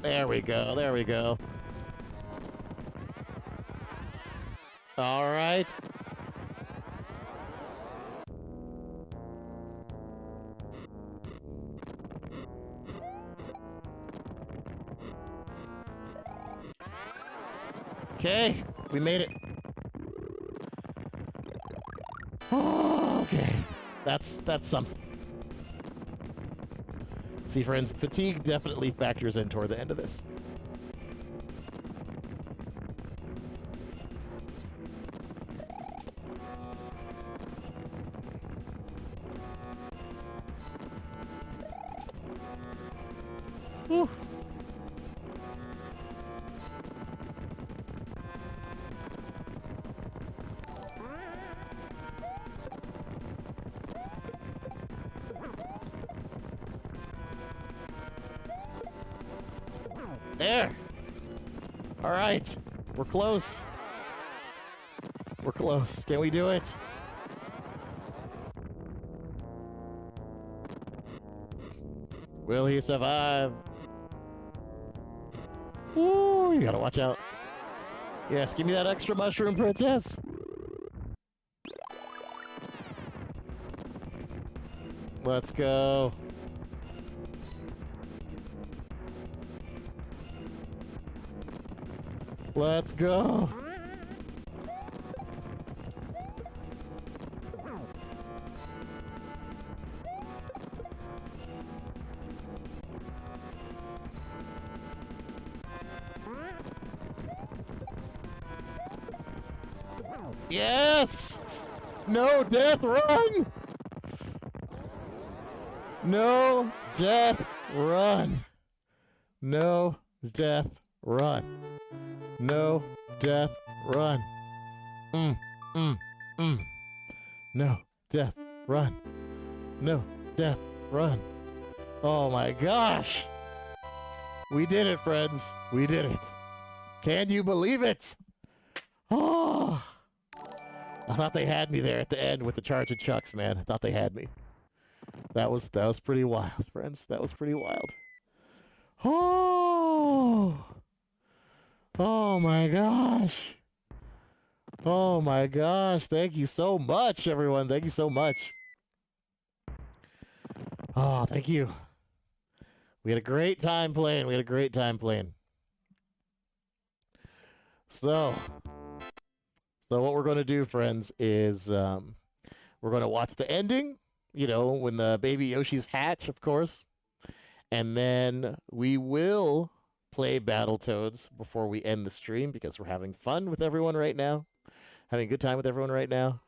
There we go, there we go. All right. Okay, we made it. Oh, okay, that's something. See, friends, fatigue definitely factors in toward the end of this. Whew. There! Alright! We're close. We're close. Can we do it? Will he survive? Ooh, you gotta watch out. Yes, give me that extra mushroom, princess! Let's go. Let's go. Yes! No death, run! No death, run! No death, run. No death, run. Mm, mm, mm. No death, run. No death, run. Oh my gosh! We did it, friends. We did it. Can you believe it? Oh, I thought they had me there at the end with the charge of chucks, man. I thought they had me. That was pretty wild, friends. That was pretty wild. Oh, oh my gosh. Oh my gosh. Thank you so much, everyone. Thank you so much. Oh, thank you. We had a great time playing. We had a great time playing. So what we're going to do, friends, is we're going to watch the ending, you know, when the baby Yoshis hatch, of course. And then we will play Battletoads before we end the stream because we're having fun with everyone right now. Having a good time with everyone right now.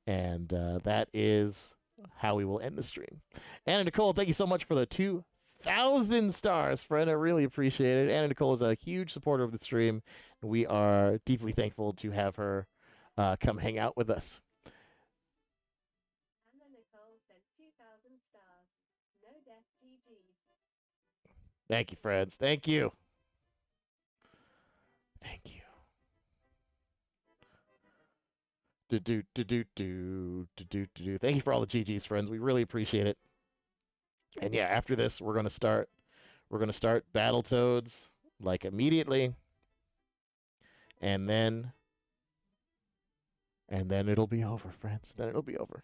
And that is how we will end the stream. Anna Nicole, thank you so much for the 2,000 stars, friend. I really appreciate it. Anna Nicole is a huge supporter of the stream. And we are deeply thankful to have her come hang out with us. Anna Nicole sent 2,000 stars. No death, GG's. Thank you, friends. Thank you. Thank you. Thank you for all the GGs, friends. We really appreciate it. And yeah, after this, we're gonna start Battletoads like immediately, and then it'll be over, friends. Then it'll be over.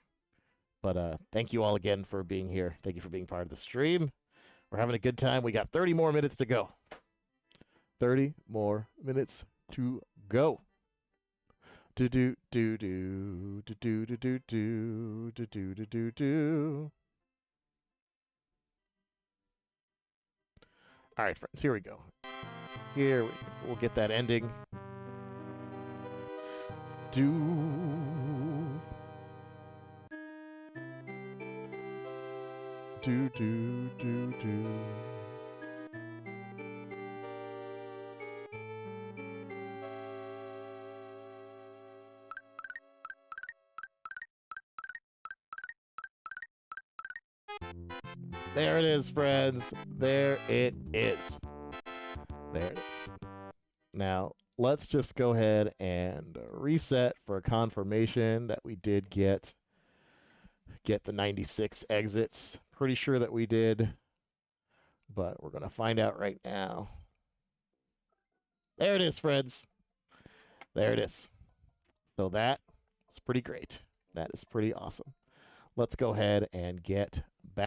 But thank you all again for being here. Thank you for being part of the stream. We're having a good time. We got 30 more minutes to go. 30 more minutes to go. Do do do do do do do do do do do do do do. All right, friends. Here we go. Here we'll get that ending. Do. Do do do do. There it is, friends. There it is. There it is. Now, let's just go ahead and reset for confirmation that we did get the 96 exits. Pretty sure that we did, but we're going to find out right now. There it is, friends. There it is. So that is pretty great. That is pretty awesome. Let's go ahead and get